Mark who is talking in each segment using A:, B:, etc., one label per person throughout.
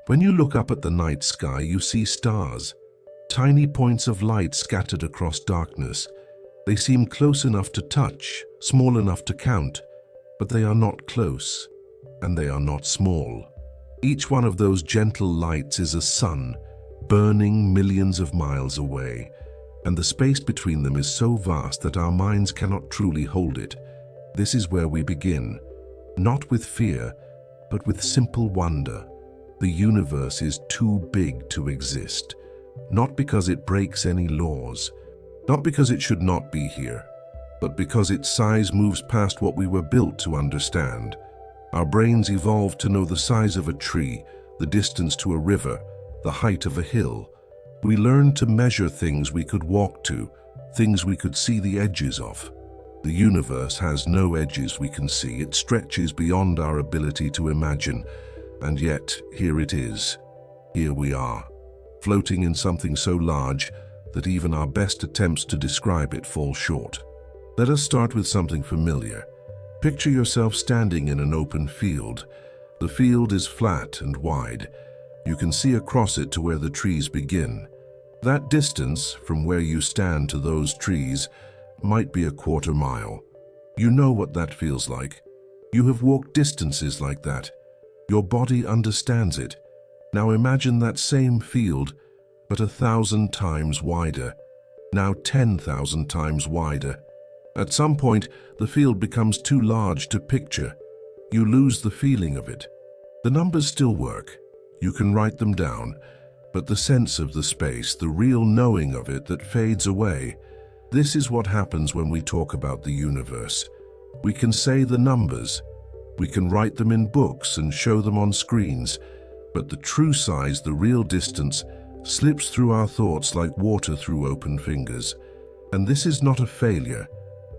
A: When you look up at the night sky, you see stars, tiny points of light scattered across darkness. They seem close enough to touch, small enough to count, but they are not close, and they are not small. Each one of those gentle lights is a sun, burning millions of miles away, and the space between them is so vast that our minds cannot truly hold it. This is where we begin, not with fear, but with simple wonder. The universe is too big to exist, not because it breaks any laws, not because it should not be here, but because its size moves past what we were built to understand. Our brains evolved to know the size of a tree, the distance to a river, the height of a hill. We learned to measure things we could walk to, things we could see the edges of. The universe has no edges we can see. It stretches beyond our ability to imagine. And yet, here it is. Here we are, floating in something so large that even our best attempts to describe it fall short. Let us start with something familiar. Picture yourself standing in an open field. The field is flat and wide. You can see across it to where the trees begin. That distance, from where you stand to those trees, might be a quarter mile. You know what that feels like. You have walked distances like that. Your body understands it. Now imagine that same field, but 1,000 times wider. Now 10,000 times wider. At some point, the field becomes too large to picture. You lose the feeling of it. The numbers still work. You can write them down, but the sense of the space, the real knowing of it, that fades away. This is what happens when we talk about the universe. We can say the numbers. We can write them in books and show them on screens, but the true size, the real distance, slips through our thoughts like water through open fingers. And this is not a failure.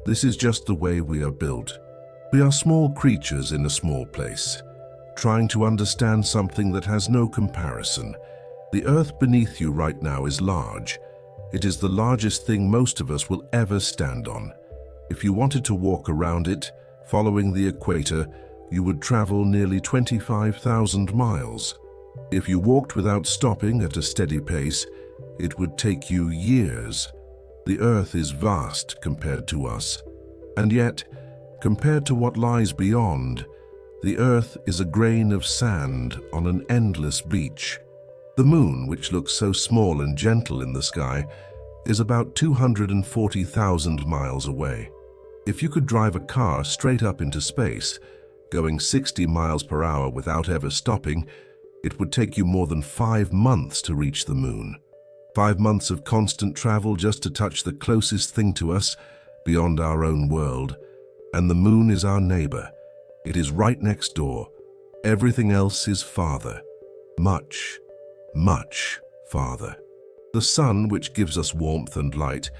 A: This is just the way we are built. We are small creatures in a small place, trying to understand something that has no comparison. The earth beneath you right now is large. It is the largest thing most of us will ever stand on. If you wanted to walk around it, following the equator, you would travel nearly 25,000 miles. If you walked without stopping at a steady pace, it would take you years. The earth is vast compared to us. And yet, compared to what lies beyond, the earth is a grain of sand on an endless beach. The moon, which looks so small and gentle in the sky, is about 240,000 miles away. If you could drive a car straight up into space, going 60 miles per hour without ever stopping, it would take you more than 5 months to reach the moon. 5 months of constant travel just to touch the closest thing to us beyond our own world. And the moon is our neighbor. It is right next door. Everything else is farther. Much, much farther. The sun, which gives us warmth and light,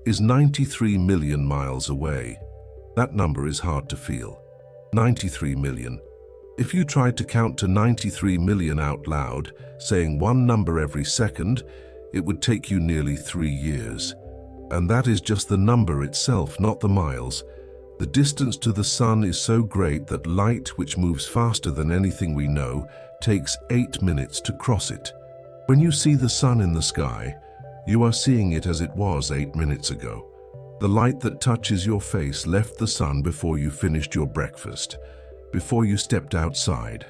A: is 93 million miles away. That number is hard to feel. 93 million. If you tried to count to 93 million out loud, saying one number every second, it would take you nearly 3 years. And that is just the number itself, not the miles. The distance to the sun is so great that light, which moves faster than anything we know, takes 8 minutes to cross it. When you see the sun in the sky, you are seeing it as it was 8 minutes ago. The light that touches your face left the sun before you finished your breakfast, before you stepped outside.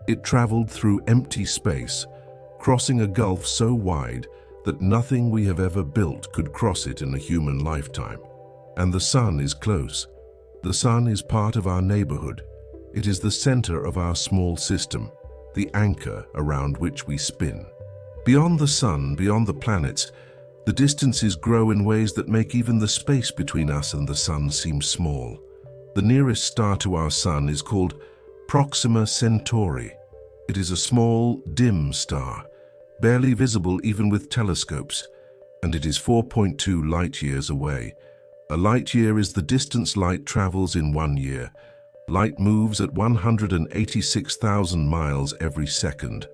A: It traveled through empty space, crossing a gulf so wide that nothing we have ever built could cross it in a human lifetime. And the sun is close. The sun is part of our neighborhood. It is the center of our small system, the anchor around which we spin. Beyond the sun, beyond the planets, the distances grow in ways that make even the space between us and the sun seem small. The nearest star to our sun is called Proxima Centauri. It is a small, dim star, barely visible even with telescopes, and it is 4.2 light years away. A light year is the distance light travels in 1 year. Light moves at 186,000 miles every second.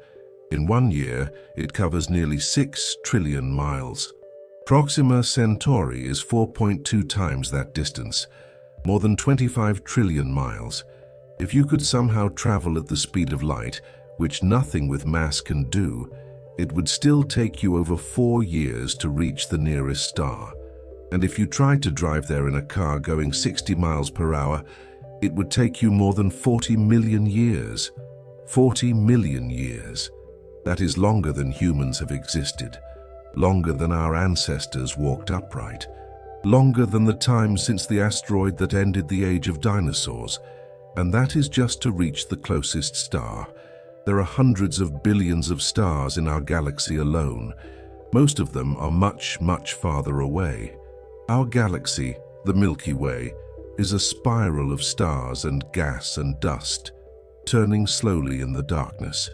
A: In 1 year, it covers nearly 6 trillion miles. Proxima Centauri is 4.2 times that distance, more than 25 trillion miles. If you could somehow travel at the speed of light, which nothing with mass can do, it would still take you over 4 years to reach the nearest star. And if you tried to drive there in a car going 60 miles per hour, it would take you more than 40 million years. 40 million years. That is longer than humans have existed, longer than our ancestors walked upright, longer than the time since the asteroid that ended the age of dinosaurs. And that is just to reach the closest star. There are hundreds of billions of stars in our galaxy alone. Most of them are much, much farther away. Our galaxy, the Milky Way, is a spiral of stars and gas and dust, turning slowly in the darkness.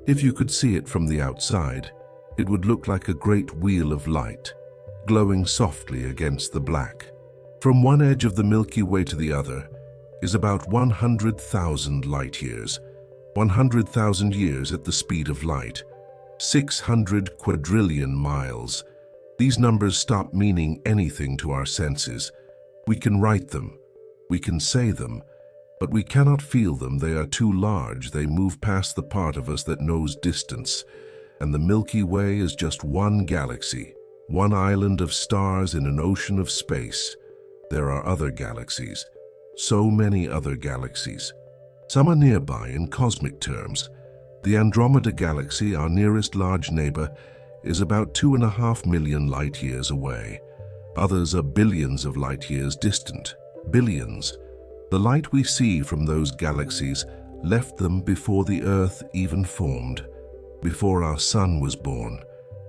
A: If you could see it from the outside, it would look like a great wheel of light, glowing softly against the black. From one edge of the Milky Way to the other is about 100,000 light years. 100,000 years at the speed of light. 600 quadrillion miles. These numbers stop meaning anything to our senses. We can write them, we can say them, but we cannot feel them. They are too large. They move past the part of us that knows distance. And the Milky Way is just one galaxy, one island of stars in an ocean of space. There are other galaxies, so many other galaxies. Some are nearby in cosmic terms. The Andromeda Galaxy, our nearest large neighbor, is about 2.5 million light years away. Others are billions of light years distant. Billions. The light we see from those galaxies left them before the Earth even formed, before our sun was born,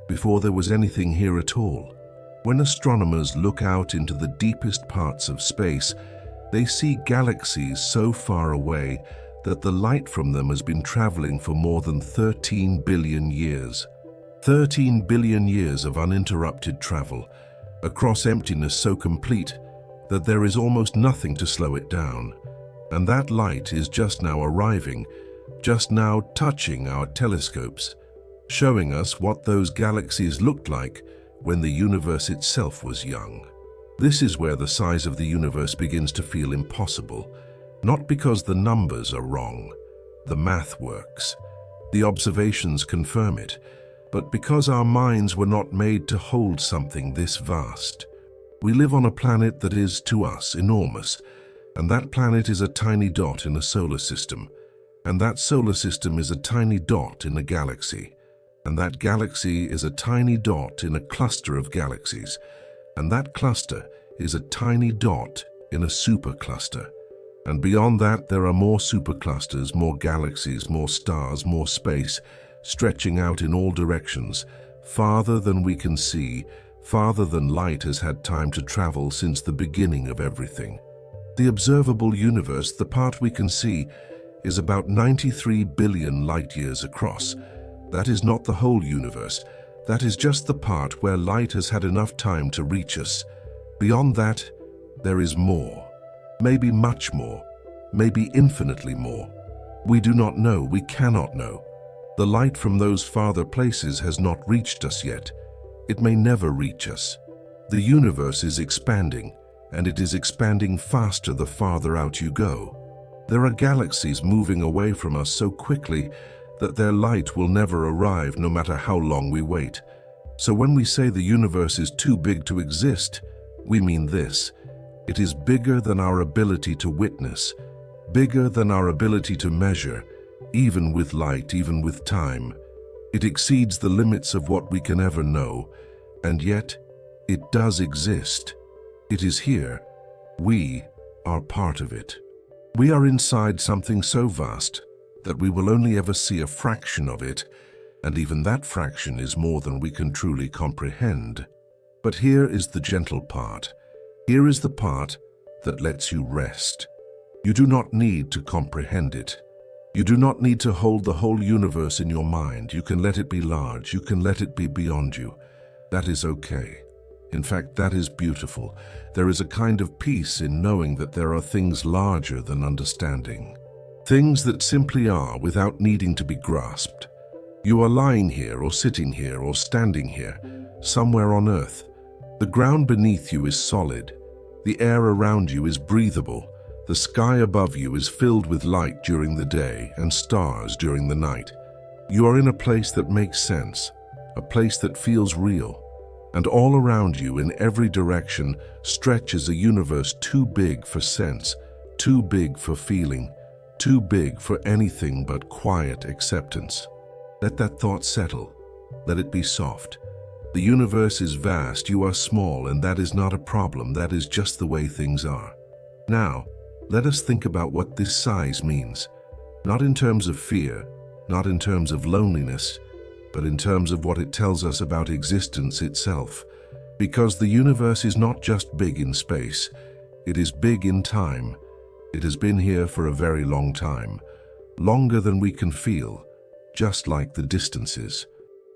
A: before there was anything here at all. When astronomers look out into the deepest parts of space, they see galaxies so far away that the light from them has been traveling for more than 13 billion years. 13 billion years of uninterrupted travel, across emptiness so complete that there is almost nothing to slow it down. And that light is just now arriving, just now touching our telescopes, showing us what those galaxies looked like when the universe itself was young. This is where the size of the universe begins to feel impossible, not because the numbers are wrong, the math works, the observations confirm it, but because our minds were not made to hold something this vast. We live on a planet that is, to us, enormous, and that planet is a tiny dot in a solar system, and that solar system is a tiny dot in a galaxy, and that galaxy is a tiny dot in a cluster of galaxies, and that cluster is a tiny dot in a supercluster. And beyond that, there are more superclusters, more galaxies, more stars, more space, stretching out in all directions, farther than we can see, farther than light has had time to travel since the beginning of everything. The observable universe, the part we can see, is about 93 billion light years across. That is not the whole universe. That is just the part where light has had enough time to reach us. Beyond that, there is more. Maybe much more. Maybe infinitely more. We do not know. We cannot know. The light from those farther places has not reached us yet. It may never reach us. The universe is expanding, and it is expanding faster the farther out you go. There are galaxies moving away from us so quickly that their light will never arrive no matter how long we wait. So when we say the universe is too big to exist, we mean this: it is bigger than our ability to witness, bigger than our ability to measure, even with light, even with time. It exceeds the limits of what we can ever know, and yet it does exist. It is here. We are part of it. We are inside something so vast that we will only ever see a fraction of it, and even that fraction is more than we can truly comprehend. But here is the gentle part. Here is the part that lets you rest. You do not need to comprehend it. You do not need to hold the whole universe in your mind. You can let it be large. You can let it be beyond you. That is okay. In fact, that is beautiful. There is a kind of peace in knowing that there are things larger than understanding. Things that simply are without needing to be grasped. You are lying here or sitting here or standing here, somewhere on Earth. The ground beneath you is solid. The air around you is breathable. The The sky above you is filled with light during the day and stars during the night. You are in a place that makes sense, a place that feels real. And all around you, in every direction, stretches a universe too big for sense, too big for feeling, too big for anything but quiet acceptance. Let that thought settle. Let it be soft. The universe is vast, you are small, and that is not a problem. That is just the way things are. Now, let us think about what this size means. Not in terms of fear, not in terms of loneliness, but in terms of what it tells us about existence itself. Because the universe is not just big in space, it is big in time. It has been here for a very long time, longer than we can feel, just like the distances.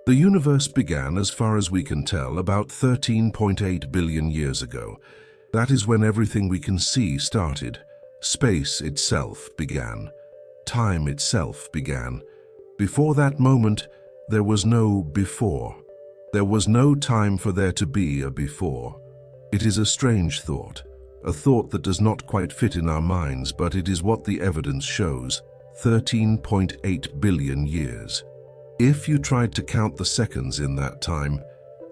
A: The universe began, as far as we can tell, about 13.8 billion years ago. That is when everything we can see started. Space itself began. Time itself began. Before that moment, there was no before. There was no time for there to be a before. It is a strange thought, a thought that does not quite fit in our minds, but it is what the evidence shows. 13.8 billion years. If you tried to count the seconds in that time,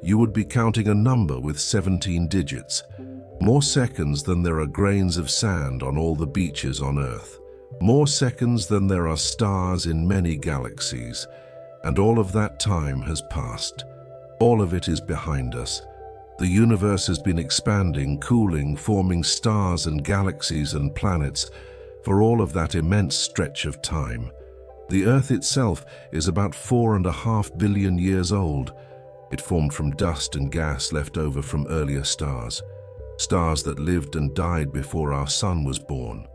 A: you would be counting a number with 17 digits. More seconds than there are grains of sand on all the beaches on Earth. More seconds than there are stars in many galaxies. And all of that time has passed. All of it is behind us. The universe has been expanding, cooling, forming stars and galaxies and planets for all of that immense stretch of time. The Earth itself is about 4.5 billion years old. It formed from dust and gas left over from earlier stars. Stars that lived and died before our sun was born.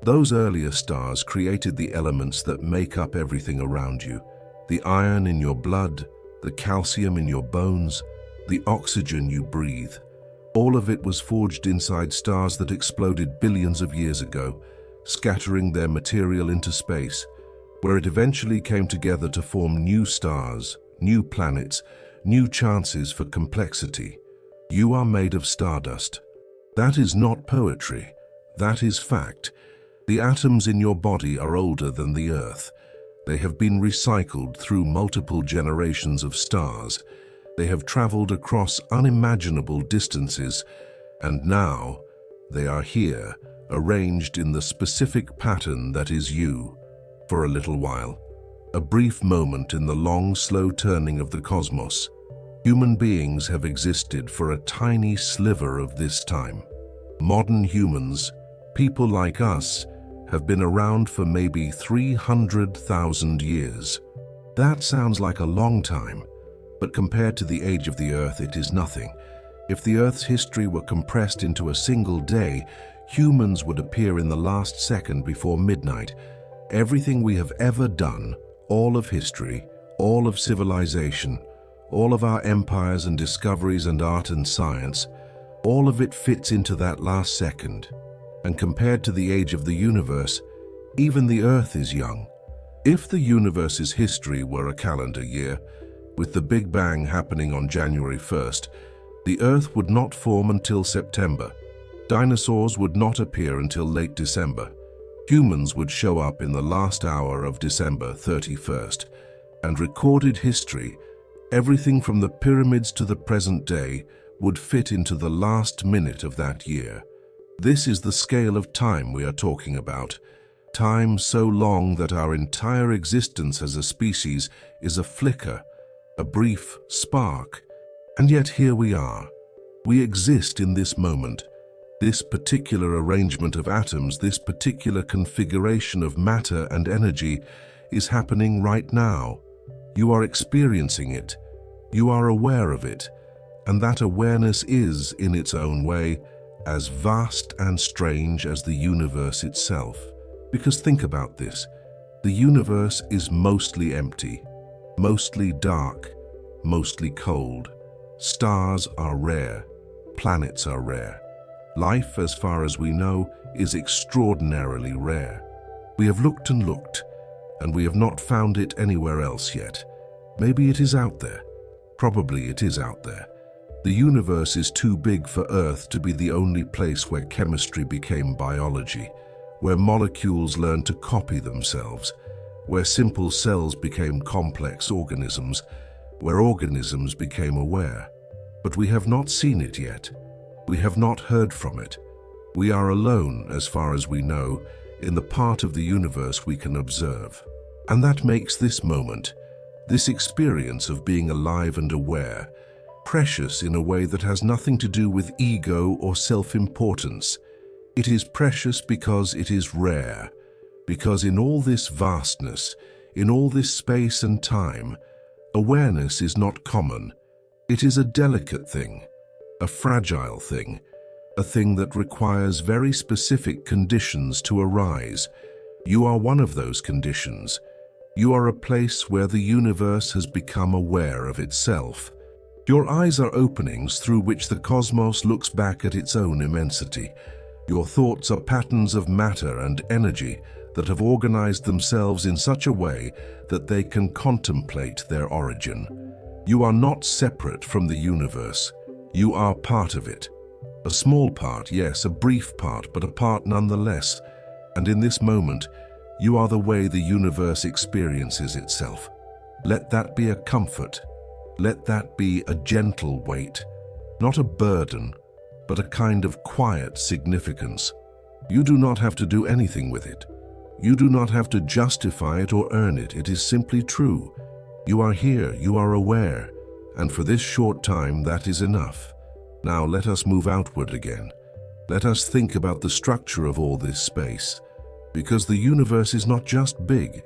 A: Those earlier stars created the elements that make up everything around you. The iron in your blood, the calcium in your bones, the oxygen you breathe. All of it was forged inside stars that exploded billions of years ago, scattering their material into space, where it eventually came together to form new stars, new planets, new chances for complexity. You are made of stardust. That is not poetry. That is fact. The atoms in your body are older than the Earth. They have been recycled through multiple generations of stars. They have traveled across unimaginable distances, and now they are here, arranged in the specific pattern that is you. For a little while, a brief moment in the long, slow turning of the cosmos, human beings have existed for a tiny sliver of this time. Modern humans, people like us, have been around for maybe 300,000 years. That sounds like a long time, but compared to the age of the Earth, it is nothing. If the Earth's history were compressed into a single day, humans would appear in the last second before midnight. Everything we have ever done, all of history, all of civilization, all of our empires and discoveries and art and science, all of it fits into that last second. And compared to the age of the universe, even the Earth is young. If the universe's history were a calendar year, with the Big Bang happening on January 1st, the Earth would not form until September. Dinosaurs would not appear until late December. Humans would show up in the last hour of December 31st. And recorded history, everything from the pyramids to the present day, would fit into the last minute of that year. This is the scale of time we are talking about. Time so long that our entire existence as a species is a flicker, a brief spark. And yet here we are. We exist in this moment. This particular arrangement of atoms, this particular configuration of matter and energy is happening right now. You are experiencing it. You are aware of it. And that awareness is, in its own way, as vast and strange as the universe itself. Because think about this. The universe is mostly empty, mostly dark, mostly cold. Stars are rare. Planets are rare. Life, as far as we know, is extraordinarily rare. We have looked and looked, and we have not found it anywhere else yet. Maybe it is out there. Probably it is out there. The universe is too big for Earth to be the only place where chemistry became biology. where molecules learned to copy themselves, where simple cells became complex organisms, where organisms became aware. But we have not seen it yet. We have not heard from it. We are alone, as far as we know, in the part of the universe we can observe. And that makes this moment, this experience of being alive and aware, precious in a way that has nothing to do with ego or self-importance. It is precious because it is rare, because in all this vastness, in all this space and time, awareness is not common. It is a delicate thing, a fragile thing, a thing that requires very specific conditions to arise. You are one of those conditions. You are a place where the universe has become aware of itself. Your eyes are openings through which the cosmos looks back at its own immensity. Your thoughts are patterns of matter and energy that have organized themselves in such a way that they can contemplate their origin. You are not separate from the universe. You are part of it. A small part, yes, a brief part, but a part nonetheless. And in this moment, you are the way the universe experiences itself. Let that be a comfort. Let that be a gentle weight, not a burden, but a kind of quiet significance. You do not have to do anything with it. You do not have to justify it or earn it. It is simply true. You are here, you are aware, and for this short time that is enough. Now let us move outward again. Let us think about the structure of all this space. Because the universe is not just big,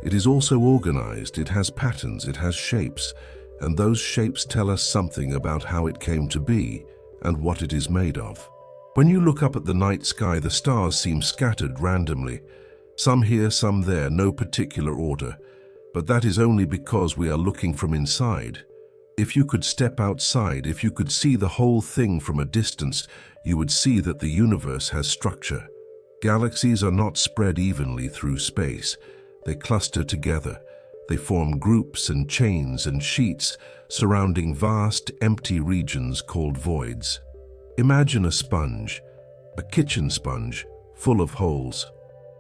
A: it is also organized, it has patterns, it has shapes, and those shapes tell us something about how it came to be and what it is made of. When you look up at the night sky, the stars seem scattered randomly. Some here, some there, no particular order. But that is only because we are looking from inside. If you could step outside, if you could see the whole thing from a distance, you would see that the universe has structure. Galaxies are not spread evenly through space. They cluster together. They form groups and chains and sheets surrounding vast, empty regions called voids. Imagine a sponge, a kitchen sponge, full of holes.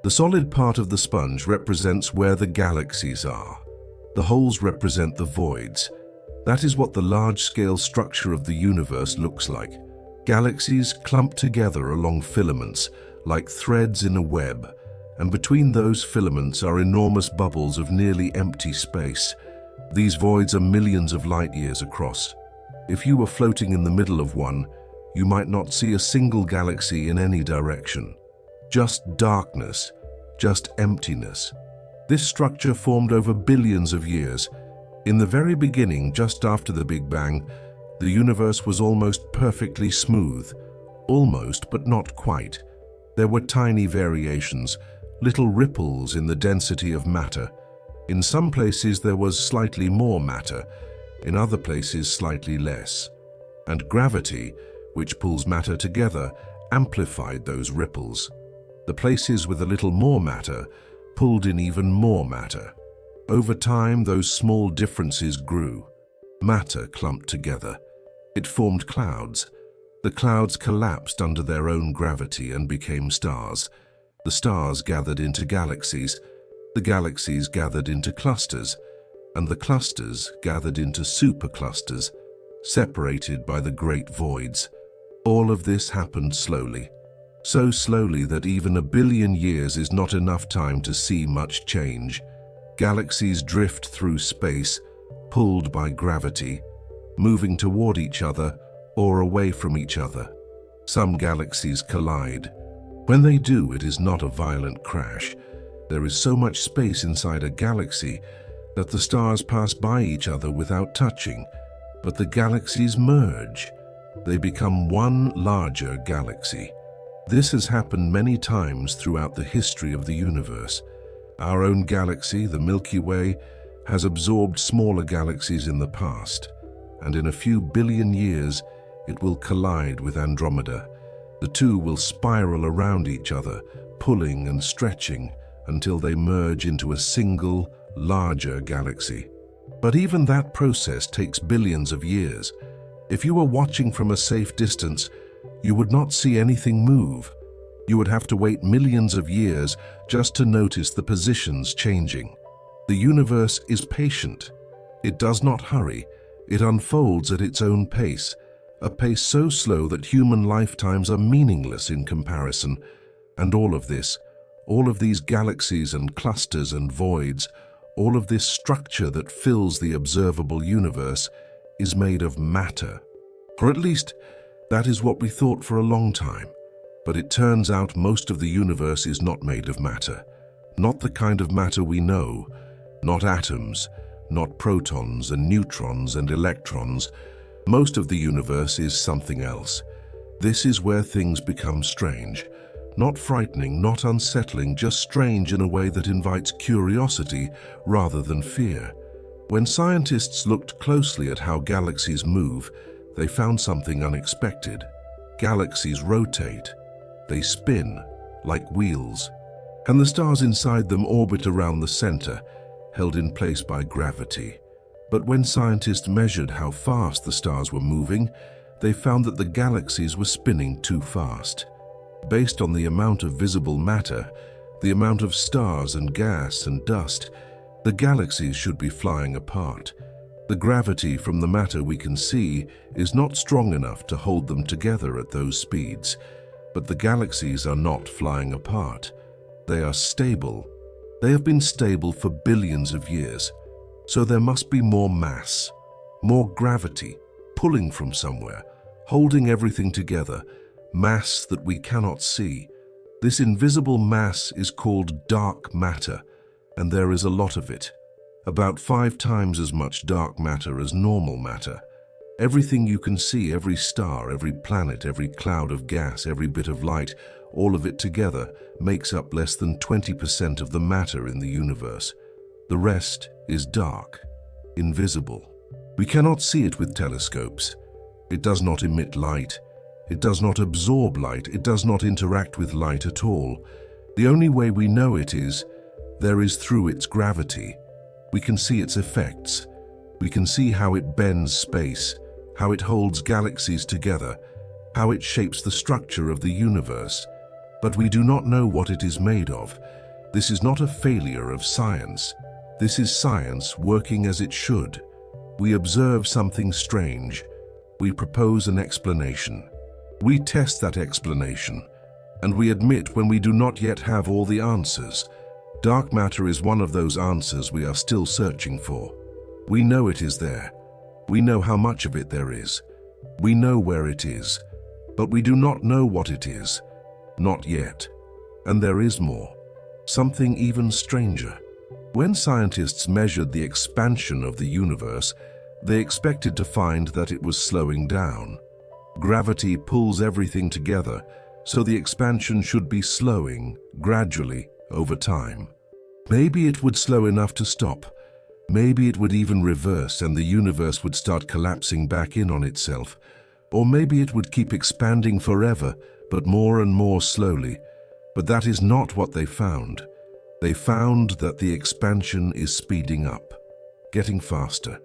A: The solid part of the sponge represents where the galaxies are. The holes represent the voids. That is what the large-scale structure of the universe looks like. Galaxies clump together along filaments, like threads in a web, and between those filaments are enormous bubbles of nearly empty space. These voids are millions of light years across. If you were floating in the middle of one, you might not see a single galaxy in any direction. Just darkness, just emptiness. This structure formed over billions of years. In the very beginning, just after the Big Bang, the universe was almost perfectly smooth. Almost, but not quite. There were tiny variations, little ripples in the density of matter. In some places there was slightly more matter, in other places slightly less. And gravity, which pulls matter together, amplified those ripples. The places with a little more matter pulled in even more matter. Over time, those small differences grew. Matter clumped together. It formed clouds. The clouds collapsed under their own gravity and became stars. The stars gathered into galaxies. The galaxies gathered into clusters. And the clusters gathered into superclusters, separated by the great voids. All of this happened slowly. So slowly that even 1 billion years is not enough time to see much change. Galaxies drift through space, pulled by gravity, moving toward each other or away from each other. Some galaxies collide. When they do, it is not a violent crash. There is so much space inside a galaxy that the stars pass by each other without touching, but the galaxies merge. They become one larger galaxy. This has happened many times throughout the history of the universe. Our own galaxy, the Milky Way, has absorbed smaller galaxies in the past, and in a few billion years, it will collide with Andromeda. The two will spiral around each other, pulling and stretching until they merge into a single, larger galaxy. But even that process takes billions of years. If you were watching from a safe distance, you would not see anything move. You would have to wait millions of years just to notice the positions changing. The universe is patient. It does not hurry. It unfolds at its own pace, a pace so slow that human lifetimes are meaningless in comparison. And all of this, all of these galaxies and clusters and voids, all of this structure that fills the observable universe is made of matter. Or at least, that is what we thought for a long time. But it turns out most of the universe is not made of matter. Not the kind of matter we know. Not atoms, not protons and neutrons and electrons. Most of the universe is something else. This is where things become strange. Not frightening, not unsettling, just strange in a way that invites curiosity rather than fear. When scientists looked closely at how galaxies move, they found something unexpected. Galaxies rotate. They spin like wheels. And the stars inside them orbit around the center, held in place by gravity. But when scientists measured how fast the stars were moving, they found that the galaxies were spinning too fast. Based on the amount of visible matter, the amount of stars and gas and dust, the galaxies should be flying apart. The gravity from the matter we can see is not strong enough to hold them together at those speeds. But the galaxies are not flying apart. They are stable. They have been stable for billions of years. So there must be more mass, more gravity, pulling from somewhere, holding everything together, mass that we cannot see. This invisible mass is called dark matter, and there is a lot of it. About 5 times as much dark matter as normal matter. Everything you can see, every star, every planet, every cloud of gas, every bit of light, all of it together makes up less than 20% of the matter in the universe. The rest is dark, invisible. We cannot see it with telescopes. It does not emit light. It does not absorb light. It does not interact with light at all. The only way we know it is through its gravity. We can see its effects. We can see how it bends space, how it holds galaxies together, how it shapes the structure of the universe. But we do not know what it is made of. This is not a failure of science. This is science working as it should. We observe something strange. We propose an explanation. We test that explanation, and we admit when we do not yet have all the answers. Dark matter is one of those answers we are still searching for. We know it is there. We know how much of it there is. We know where it is, but we do not know what it is. Not yet. And there is more. Something even stranger. When scientists measured the expansion of the universe, they expected to find that it was slowing down. Gravity pulls everything together, so the expansion should be slowing, gradually, over time. Maybe it would slow enough to stop. Maybe it would even reverse and the universe would start collapsing back in on itself. Or maybe it would keep expanding forever, but more and more slowly. But that is not what they found. They found that the expansion is speeding up, getting faster.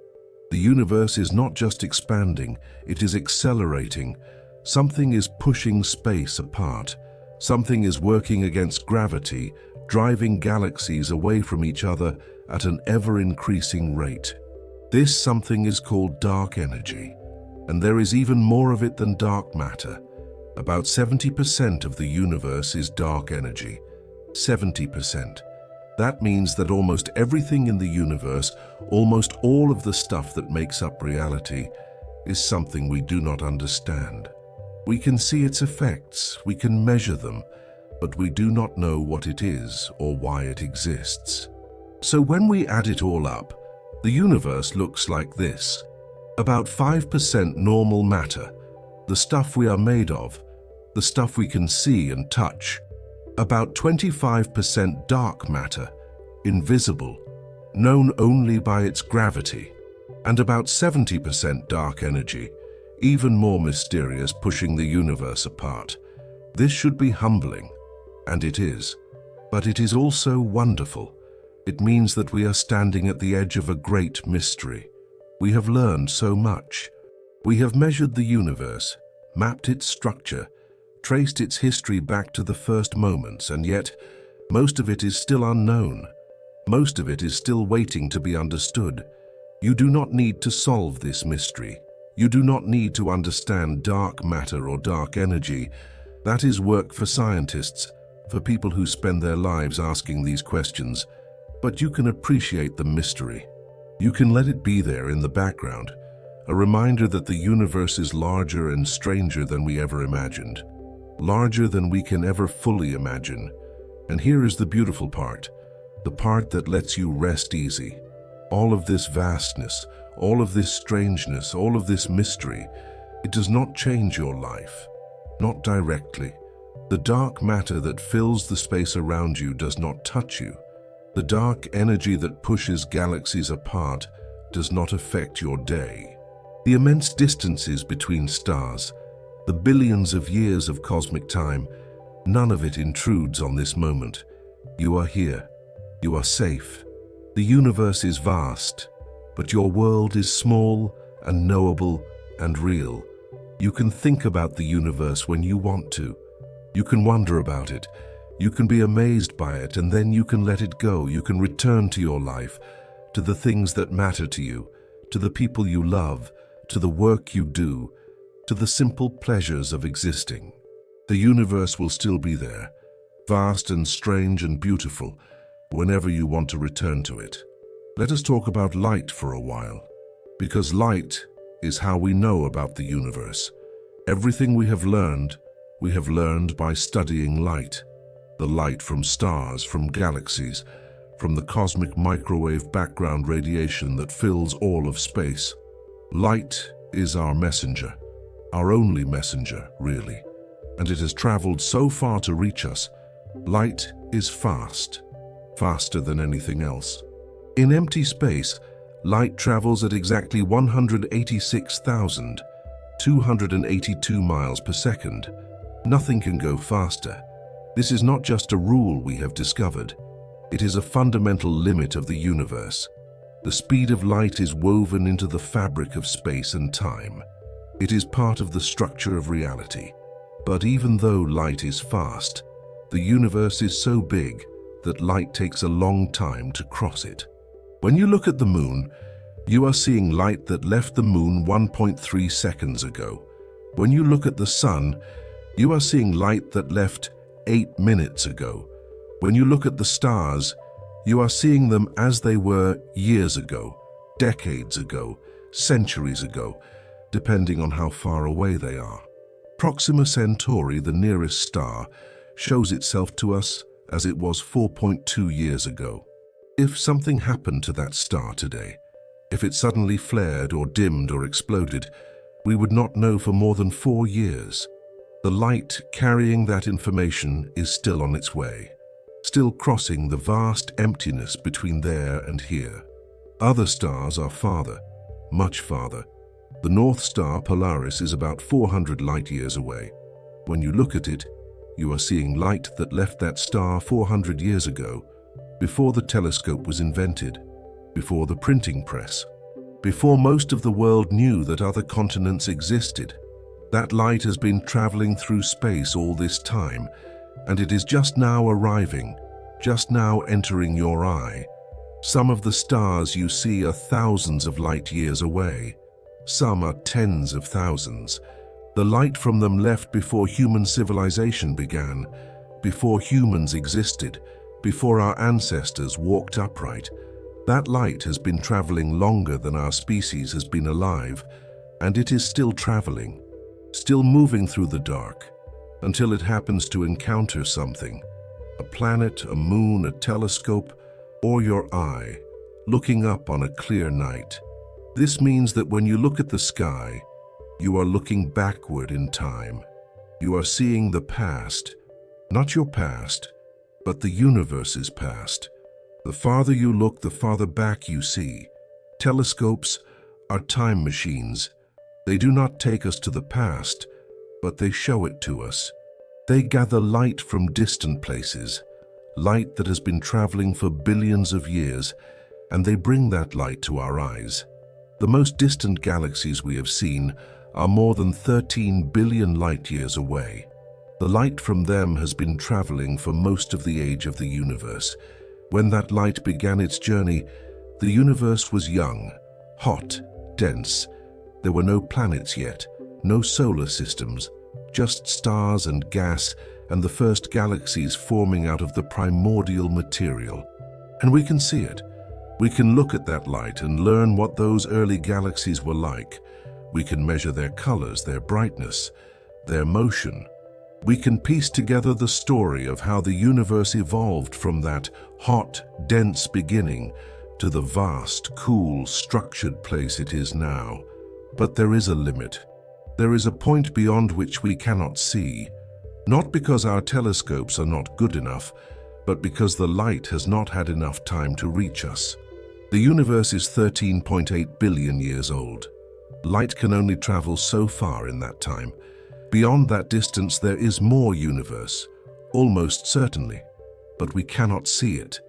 A: The universe is not just expanding, it is accelerating. Something is pushing space apart. Something is working against gravity, driving galaxies away from each other at an ever-increasing rate. This something is called dark energy, and there is even more of it than dark matter. About 70% of the universe is dark energy. 70%. That means that almost everything in the universe, almost all of the stuff that makes up reality, is something we do not understand. We can see its effects, we can measure them, but we do not know what it is or why it exists. So when we add it all up, the universe looks like this. About 5% normal matter, the stuff we are made of, the stuff we can see and touch. About 25% dark matter, invisible, known only by its gravity. And about 70% dark energy, even more mysterious, pushing the universe apart. This should be humbling, and it is. But it is also wonderful. It means that we are standing at the edge of a great mystery. We have learned so much. We have measured the universe, mapped its structure, traced its history back to the first moments, and yet most of it is still unknown. Most of it is still waiting to be understood. You do not need to solve this mystery. You do not need to understand dark matter or dark energy. That is work for scientists, for people who spend their lives asking these questions. But you can appreciate the mystery. You can let it be there in the background, a reminder that the universe is larger and stranger than we ever imagined, larger than we can ever fully imagine. And here is the beautiful part, the part that lets you rest easy. All of this vastness, all of this strangeness, all of this mystery, it does not change your life, not directly. The dark matter that fills the space around you does not touch you. The dark energy that pushes galaxies apart does not affect your day. The immense distances between stars, the billions of years of cosmic time, none of it intrudes on this moment. You are here. You are safe. The universe is vast, but your world is small and knowable and real. You can think about the universe when you want to. You can wonder about it. You can be amazed by it, and then you can let it go. You can return to your life, to the things that matter to you, to the people you love, to the work you do, to the simple pleasures of existing. The universe will still be there, vast and strange and beautiful, whenever you want to return to it. Let us talk about light for a while, because light is how we know about the universe. Everything we have learned by studying light. The light from stars, from galaxies, from the cosmic microwave background radiation that fills all of space. Light is our messenger, our only messenger, really, and it has traveled so far to reach us. Light is fast, faster than anything else. In empty space, light travels at exactly 186,282 miles per second. Nothing can go faster. This is not just a rule we have discovered. It is a fundamental limit of the universe. The speed of light is woven into the fabric of space and time. It is part of the structure of reality. But even though light is fast, the universe is so big that light takes a long time to cross it. When you look at the moon, you are seeing light that left the moon 1.3 seconds ago. When you look at the sun, you are seeing light that left 8 minutes ago. When you look at the stars, you are seeing them as they were years ago, decades ago, centuries ago, depending on how far away they are. Proxima Centauri, the nearest star, shows itself to us as it was 4.2 years ago. If something happened to that star today, if it suddenly flared or dimmed or exploded, we would not know for more than 4 years. The light carrying that information is still on its way, still crossing the vast emptiness between there and here. Other stars are farther, much farther. The North Star Polaris is about 400 light-years away. When you look at it, you are seeing light that left that star 400 years ago, before the telescope was invented, before the printing press, before most of the world knew that other continents existed. That light has been traveling through space all this time, and it is just now arriving, just now entering your eye. Some of the stars you see are thousands of light years away. Some are tens of thousands. The light from them left before human civilization began, before humans existed, before our ancestors walked upright. That light has been traveling longer than our species has been alive, and it is still traveling, still moving through the dark, until it happens to encounter something, a planet, a moon, a telescope, or your eye, looking up on a clear night. This means that when you look at the sky, you are looking backward in time. You are seeing the past, not your past, but the universe's past. The farther you look, the farther back you see. Telescopes are time machines. They do not take us to the past, but they show it to us. They gather light from distant places, light that has been traveling for billions of years, and they bring that light to our eyes. The most distant galaxies we have seen are more than 13 billion light-years away. The light from them has been traveling for most of the age of the universe. When that light began its journey, the universe was young, hot, dense. There were no planets yet, no solar systems, just stars and gas and the first galaxies forming out of the primordial material. And we can see it. We can look at that light and learn what those early galaxies were like. We can measure their colors, their brightness, their motion. We can piece together the story of how the universe evolved from that hot, dense beginning to the vast, cool, structured place it is now. But there is a limit. There is a point beyond which we cannot see, not because our telescopes are not good enough, but because the light has not had enough time to reach us. The universe is 13.8 billion years old. Light can only travel so far in that time. Beyond that distance, there is more universe, almost certainly, but we cannot see it.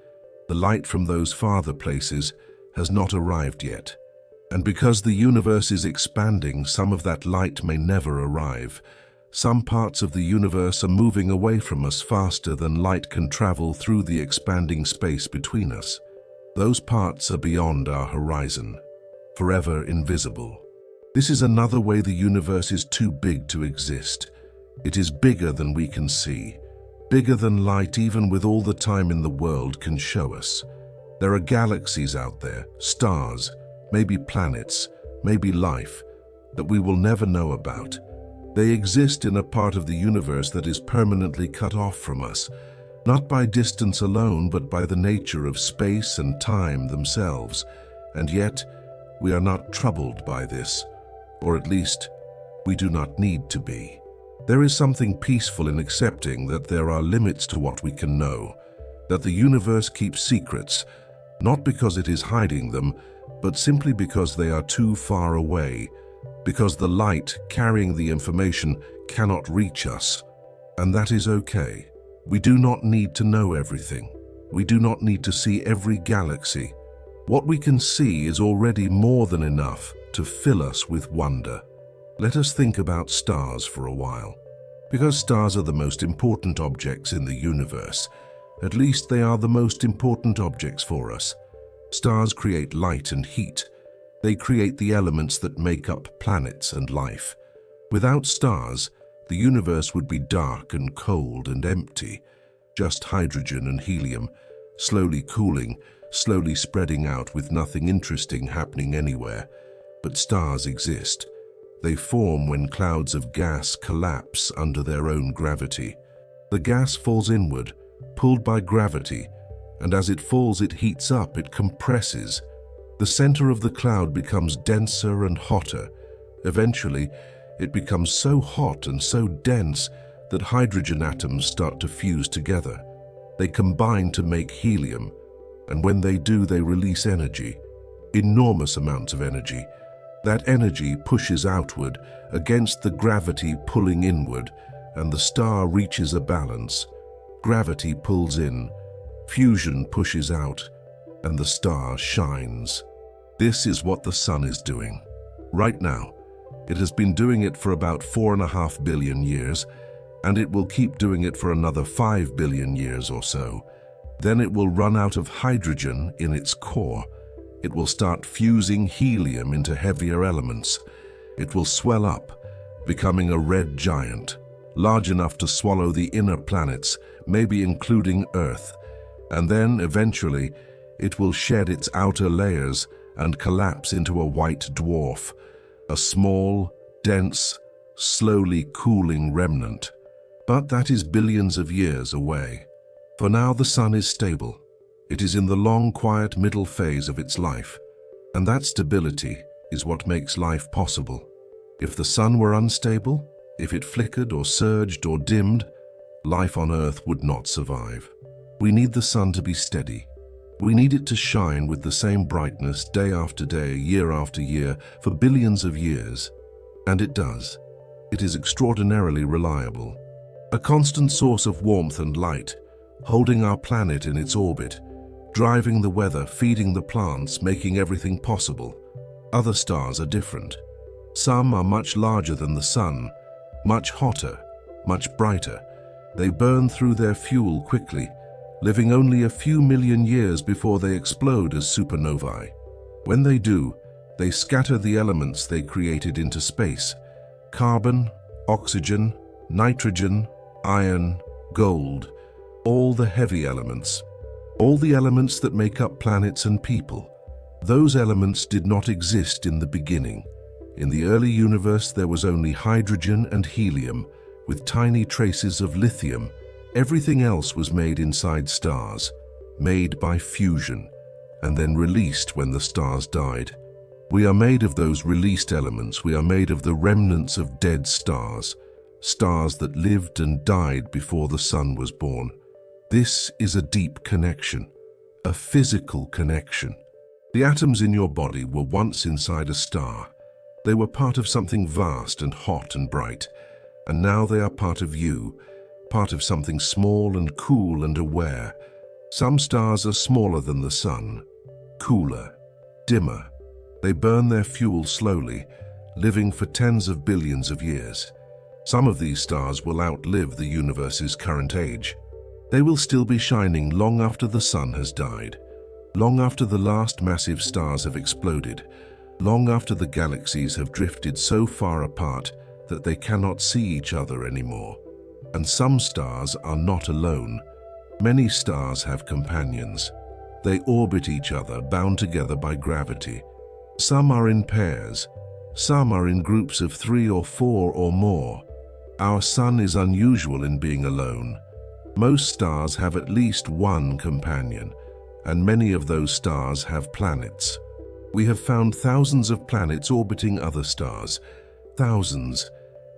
A: The light from those farther places has not arrived yet. And because the universe is expanding, some of that light may never arrive. Some parts of the universe are moving away from us faster than light can travel through the expanding space between us. Those parts are beyond our horizon, forever invisible. This is another way the universe is too big to exist. It is bigger than we can see, bigger than light, even with all the time in the world, can show us. There are galaxies out there, stars, maybe planets, maybe life, that we will never know about. They exist in a part of the universe that is permanently cut off from us, not by distance alone, but by the nature of space and time themselves. And yet, we are not troubled by this, or at least, we do not need to be. There is something peaceful in accepting that there are limits to what we can know, that the universe keeps secrets, not because it is hiding them, but simply because they are too far away, because the light carrying the information cannot reach us. And that is okay. We do not need to know everything. We do not need to see every galaxy. What we can see is already more than enough to fill us with wonder. Let us think about stars for a while. Because stars are the most important objects in the universe, at least they are the most important objects for us. Stars create light and heat. They create the elements that make up planets and life. Without stars, the universe would be dark and cold and empty, just hydrogen and helium, slowly cooling, slowly spreading out with nothing interesting happening anywhere. But stars exist. They form when clouds of gas collapse under their own gravity. The gas falls inward, pulled by gravity, and as it falls, it heats up, it compresses. The center of the cloud becomes denser and hotter. Eventually, it becomes so hot and so dense that hydrogen atoms start to fuse together. They combine to make helium, and when they do, they release energy, enormous amounts of energy. That energy pushes outward against the gravity pulling inward, and the star reaches a balance. Gravity pulls in, fusion pushes out, and the star shines. This is what the sun is doing. Right now, it has been doing it for about 4.5 billion years, and it will keep doing it for another 5 billion years or so. Then it will run out of hydrogen in its core. It will start fusing helium into heavier elements. It will swell up, becoming a red giant, large enough to swallow the inner planets, maybe including Earth. And then, eventually, it will shed its outer layers and collapse into a white dwarf, a small, dense, slowly cooling remnant. But that is billions of years away. For now, the sun is stable. It is in the long, quiet middle phase of its life, and that stability is what makes life possible. If the sun were unstable, if it flickered or surged or dimmed, life on Earth would not survive. We need the sun to be steady. We need it to shine with the same brightness day after day, year after year, for billions of years. And it does. It is extraordinarily reliable. A constant source of warmth and light, holding our planet in its orbit, driving the weather, feeding the plants, making everything possible. Other stars are different. Some are much larger than the sun, much hotter, much brighter. They burn through their fuel quickly, living only a few million years before they explode as supernovae. When they do, they scatter the elements they created into space: carbon, oxygen, nitrogen, iron, gold, all the heavy elements. All the elements that make up planets and people. Those elements did not exist in the beginning. In the early universe, there was only hydrogen and helium, with tiny traces of lithium. Everything else was made inside stars, made by fusion, and then released when the stars died. We are made of those released elements. We are made of the remnants of dead stars, stars that lived and died before the sun was born. This is a deep connection, a physical connection. The atoms in your body were once inside a star. They were part of something vast and hot and bright, and now they are part of you, part of something small and cool and aware. Some stars are smaller than the sun, cooler, dimmer. They burn their fuel slowly, living for tens of billions of years. Some of these stars will outlive the universe's current age. They will still be shining long after the sun has died, long after the last massive stars have exploded, long after the galaxies have drifted so far apart that they cannot see each other anymore. And some stars are not alone. Many stars have companions. They orbit each other, bound together by gravity. Some are in pairs. Some are in groups of 3 or 4 or more. Our sun is unusual in being alone. Most stars have at least one companion, and many of those stars have planets. We have found thousands of planets orbiting other stars, thousands,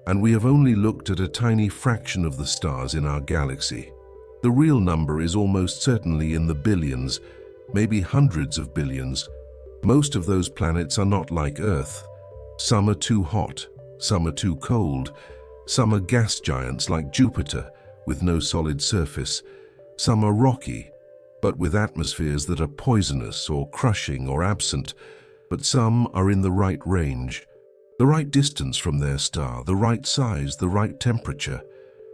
A: and we have only looked at a tiny fraction of the stars in our galaxy. The real number is almost certainly in the billions, maybe hundreds of billions. Most of those planets are not like Earth. Some are too hot, some are too cold, some are gas giants like Jupiter, with no solid surface. Some are rocky, but with atmospheres that are poisonous or crushing or absent. But some are in the right range, the right distance from their star, the right size, the right temperature.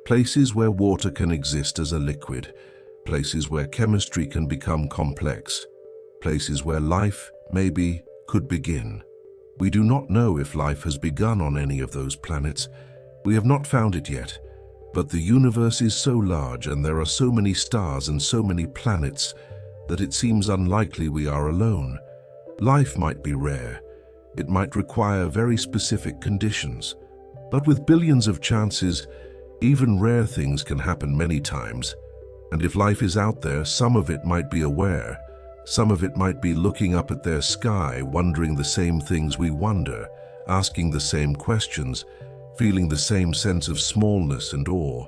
A: Places where water can exist as a liquid, places where chemistry can become complex, places where life, maybe, could begin. We do not know if life has begun on any of those planets. We have not found it yet. But the universe is so large and there are so many stars and so many planets that it seems unlikely we are alone. Life might be rare. It might require very specific conditions. But with billions of chances, even rare things can happen many times. And if life is out there, some of it might be aware. Some of it might be looking up at their sky, wondering the same things we wonder, asking the same questions, feeling the same sense of smallness and awe.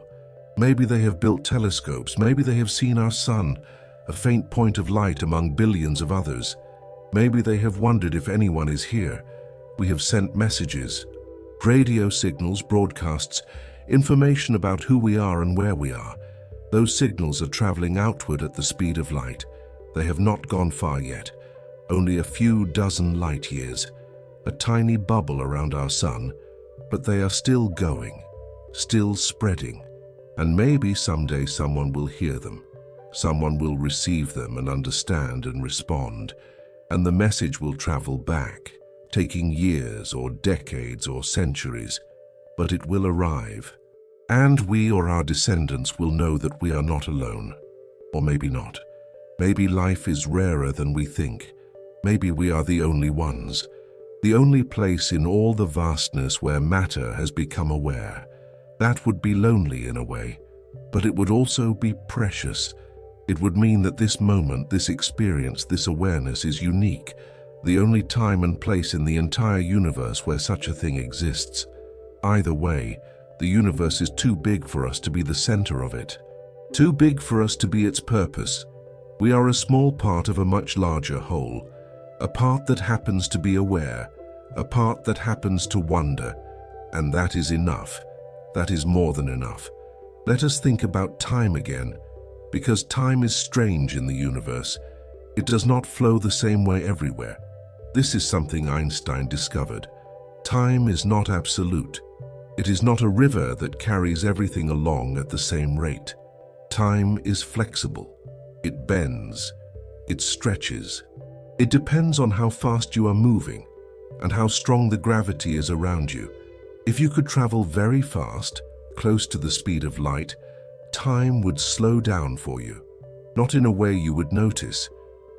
A: Maybe they have built telescopes. Maybe they have seen our sun, a faint point of light among billions of others. Maybe they have wondered if anyone is here. We have sent messages, radio signals, broadcasts, information about who we are and where we are. Those signals are traveling outward at the speed of light. They have not gone far yet, only a few dozen light years, a tiny bubble around our sun. But they are still going, still spreading, and maybe someday someone will hear them. Someone will receive them and understand and respond, and the message will travel back, taking years or decades or centuries, but it will arrive. And we or our descendants will know that we are not alone. Or maybe not. Maybe life is rarer than we think. Maybe we are the only ones. The only place in all the vastness where matter has become aware. That would be lonely in a way, but it would also be precious. It would mean that this moment, this experience, this awareness is unique, the only time and place in the entire universe where such a thing exists. Either way, the universe is too big for us to be the center of it, too big for us to be its purpose. We are a small part of a much larger whole. A part that happens to be aware, a part that happens to wonder, and that is enough. That is more than enough. Let us think about time again, because time is strange in the universe. It does not flow the same way everywhere. This is something Einstein discovered. Time is not absolute. It is not a river that carries everything along at the same rate. Time is flexible. It bends. It stretches. It depends on how fast you are moving and how strong the gravity is around you. If you could travel very fast, close to the speed of light, time would slow down for you. Not in a way you would notice.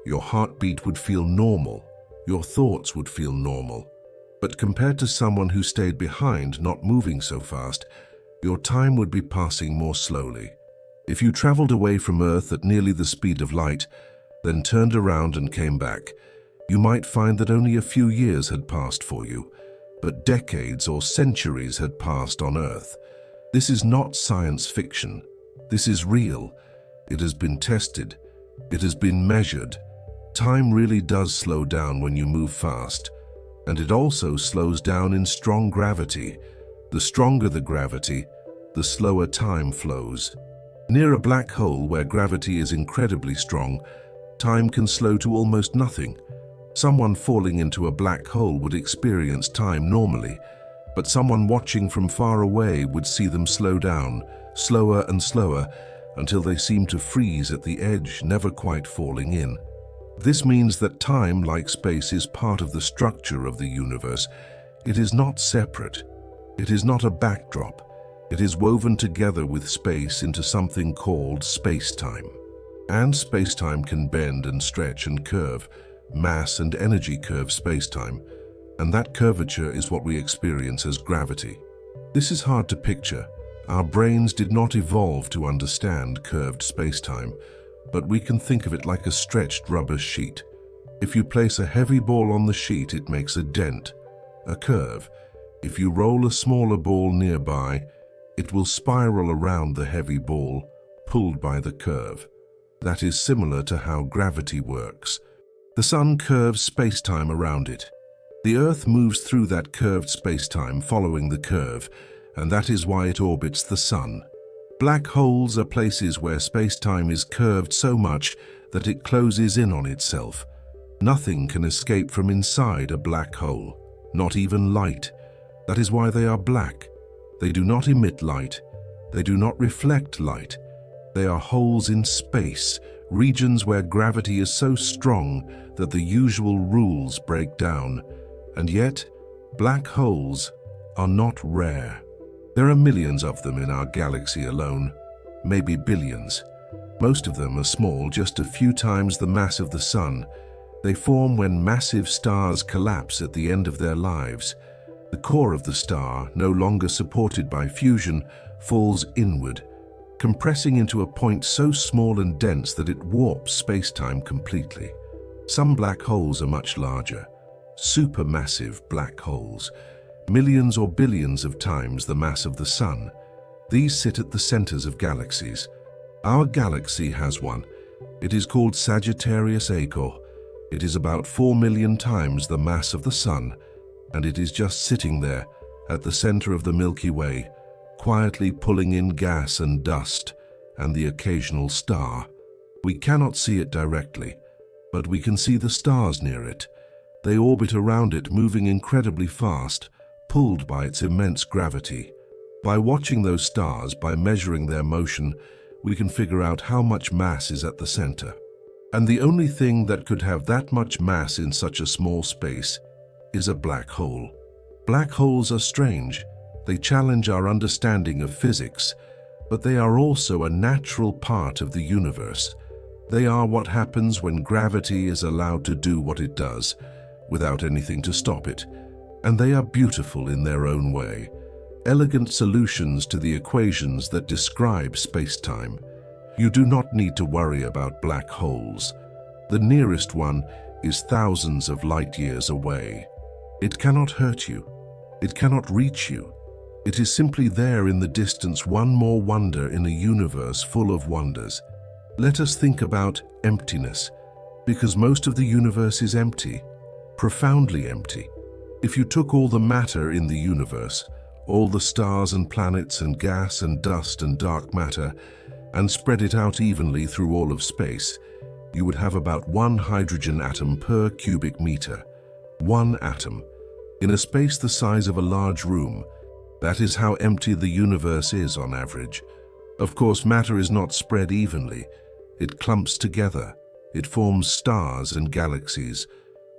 A: Your heartbeat would feel normal. Your thoughts would feel normal. But compared to someone who stayed behind, not moving so fast, your time would be passing more slowly. If you traveled away from Earth at nearly the speed of light, then turned around and came back, you might find that only a few years had passed for you, but decades or centuries had passed on Earth. This is not science fiction. This is real. It has been tested. It has been measured. Time really does slow down when you move fast, and it also slows down in strong gravity. The stronger the gravity, the slower time flows. Near a black hole where gravity is incredibly strong, time can slow to almost nothing. Someone falling into a black hole would experience time normally, but someone watching from far away would see them slow down, slower and slower, until they seem to freeze at the edge, never quite falling in. This means that time, like space, is part of the structure of the universe. It is not separate. It is not a backdrop. It is woven together with space into something called spacetime. And spacetime can bend and stretch and curve. Mass and energy curve spacetime, and that curvature is what we experience as gravity. This is hard to picture. Our brains did not evolve to understand curved spacetime, but we can think of it like a stretched rubber sheet. If you place a heavy ball on the sheet, it makes a dent, a curve. If you roll a smaller ball nearby, it will spiral around the heavy ball, pulled by the curve. That is similar to how gravity works. The sun curves spacetime around it. The Earth moves through that curved spacetime following the curve, and that is why it orbits the sun. Black holes are places where spacetime is curved so much that it closes in on itself. Nothing can escape from inside a black hole, not even light. That is why they are black. They do not emit light. They do not reflect light. They are holes in space, regions where gravity is so strong that the usual rules break down. And yet, black holes are not rare. There are millions of them in our galaxy alone, maybe billions. Most of them are small, just a few times the mass of the sun. They form when massive stars collapse at the end of their lives. The core of the star, no longer supported by fusion, falls inward, compressing into a point so small and dense that it warps spacetime completely. Some black holes are much larger, supermassive black holes, millions or billions of times the mass of the sun. These sit at the centers of galaxies. Our galaxy has one. It is called Sagittarius Acor. It is about 4 million times the mass of the sun, and it is just sitting there at the center of the Milky Way, quietly pulling in gas and dust and the occasional star. We cannot see it directly, but we can see the stars near it. They orbit around it, moving incredibly fast, pulled by its immense gravity. By watching those stars, by measuring their motion, we can figure out how much mass is at the center. And the only thing that could have that much mass in such a small space is a black hole. Black holes are strange. They challenge our understanding of physics, but they are also a natural part of the universe. They are what happens when gravity is allowed to do what it does, without anything to stop it. And they are beautiful in their own way, elegant solutions to the equations that describe space-time. You do not need to worry about black holes. The nearest one is thousands of light years away. It cannot hurt you. It cannot reach you. It is simply there in the distance, one more wonder in a universe full of wonders. Let us think about emptiness, because most of the universe is empty, profoundly empty. If you took all the matter in the universe, all the stars and planets and gas and dust and dark matter, and spread it out evenly through all of space, you would have about 1 hydrogen atom per cubic meter. 1 atom. In a space the size of a large room, That is how empty the universe is on average. Of course, matter is not spread evenly. It clumps together. It forms stars and galaxies.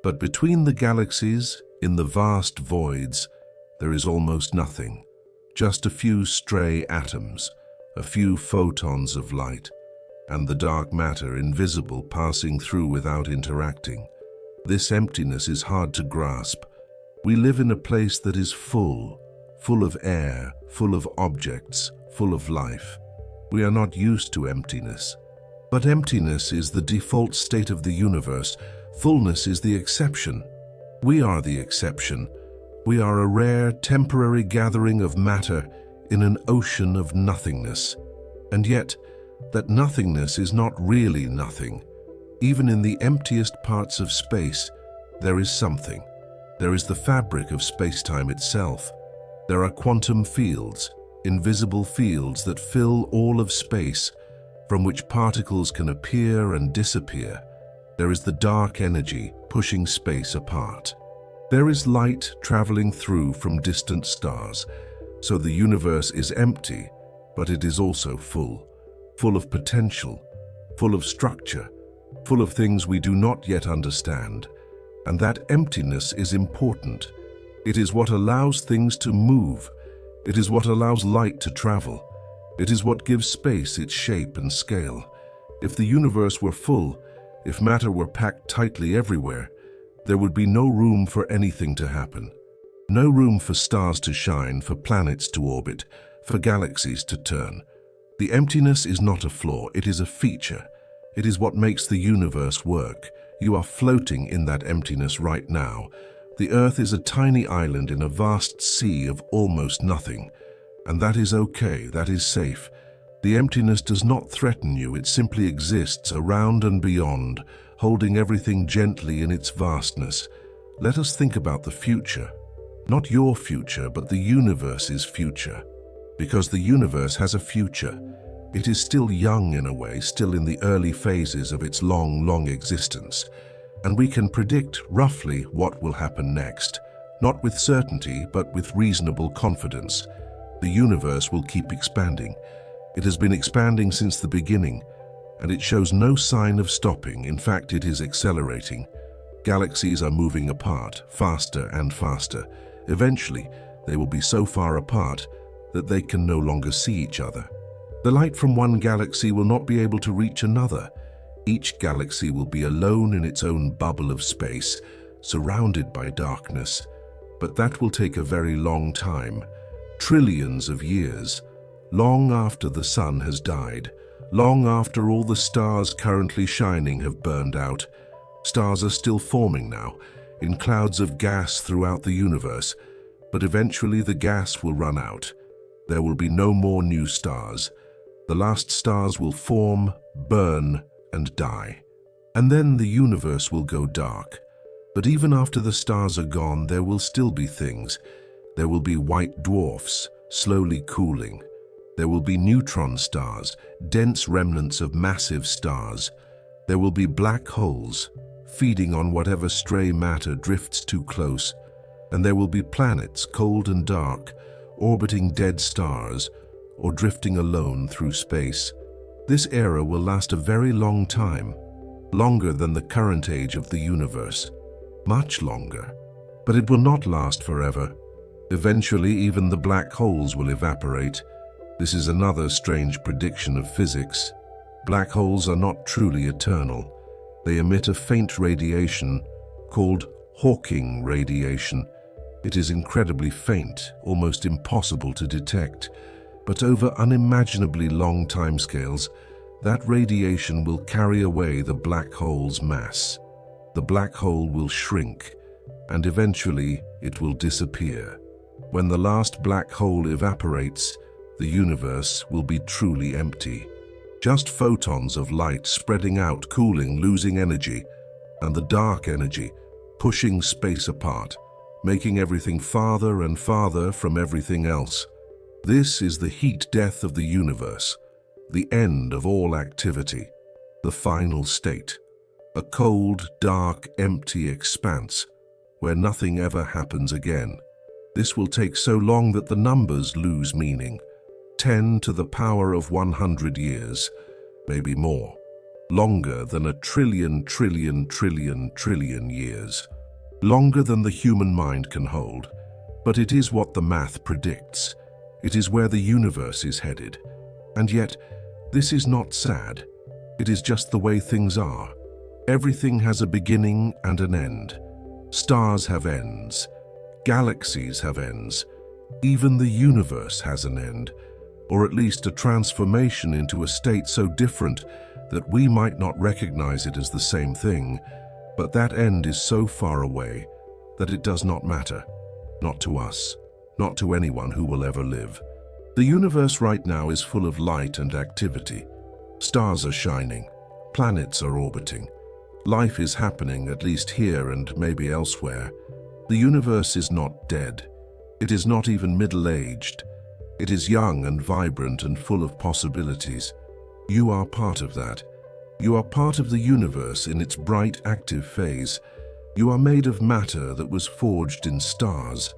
A: But between the galaxies, in the vast voids, there is almost nothing. Just a few stray atoms, a few photons of light, and the dark matter invisible passing through without interacting. This emptiness is hard to grasp. We live in a place that is full of air, full of objects, full of life. We are not used to emptiness. But emptiness is the default state of the universe. Fullness is the exception. We are the exception. We are a rare, temporary gathering of matter in an ocean of nothingness. And yet, that nothingness is not really nothing. Even in the emptiest parts of space, there is something. There is the fabric of spacetime itself. There are quantum fields, invisible fields that fill all of space, from which particles can appear and disappear. There is the dark energy pushing space apart. There is light traveling through from distant stars, so the universe is empty, but it is also full of potential, full of structure, full of things we do not yet understand. And that emptiness is important. It is what allows things to move. It is what allows light to travel. It is what gives space its shape and scale. If the universe were full, if matter were packed tightly everywhere, there would be no room for anything to happen. No room for stars to shine, for planets to orbit, for galaxies to turn. The emptiness is not a flaw, it is a feature. It is what makes the universe work. You are floating in that emptiness right now. The Earth is a tiny island in a vast sea of almost nothing. And that is okay, that is safe. The emptiness does not threaten you, it simply exists around and beyond, holding everything gently in its vastness. Let us think about the future. Not your future, but the universe's future. Because the universe has a future. It is still young in a way, still in the early phases of its long existence. And we can predict roughly what will happen next. Not with certainty, but with reasonable confidence. The universe will keep expanding. It has been expanding since the beginning, and it shows no sign of stopping. In fact, it is accelerating. Galaxies are moving apart, faster and faster. Eventually, they will be so far apart that they can no longer see each other. The light from one galaxy will not be able to reach another. Each galaxy will be alone in its own bubble of space, surrounded by darkness. But that will take a very long time, trillions of years, long after the sun has died, long after all the stars currently shining have burned out. Stars are still forming now, in clouds of gas throughout the universe, but eventually the gas will run out. There will be no more new stars. The last stars will form, burn, and die. And then the universe will go dark. But even after the stars are gone, there will still be things. There will be white dwarfs, slowly cooling. There will be neutron stars, dense remnants of massive stars. There will be black holes, feeding on whatever stray matter drifts too close. And there will be planets, cold and dark, orbiting dead stars, or drifting alone through space. This era will last a very long time, longer than the current age of the universe. Much longer. But it will not last forever. Eventually, even the black holes will evaporate. This is another strange prediction of physics. Black holes are not truly eternal. They emit a faint radiation called Hawking radiation. It is incredibly faint, almost impossible to detect. But over unimaginably long timescales, that radiation will carry away the black hole's mass. The black hole will shrink, and eventually it will disappear. When the last black hole evaporates, the universe will be truly empty. Just photons of light spreading out, cooling, losing energy, and the dark energy pushing space apart, making everything farther and farther from everything else. This is the heat death of the universe, the end of all activity, the final state. A cold, dark, empty expanse where nothing ever happens again. This will take so long that the numbers lose meaning. 10 to the power of 100 years, maybe more. Longer than a trillion years. Longer than the human mind can hold. But it is what the math predicts. It is where the universe is headed. And yet, this is not sad. It is just the way things are. Everything has a beginning and an end. Stars have ends. Galaxies have ends. Even the universe has an end, or at least a transformation into a state so different that we might not recognize it as the same thing, but that end is so far away that it does not matter. Not to us, not to anyone who will ever live. The universe right now is full of light and activity. Stars are shining, planets are orbiting. Life is happening, at least here and maybe elsewhere. The universe is not dead. It is not even middle-aged. It is young and vibrant and full of possibilities. You are part of that. You are part of the universe in its bright, active phase. You are made of matter that was forged in stars.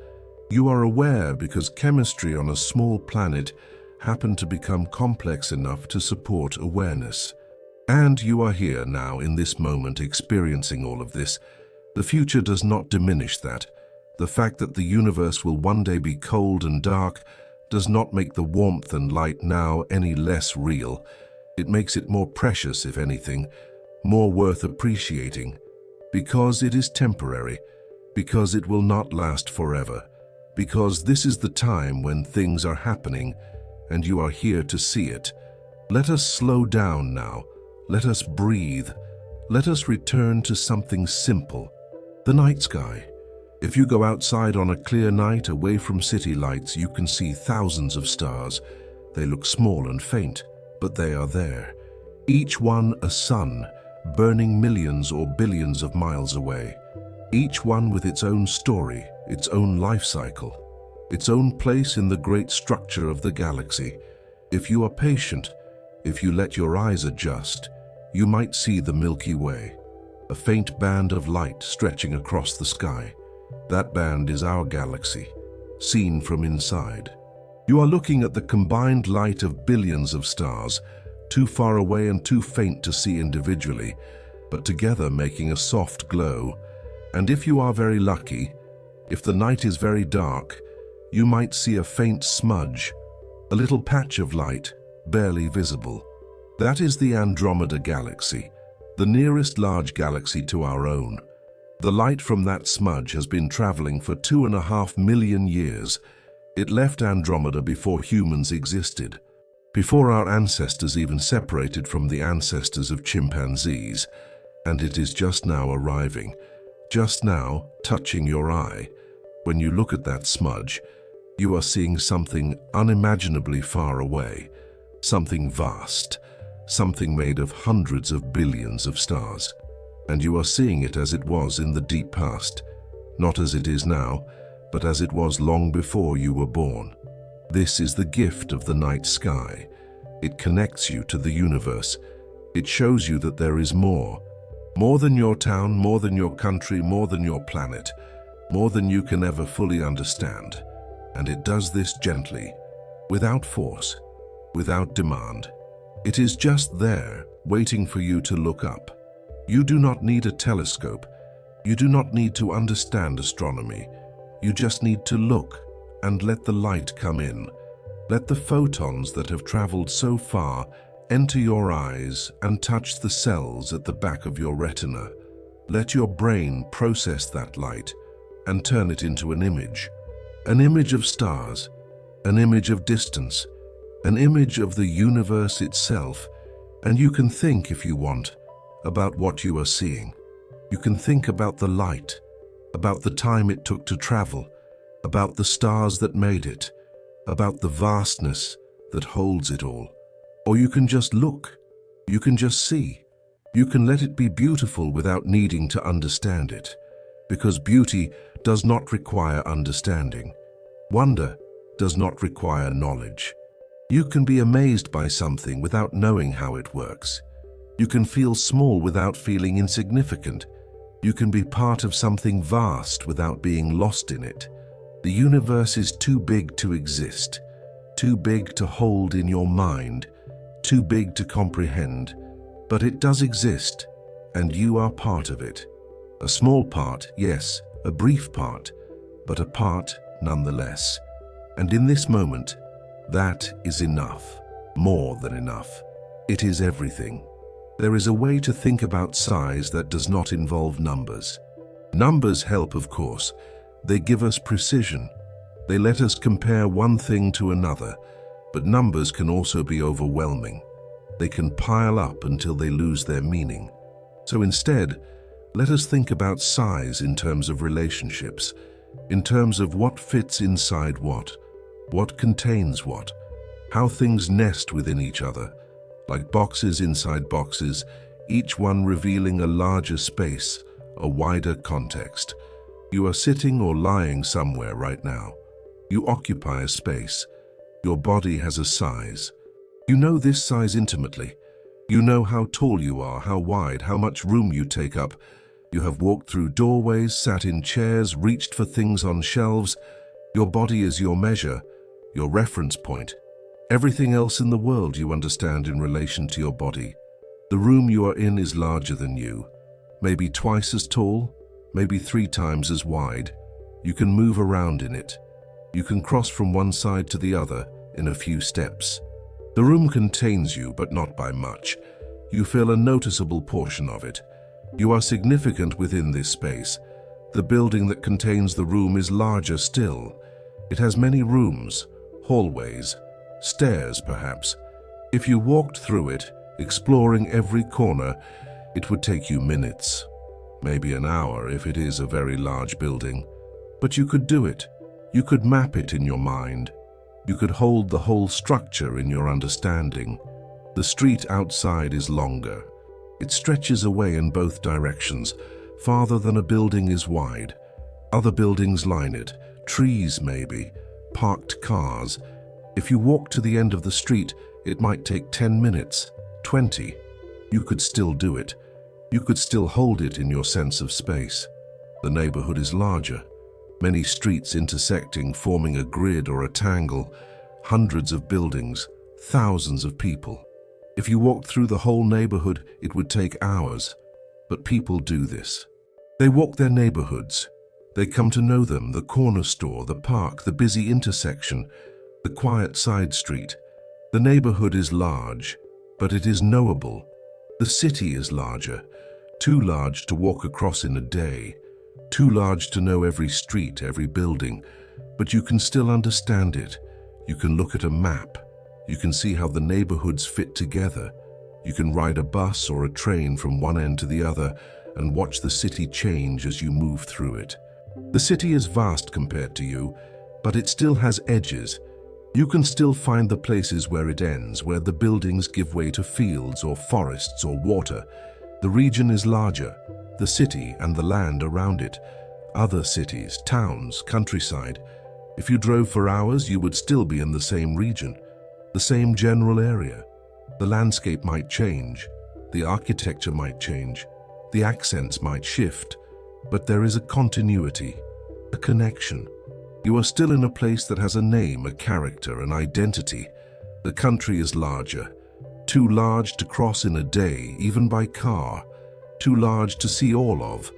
A: You are aware because chemistry on a small planet happened to become complex enough to support awareness. And you are here now in this moment experiencing all of this. The future does not diminish that. The fact that the universe will one day be cold and dark does not make the warmth and light now any less real. It makes it more precious, if anything, more worth appreciating. Because it is temporary, because it will not last forever, because this is the time when things are happening and you are here to see it. Let us slow down now. Let us breathe. Let us return to something simple. The night sky. If you go outside on a clear night away from city lights, you can see thousands of stars. They look small and faint, but they are there. Each one a sun, burning millions or billions of miles away. Each one with its own story, its own life cycle, its own place in the great structure of the galaxy. If you are patient, if you let your eyes adjust, you might see the Milky Way, a faint band of light stretching across the sky. That band is our galaxy, seen from inside. You are looking at the combined light of billions of stars, too far away and too faint to see individually, but together making a soft glow. And if you are very lucky, if the night is very dark, you might see a faint smudge, a little patch of light, barely visible. That is the Andromeda Galaxy, the nearest large galaxy to our own. The light from that smudge has been traveling for 2.5 million years. It left Andromeda before humans existed, before our ancestors even separated from the ancestors of chimpanzees, and it is just now arriving, just now touching your eye. When you look at that smudge, you are seeing something unimaginably far away, something vast, something made of hundreds of billions of stars. And you are seeing it as it was in the deep past, not as it is now, but as it was long before you were born. This is the gift of the night sky. It connects you to the universe. It shows you that there is more than your town, more than your country, more than your planet, more than you can ever fully understand. And it does this gently, without force, without demand. It is just there, waiting for you to look up. You do not need a telescope. You do not need to understand astronomy. You just need to look and let the light come in. Let the photons that have traveled so far enter your eyes and touch the cells at the back of your retina. Let your brain process that light and turn it into an image of stars, an image of distance, an image of the universe itself. And you can think, if you want, about what you are seeing. You can think about the light, about the time it took to travel, about the stars that made it, about the vastness that holds it all. Or you can just look, you can just see. You can let it be beautiful without needing to understand it, because beauty does not require understanding. Wonder does not require knowledge. You can be amazed by something without knowing how it works. You can feel small without feeling insignificant. You can be part of something vast without being lost in it. The universe is too big to exist, too big to hold in your mind, too big to comprehend, but it does exist, and you are part of it. A small part, yes, a brief part, but a part nonetheless. And in this moment, that is enough, more than enough. It is everything. There is a way to think about size that does not involve numbers. Numbers help, of course. They give us precision. They let us compare one thing to another, but numbers can also be overwhelming. They can pile up until they lose their meaning. So instead, let us think about size in terms of relationships, in terms of what fits inside what contains what, how things nest within each other, like boxes inside boxes, each one revealing a larger space, a wider context. You are sitting or lying somewhere right now. You occupy a space. Your body has a size. You know this size intimately. You know how tall you are, how wide, how much room you take up. You have walked through doorways, sat in chairs, reached for things on shelves. Your body is your measure, your reference point. Everything else in the world you understand in relation to your body. The room you are in is larger than you. Maybe twice as tall, maybe 3 times as wide. You can move around in it. You can cross from one side to the other in a few steps. The room contains you, but not by much. You fill a noticeable portion of it. You are significant within this space. The building that contains the room is larger still. It has many rooms, hallways, stairs perhaps. If you walked through it, exploring every corner, it would take you minutes, maybe an hour if it is a very large building. But you could do it. You could map it in your mind. You could hold the whole structure in your understanding. The street outside is longer. It stretches away in both directions, farther than a building is wide. Other buildings line it, trees maybe, parked cars. If you walk to the end of the street, it might take 10 minutes, 20. You could still do it. You could still hold it in your sense of space. The neighborhood is larger. Many streets intersecting, forming a grid or a tangle, hundreds of buildings, thousands of people. If you walked through the whole neighborhood, it would take hours. But people do this. They walk their neighborhoods. They come to know them, the corner store, the park, the busy intersection, the quiet side street. The neighborhood is large, but it is knowable. The city is larger, too large to walk across in a day. Too large to know every street, every building, but you can still understand it. You can look at a map. You can see how the neighborhoods fit together. You can ride a bus or a train from one end to the other and watch the city change as you move through it. The city is vast compared to you, but it still has edges. You can still find the places where it ends, where the buildings give way to fields or forests or water. The region is larger. The city and the land around it, other cities, towns, countryside. If you drove for hours, you would still be in the same region, the same general area. The landscape might change, the architecture might change, the accents might shift, but there is a continuity, a connection. You are still in a place that has a name, a character, an identity. The country is larger, too large to cross in a day, even by car. Too large to see all of.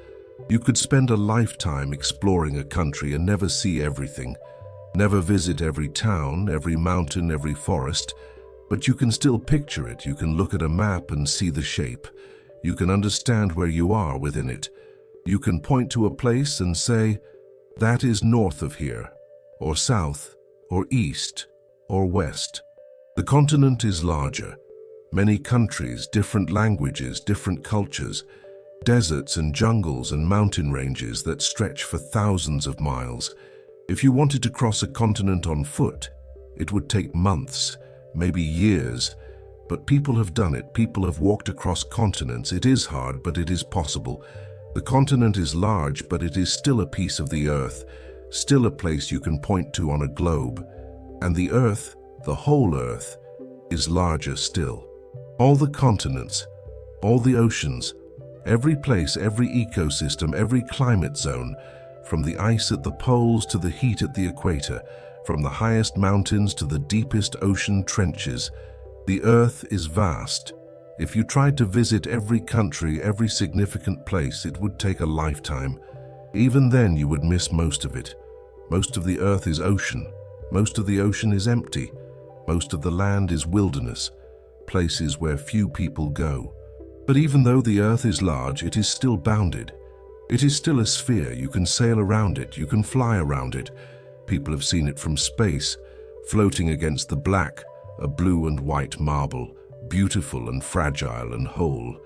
A: You could spend a lifetime exploring a country and never see everything, never visit every town, every mountain, every forest, but you can still picture it. You can look at a map and see the shape. You can understand where you are within it. You can point to a place and say, that is north of here, or south, or east, or west. The continent is larger. Many countries, different languages, different cultures, deserts and jungles and mountain ranges that stretch for thousands of miles. If you wanted to cross a continent on foot, it would take months, maybe years. But people have done it. People have walked across continents. It is hard, but it is possible. The continent is large, but it is still a piece of the earth, still a place you can point to on a globe. And the earth, the whole earth, is larger still. All the continents, all the oceans, every place, every ecosystem, every climate zone, from the ice at the poles to the heat at the equator, from the highest mountains to the deepest ocean trenches. The Earth is vast. If you tried to visit every country, every significant place, it would take a lifetime. Even then, you would miss most of it. Most of the Earth is ocean. Most of the ocean is empty. Most of the land is wilderness, places where few people go. But even though the Earth is large, it is still bounded. It is still a sphere. You can sail around it. You can fly around it. People have seen it from space, floating against the black, a blue and white marble, beautiful and fragile and whole.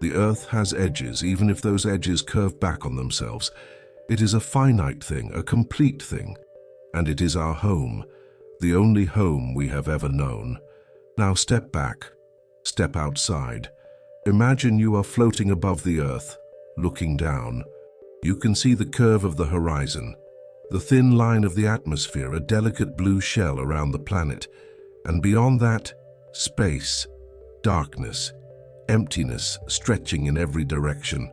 A: The Earth has edges, even if those edges curve back on themselves. It is a finite thing, a complete thing. And it is our home, the only home we have ever known. Now step back, step outside. Imagine you are floating above the Earth, looking down. You can see the curve of the horizon, the thin line of the atmosphere, a delicate blue shell around the planet. And beyond that, space, darkness, emptiness stretching in every direction.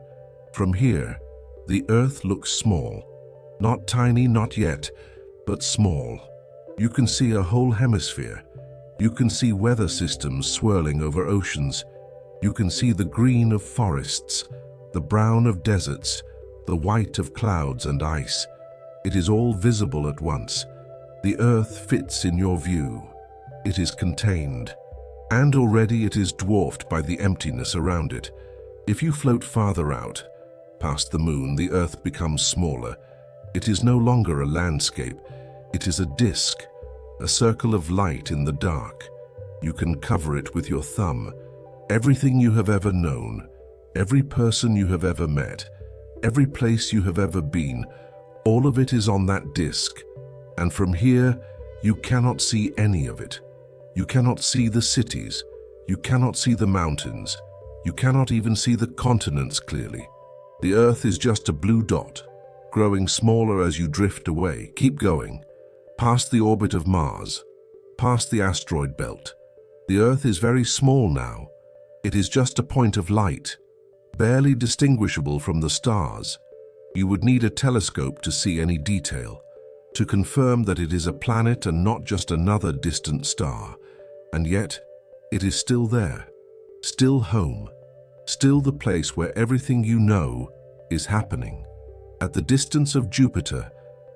A: From here, the Earth looks small. Not tiny, not yet, but small. You can see a whole hemisphere. You can see weather systems swirling over oceans. You can see the green of forests, the brown of deserts, the white of clouds and ice. It is all visible at once. The Earth fits in your view. It is contained. And already it is dwarfed by the emptiness around it. If you float farther out, past the moon, the Earth becomes smaller. It is no longer a landscape. It is a disk, a circle of light in the dark. You can cover it with your thumb. Everything you have ever known, every person you have ever met, every place you have ever been, all of it is on that disk. And from here, you cannot see any of it. You cannot see the cities. You cannot see the mountains. You cannot even see the continents clearly. The Earth is just a blue dot, growing smaller as you drift away. Keep going, past the orbit of Mars, past the asteroid belt. The Earth is very small now. It is just a point of light, barely distinguishable from the stars. You would need a telescope to see any detail, to confirm that it is a planet and not just another distant star. And yet, it is still there, still home, still the place where everything you know is happening. At the distance of Jupiter,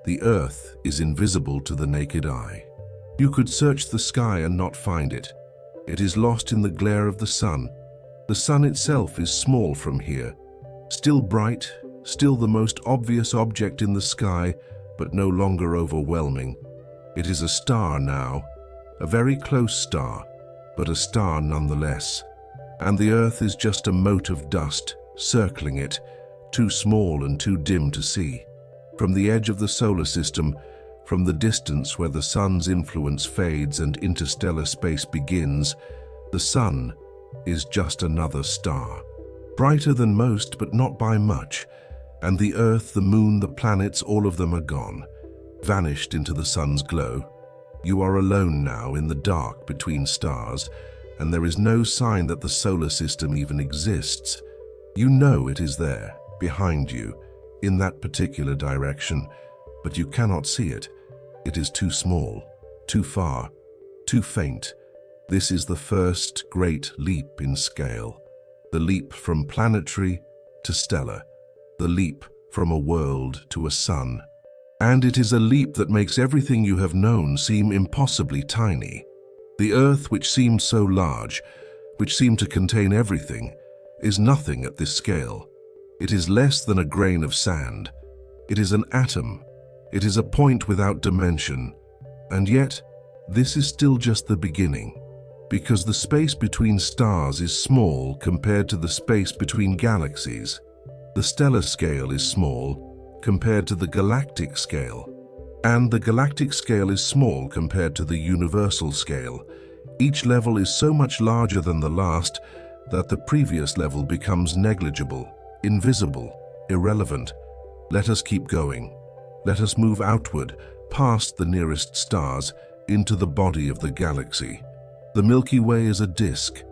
A: the Earth is invisible to the naked eye. You could search the sky and not find it. It is lost in the glare of the sun. The sun itself is small from here, still bright, still the most obvious object in the sky, but no longer overwhelming. It is a star now, a very close star, but a star nonetheless. And the Earth is just a mote of dust circling it, too small and too dim to see. From the edge of the solar system, from the distance where the sun's influence fades and interstellar space begins, the sun is just another star. Brighter than most, but not by much. And the Earth, the moon, the planets, all of them are gone, vanished into the sun's glow. You are alone now in the dark between stars, and there is no sign that the solar system even exists. You know it is there, behind you, in that particular direction, but you cannot see it. It is too small, too far, too faint. This is the first great leap in scale, the leap from planetary to stellar, the leap from a world to a sun. And it is a leap that makes everything you have known seem impossibly tiny. The Earth, which seemed so large, which seemed to contain everything, is nothing at this scale. It is less than a grain of sand. It is an atom. It is a point without dimension. And yet, this is still just the beginning, because the space between stars is small compared to the space between galaxies. The stellar scale is small compared to the galactic scale, and the galactic scale is small compared to the universal scale. Each level is so much larger than the last that the previous level becomes negligible, invisible, irrelevant. Let us keep going. Let us move outward, past the nearest stars, into the body of the galaxy. The Milky Way is a disk,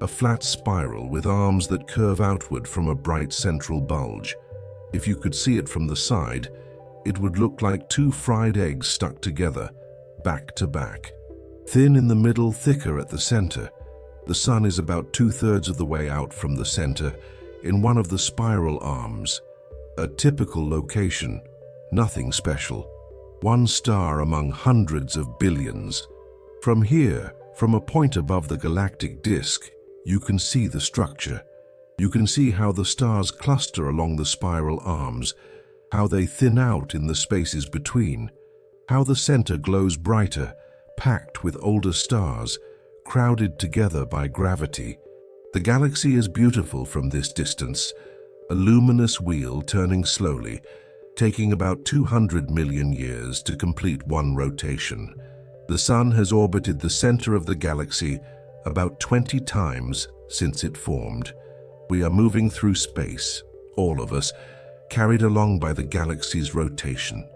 A: a flat spiral with arms that curve outward from a bright central bulge. If you could see it from the side, it would look like two fried eggs stuck together, back to back. Thin in the middle, thicker at the center. The sun is about 2/3 of the way out from the center in one of the spiral arms. A typical location, nothing special. One star among hundreds of billions. From here, from a point above the galactic disk, you can see the structure. You can see how the stars cluster along the spiral arms, how they thin out in the spaces between, how the center glows brighter, packed with older stars, crowded together by gravity. The galaxy is beautiful from this distance, a luminous wheel turning slowly, taking about 200 million years to complete one rotation. The sun has orbited the center of the galaxy about 20 times since it formed. We are moving through space, all of us, carried along by the galaxy's rotation.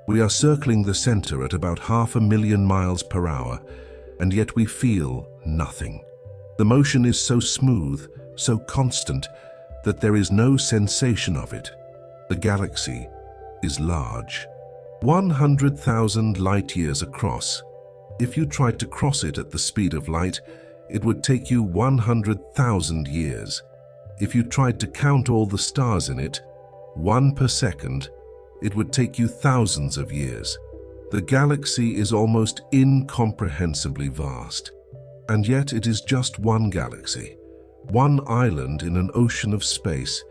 A: We are circling the center at about 500,000 miles per hour, and yet we feel nothing. The motion is so smooth, so constant, that there is no sensation of it. The galaxy is large. 100,000 light years across. If you tried to cross it at the speed of light, it would take you 100,000 years. If you tried to count all the stars in it, one per second, it would take you thousands of years. The galaxy is almost incomprehensibly vast. And yet it is just one galaxy, one island in an ocean of space.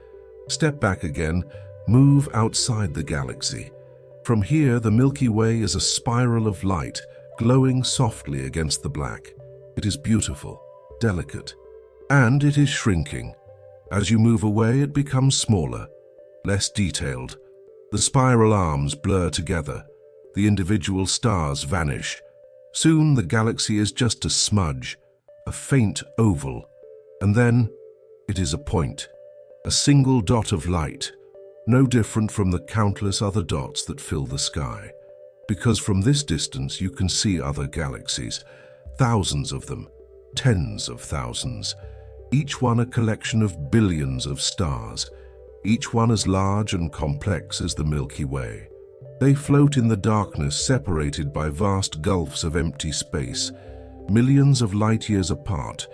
A: Step back again, move outside the galaxy. From here, the Milky Way is a spiral of light, glowing softly against the black. It is beautiful, delicate, and it is shrinking. As you move away, it becomes smaller, less detailed. The spiral arms blur together. The individual stars vanish. Soon the galaxy is just a smudge, a faint oval, and then it is a point, a single dot of light, no different from the countless other dots that fill the sky. Because from this distance you can see other galaxies, thousands of them, tens of thousands, each one a collection of billions of stars, each one as large and complex as the Milky Way. They float in the darkness, separated by vast gulfs of empty space, millions of light years apart,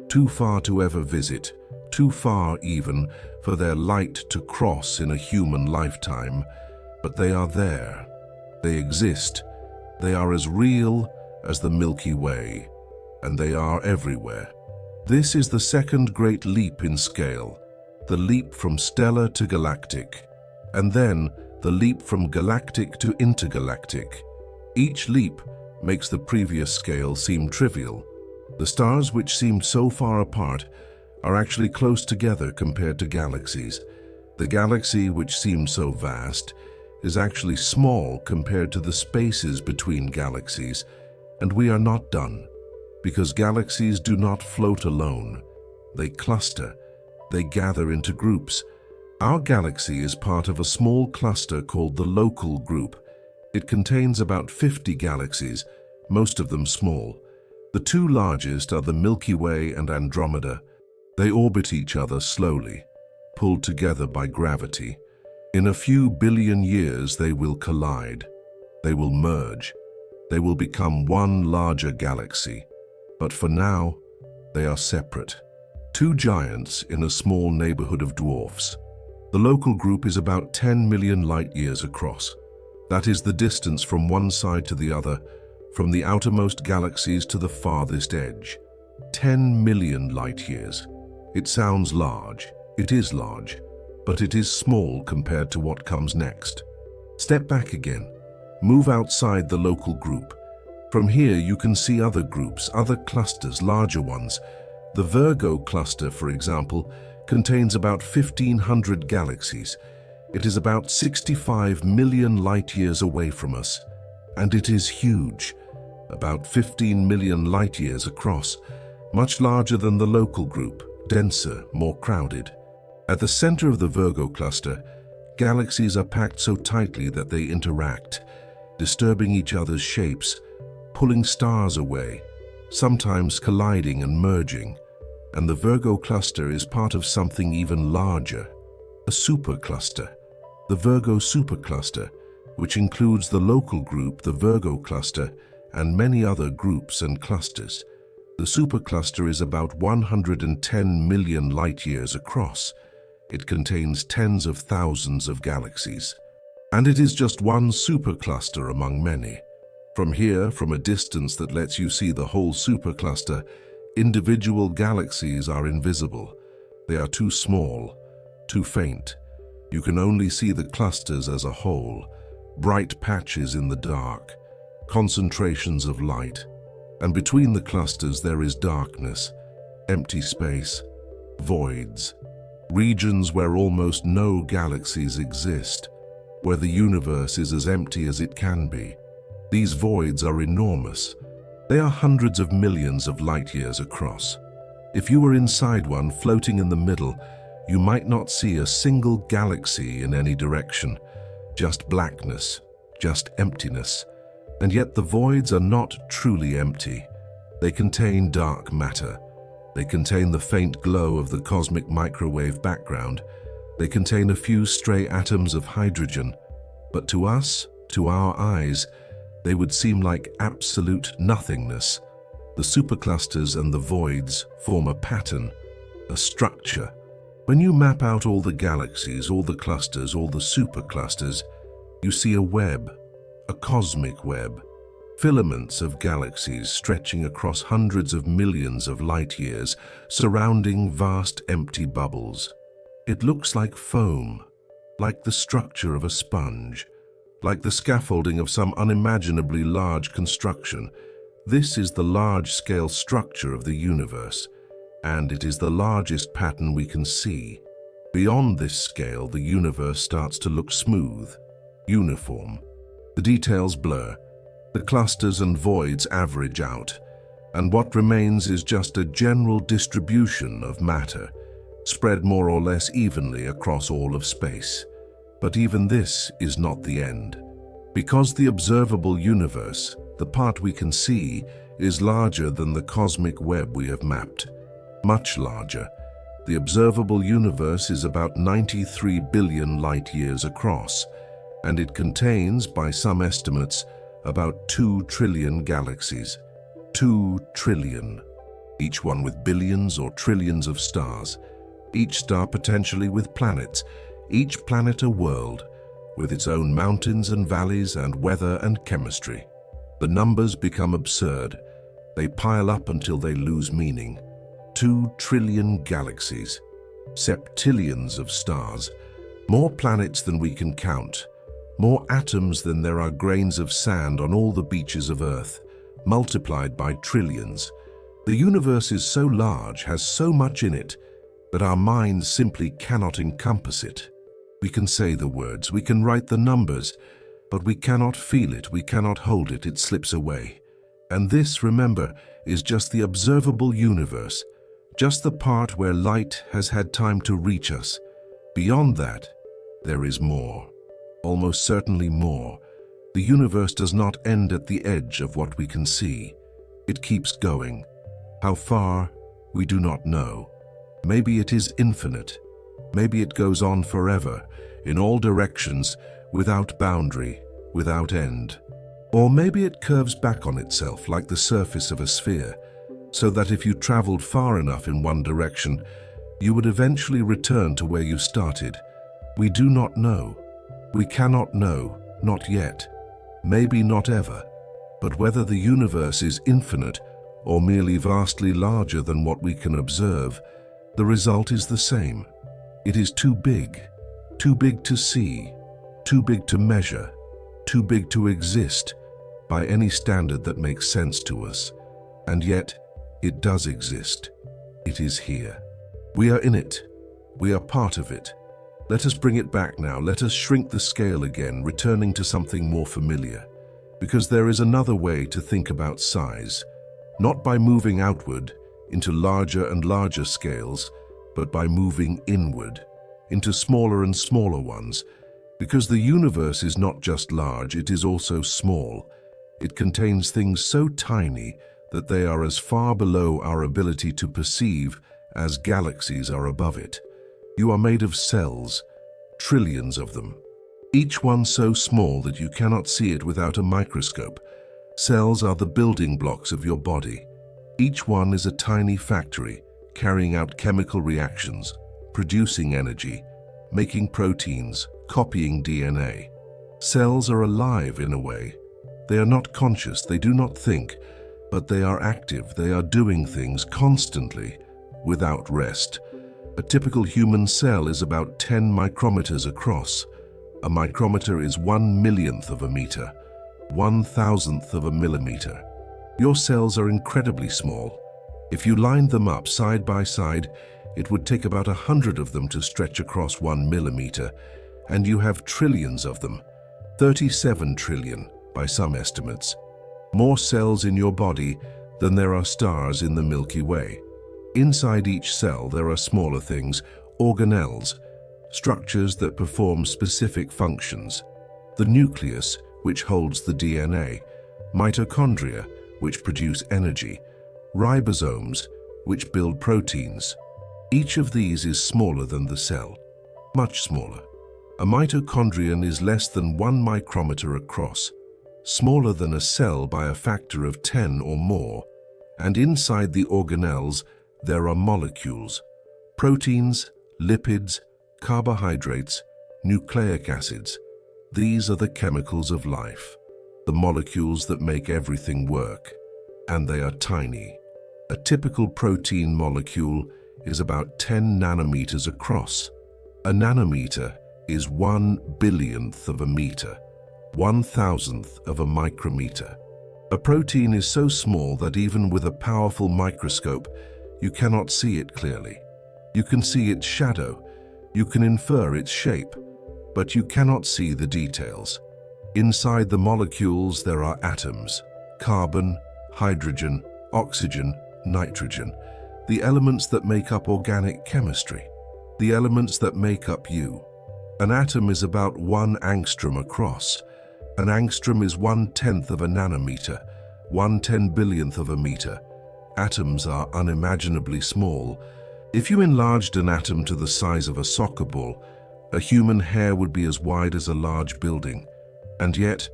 A: too far to ever visit, too far even for their light to cross in a human lifetime. But they are there. They exist. They are as real as the Milky Way, and they are everywhere. This is the second great leap in scale, the leap from stellar to galactic, and then the leap from galactic to intergalactic. Each leap makes the previous scale seem trivial. The stars which seemed so far apart are actually close together compared to galaxies. The galaxy which seemed so vast is actually small compared to the spaces between galaxies, and we are not done, because galaxies do not float alone. They cluster, they gather into groups. Our galaxy is part of a small cluster called the local group. It contains about 50 galaxies, most of them small. The two largest are the Milky Way and Andromeda. They orbit each other slowly, pulled together by gravity. In a few billion years they will collide. They will merge. They will become one larger galaxy. But for now, they are separate. Two giants in a small neighborhood of dwarfs. The local group is about 10 million light years across. That is the distance from one side to the other, from the outermost galaxies to the farthest edge. 10 million light years. It sounds large. It is large, but it is small compared to what comes next. Step back again. Move outside the local group. From here you can see other groups, other clusters, larger ones. The Virgo cluster, for example, contains about 1,500 galaxies. It is about 65 million light years away from us, and it is huge, about 15 million light years across, much larger than the local group, denser, more crowded. At the center of the Virgo cluster, galaxies are packed so tightly that they interact, disturbing each other's shapes, pulling stars away, sometimes colliding and merging. And the Virgo cluster is part of something even larger, a supercluster. The Virgo supercluster which includes the local group, the Virgo cluster, and many other groups and clusters. The supercluster is about 110 million light-years across. It contains tens of thousands of galaxies. And it is just one supercluster among many. From here, from a distance that lets you see the whole supercluster, individual galaxies are invisible. They are too small, too faint. You can only see the clusters as a whole, bright patches in the dark, concentrations of light. And between the clusters there is darkness, empty space, voids, regions where almost no galaxies exist, where the universe is as empty as it can be. These voids are enormous. They are hundreds of millions of light-years across. If you were inside one, floating in the middle, you might not see a single galaxy in any direction, just blackness, just emptiness. And yet the voids are not truly empty. They contain dark matter. They contain the faint glow of the cosmic microwave background. They contain a few stray atoms of hydrogen. But to us, to our eyes, they would seem like absolute nothingness. The superclusters and the voids form a pattern, a structure. When you map out all the galaxies, all the clusters, all the superclusters, you see a web, a cosmic web. Filaments of galaxies stretching across hundreds of millions of light-years, surrounding vast empty bubbles. It looks like foam, like the structure of a sponge, like the scaffolding of some unimaginably large construction. This is the large-scale structure of the universe, and it is the largest pattern we can see. Beyond this scale, the universe starts to look smooth, uniform. The details blur. The clusters and voids average out, and what remains is just a general distribution of matter, spread more or less evenly across all of space. But even this is not the end. Because the observable universe, the part we can see, is larger than the cosmic web we have mapped. Much larger. The observable universe is about 93 billion light-years across, and it contains, by some estimates, about 2 trillion galaxies. 2 trillion. Each one with billions or trillions of stars. Each star potentially with planets. Each planet a world, with its own mountains and valleys and weather and chemistry. The numbers become absurd. They pile up until they lose meaning. 2 trillion galaxies. Septillions of stars. More planets than we can count. More atoms than there are grains of sand on all the beaches of Earth, multiplied by trillions. The universe is so large, has so much in it, that our minds simply cannot encompass it. We can say the words, we can write the numbers, but we cannot feel it, we cannot hold it, it slips away. And this, remember, is just the observable universe, just the part where light has had time to reach us. Beyond that, there is more. Almost certainly more. The universe does not end at the edge of what we can see. It keeps going. How far, we do not know. Maybe it is infinite. Maybe it goes on forever, in all directions, without boundary, without end. Or maybe it curves back on itself like the surface of a sphere, so that if you traveled far enough in one direction, you would eventually return to where you started. We do not know. We cannot know, not yet, maybe not ever. But whether the universe is infinite or merely vastly larger than what we can observe, the result is the same. It is too big to see, too big to measure, too big to exist by any standard that makes sense to us. And yet, it does exist. It is here. We are in it. We are part of it. Let us bring it back now. Let us shrink the scale again, returning to something more familiar. Because there is another way to think about size, not by moving outward into larger and larger scales, but by moving inward into smaller and smaller ones. Because the universe is not just large, it is also small. It contains things so tiny that they are as far below our ability to perceive as galaxies are above it. You are made of cells, trillions of them. each one so small that you cannot see it without a microscope. Cells are the building blocks of your body. Each one is a tiny factory, carrying out chemical reactions, producing energy, making proteins, copying DNA. Cells are alive in a way. They are not conscious, they do not think, but they are active, they are doing things constantly, without rest. A typical human cell is about 10 micrometers across. A micrometer is 1/1,000,000th of a meter, 1,000th of a millimeter. Your cells are incredibly small. If you lined them up side by side, it would take about 100 of them to stretch across 1 millimeter, and you have trillions of them, 37 trillion by some estimates. More cells in your body than there are stars in the Milky Way. Inside each cell there are smaller things, organelles, structures that perform specific functions. The nucleus, which holds the DNA, mitochondria, which produce energy, ribosomes, which build proteins. Each of these is smaller than the cell, much smaller. A mitochondrion is less than 1 micrometer across, smaller than a cell by a factor of 10 or more. And inside the organelles, there are molecules, proteins, lipids, carbohydrates, nucleic acids. These are the chemicals of life, the molecules that make everything work, and they are tiny. A typical protein molecule is about 10 nanometers across. A nanometer is 1/1000,000th of a meter, 1,000th of a micrometer. A protein is so small that even with a powerful microscope, you cannot see it clearly. You can see its shadow, you can infer its shape, but you cannot see the details. Inside the molecules there are atoms, carbon, hydrogen, oxygen, nitrogen, the elements that make up organic chemistry, the elements that make up you. An atom is about 1 angstrom across. An angstrom is 1/10th of a nanometer, 1/10,000,000,000th of a meter. Atoms are unimaginably small. If you enlarged an atom to the size of a soccer ball, a human hair would be as wide as a large building. And yet,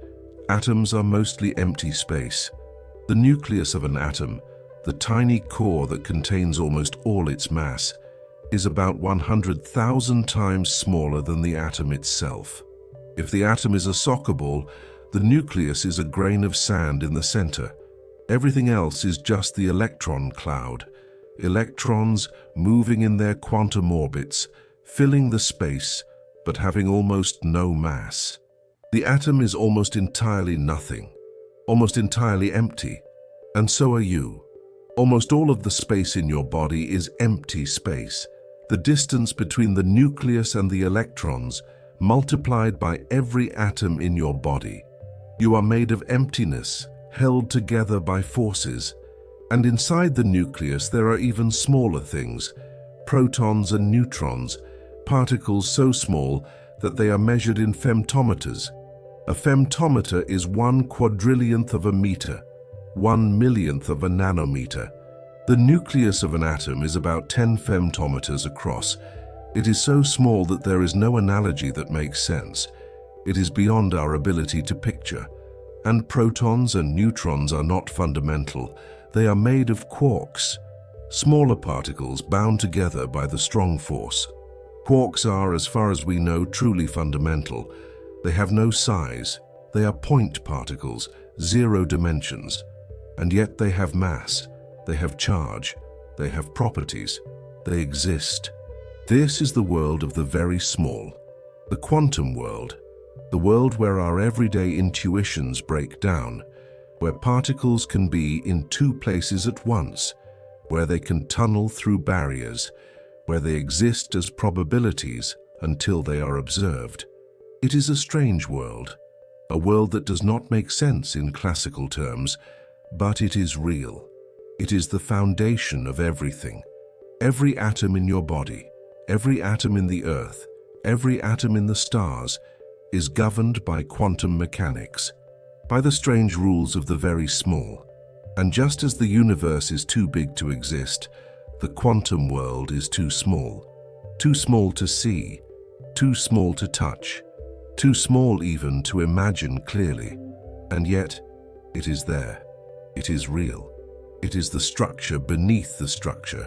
A: atoms are mostly empty space. The nucleus of an atom, the tiny core that contains almost all its mass, is about 100,000 times smaller than the atom itself. If the atom is a soccer ball, the nucleus is a grain of sand in the center. Everything else is just the electron cloud. Electrons moving in their quantum orbits, filling the space, but having almost no mass. The atom is almost entirely nothing, almost entirely empty, and so are you. Almost all of the space in your body is empty space. The distance between the nucleus and the electrons multiplied by every atom in your body. You are made of emptiness, held together by forces. And inside the nucleus there are even smaller things, protons and neutrons, particles so small that they are measured in femtometers. A femtometer is 1/quadrillionth of a meter, 1/1,000,000th of a nanometer. The nucleus of an atom is about 10 femtometers across. It is so small that there is no analogy that makes sense. It is beyond our ability to picture. And protons and neutrons are not fundamental. They are made of quarks, smaller particles bound together by the strong force. Quarks are, as far as we know, truly fundamental. They have no size. They are point particles, 0 dimensions. And yet they have mass. They have charge. They have properties. They exist. This is the world of the very small, the quantum world, the world where our everyday intuitions break down, where particles can be in 2 places at once, where they can tunnel through barriers, where they exist as probabilities until they are observed. It is a strange world, a world that does not make sense in classical terms, but it is real. It is the foundation of everything. Every atom in your body, every atom in the earth, every atom in the stars is governed by quantum mechanics, by the strange rules of the very small. And just as the universe is too big to exist, the quantum world is too small to see, too small to touch, too small even to imagine clearly. And yet, it is there. It is real. It is the structure beneath the structure,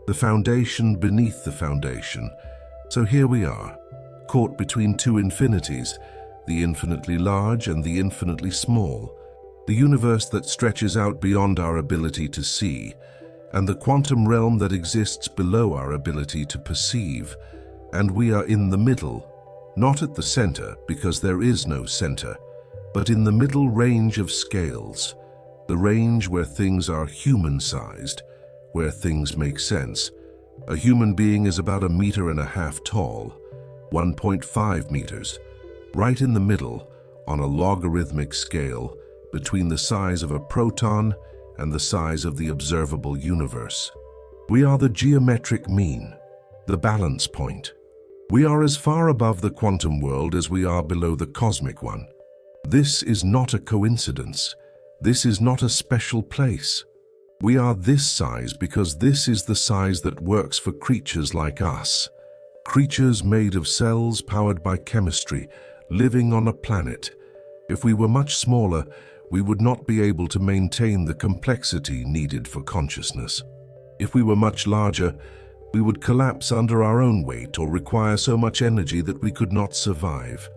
A: the foundation beneath the foundation. So here we are, caught between two infinities, the infinitely large and the infinitely small, the universe that stretches out beyond our ability to see, and the quantum realm that exists below our ability to perceive. And we are in the middle, not at the center, because there is no center, but in the middle range of scales, the range where things are human-sized, where things make sense. A human being is about 1.5 meters tall, 1.5 meters, right in the middle, on a logarithmic scale, between the size of a proton and the size of the observable universe. We are the geometric mean, the balance point. We are as far above the quantum world as we are below the cosmic one. This is not a coincidence. This is not a special place. We are this size because this is the size that works for creatures like us. Creatures made of cells powered by chemistry, living on a planet. If we were much smaller, we would not be able to maintain the complexity needed for consciousness. If we were much larger, we would collapse under our own weight or require so much energy that we could not survive.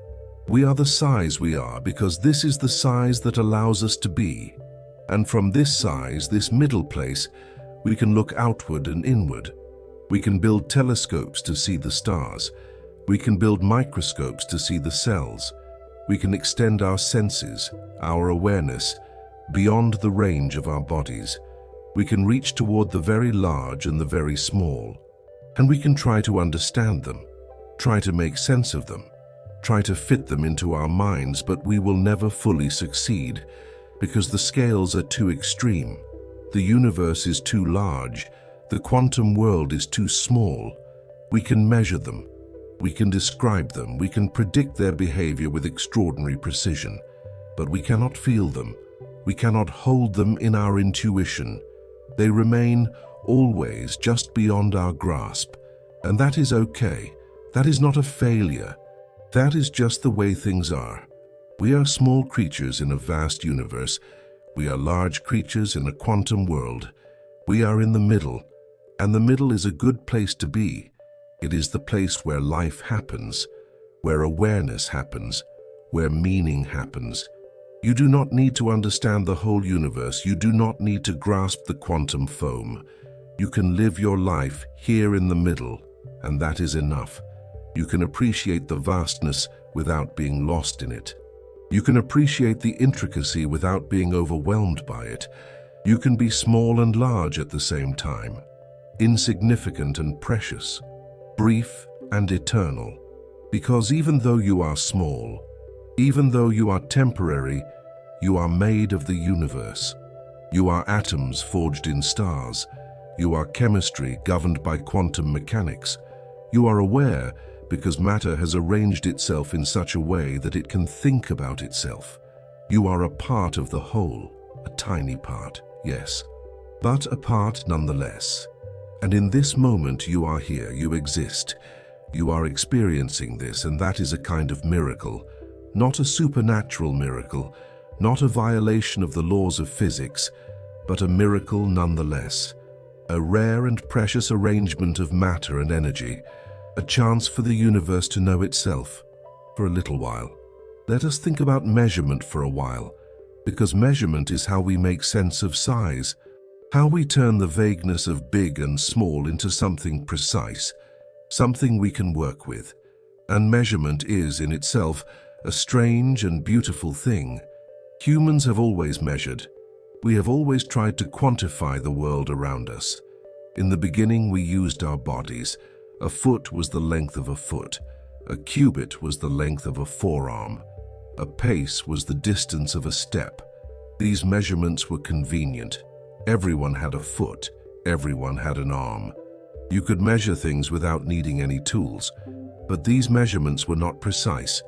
A: We are the size we are because this is the size that allows us to be. And from this size, this middle place, we can look outward and inward. We can build telescopes to see the stars. We can build microscopes to see the cells. We can extend our senses, our awareness, beyond the range of our bodies. We can reach toward the very large and the very small. And we can try to understand them, try to make sense of them, try to fit them into our minds, but we will never fully succeed because the scales are too extreme. The universe is too large. The quantum world is too small. We can measure them. We can describe them. We can predict their behavior with extraordinary precision. But we cannot feel them. We cannot hold them in our intuition. They remain always just beyond our grasp. And that is okay. That is not a failure. That is just the way things are. We are small creatures in a vast universe. We are large creatures in a quantum world. We are in the middle, and the middle is a good place to be. It is the place where life happens, where awareness happens, where meaning happens. You do not need to understand the whole universe. You do not need to grasp the quantum foam. You can live your life here in the middle, and that is enough. You can appreciate the vastness without being lost in it. You can appreciate the intricacy without being overwhelmed by it. You can be small and large at the same time, insignificant and precious, brief and eternal. Because even though you are small, even though you are temporary, you are made of the universe. You are atoms forged in stars. You are chemistry governed by quantum mechanics. You are aware because matter has arranged itself in such a way that it can think about itself. You are a part of the whole, a tiny part, yes, but a part nonetheless. And in this moment you are here, you exist. You are experiencing this, and that is a kind of miracle, not a supernatural miracle, not a violation of the laws of physics, but a miracle nonetheless, a rare and precious arrangement of matter and energy, a chance for the universe to know itself for a little while. Let us think about measurement for a while, because measurement is how we make sense of size, how we turn the vagueness of big and small into something precise, something we can work with. And measurement is, in itself, a strange and beautiful thing. Humans have always measured. We have always tried to quantify the world around us. In the beginning, we used our bodies. A foot was the length of a foot. A cubit was the length of a forearm. A pace was the distance of a step. These measurements were convenient. Everyone had a foot. Everyone had an arm. You could measure things without needing any tools. But these measurements were not precise.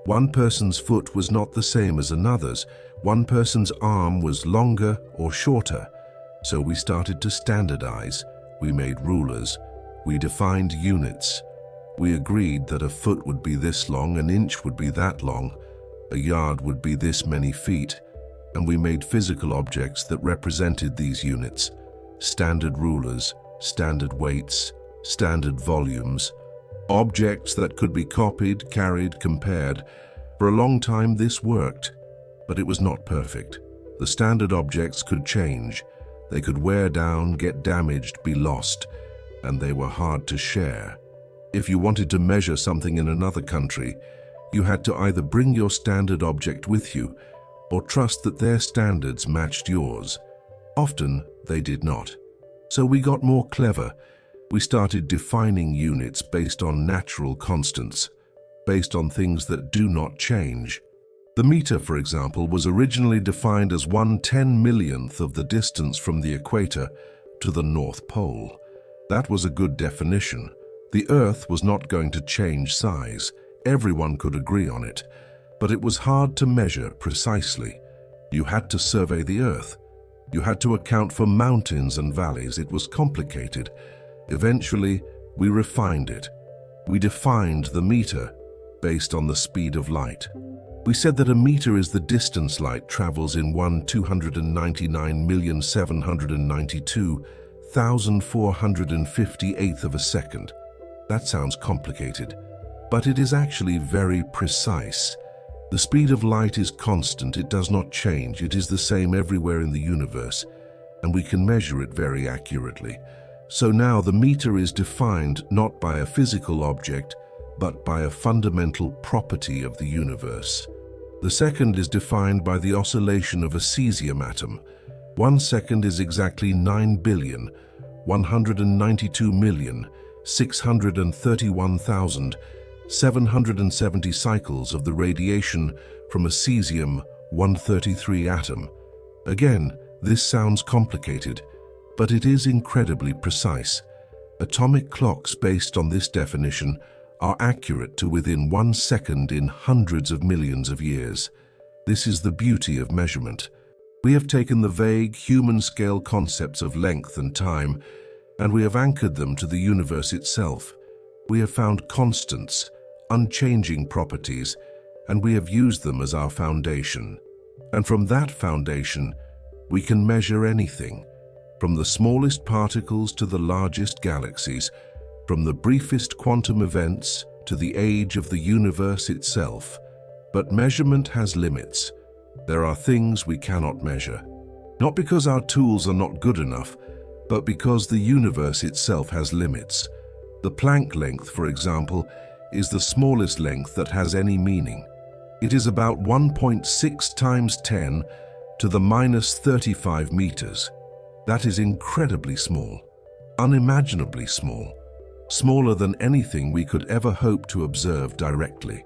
A: One person's foot was not the same as another's. One person's arm was longer or shorter. So we started to standardize. We made rulers. We defined units. We agreed that a foot would be this long, an inch would be that long, a yard would be this many feet, and we made physical objects that represented these units: standard rulers, standard weights, standard volumes, objects that could be copied, carried, compared. For a long time this worked, but it was not perfect. The standard objects could change. They could wear down, get damaged, be lost, and they were hard to share. If you wanted to measure something in another country, you had to either bring your standard object with you or trust that their standards matched yours. Often they did not. So we got more clever. We started defining units based on natural constants, based on things that do not change. The meter, for example, was originally defined as 1/10,000,000th of the distance from the equator to the North Pole. That was a good definition. The Earth was not going to change size. Everyone could agree on it. But it was hard to measure precisely. You had to survey the Earth. You had to account for mountains and valleys. It was complicated. Eventually, we refined it. We defined the meter based on the speed of light. We said that a meter is the distance light travels in 1,299,792,458th of a second. That sounds complicated, but it is actually very precise. The speed of light is constant. It does not change. It is the same everywhere in the universe, and we can measure it very accurately. So now the meter is defined not by a physical object, but by a fundamental property of the universe. The second is defined by the oscillation of a cesium atom. 1 second is exactly 9,192,631,770 cycles of the radiation from a cesium-133 atom. Again, this sounds complicated, but it is incredibly precise. Atomic clocks based on this definition are accurate to within 1 second in hundreds of millions of years. This is the beauty of measurement. We have taken the vague human-scale concepts of length and time, and we have anchored them to the universe itself. We have found constants, unchanging properties, and we have used them as our foundation. And from that foundation, we can measure anything, from the smallest particles to the largest galaxies, from the briefest quantum events to the age of the universe itself. But measurement has limits. There are things we cannot measure. Not because our tools are not good enough, but because the universe itself has limits. The Planck length, for example, is the smallest length that has any meaning. It is about 1.6 times 10 to the minus 35 meters. That is incredibly small, unimaginably small. Smaller than anything we could ever hope to observe directly.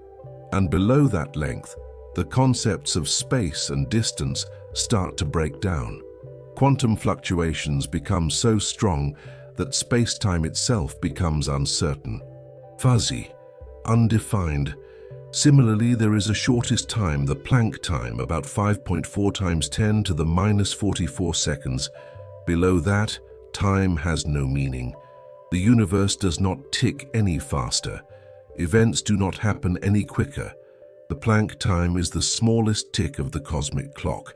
A: And below that length, the concepts of space and distance start to break down. Quantum fluctuations become so strong that space-time itself becomes uncertain, fuzzy, undefined. Similarly, there is a shortest time, the Planck time, about 5.4 times 10 to the minus 44 seconds. Below that, time has no meaning. The universe does not tick any faster. Events do not happen any quicker. The Planck time is the smallest tick of the cosmic clock.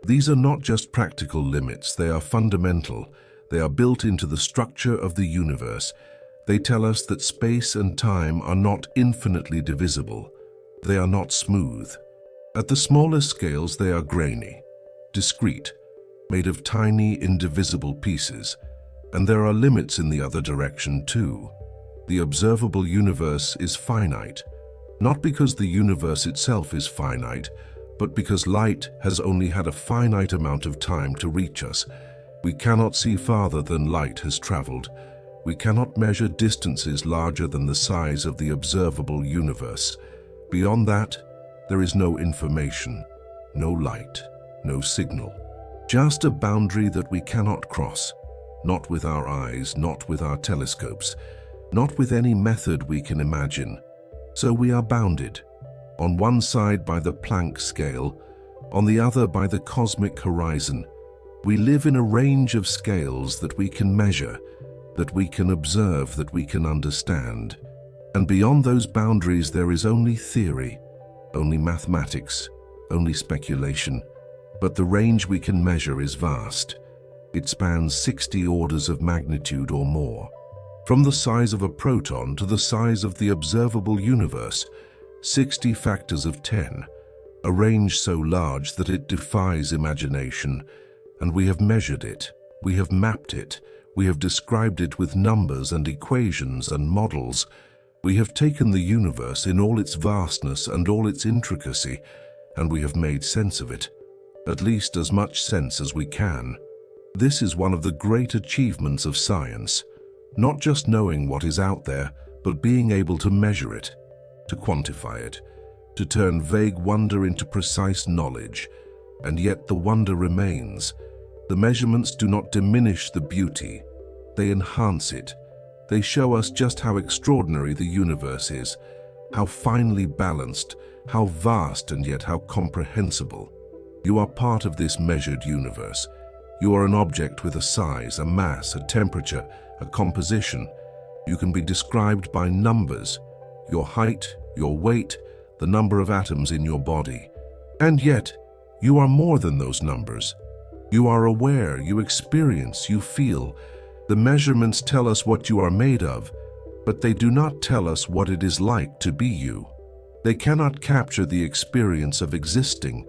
A: These are not just practical limits, they are fundamental. They are built into the structure of the universe. They tell us that space and time are not infinitely divisible. They are not smooth. At the smallest scales, they are grainy, discrete, made of tiny, indivisible pieces. And there are limits in the other direction too. The observable universe is finite, not because the universe itself is finite, but because light has only had a finite amount of time to reach us. We cannot see farther than light has traveled. We cannot measure distances larger than the size of the observable universe. Beyond that, there is no information, no light, no signal. Just a boundary that we cannot cross. Not with our eyes, not with our telescopes, not with any method we can imagine. So we are bounded, on one side by the Planck scale, on the other by the cosmic horizon. We live in a range of scales that we can measure, that we can observe, that we can understand. And beyond those boundaries there is only theory, only mathematics, only speculation. But the range we can measure is vast. It spans 60 orders of magnitude or more. From the size of a proton to the size of the observable universe, 60 factors of 10, a range so large that it defies imagination. And we have measured it, we have mapped it, we have described it with numbers and equations and models. We have taken the universe in all its vastness and all its intricacy, and we have made sense of it, at least as much sense as we can. This is one of the great achievements of science, not just knowing what is out there, but being able to measure it, to quantify it, to turn vague wonder into precise knowledge. And yet the wonder remains. The measurements do not diminish the beauty, they enhance it. They show us just how extraordinary the universe is, how finely balanced, how vast and yet how comprehensible. You are part of this measured universe. You are an object with a size, a mass, a temperature, a composition. You can be described by numbers, your height, your weight, the number of atoms in your body. And yet, you are more than those numbers. You are aware, you experience, you feel. The measurements tell us what you are made of, but they do not tell us what it is like to be you. They cannot capture the experience of existing,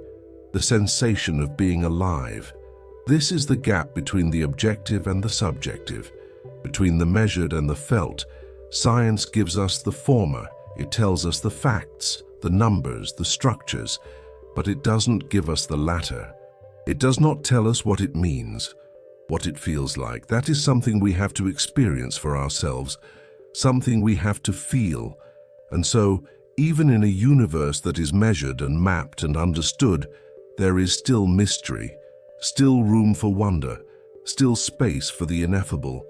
A: the sensation of being alive. This is the gap between the objective and the subjective, between the measured and the felt. Science gives us the former. It tells us the facts, the numbers, the structures, but it doesn't give us the latter. It does not tell us what it means, what it feels like. That is something we have to experience for ourselves, something we have to feel. And so, even in a universe that is measured and mapped and understood, there is still mystery, still room for wonder, still space for the ineffable.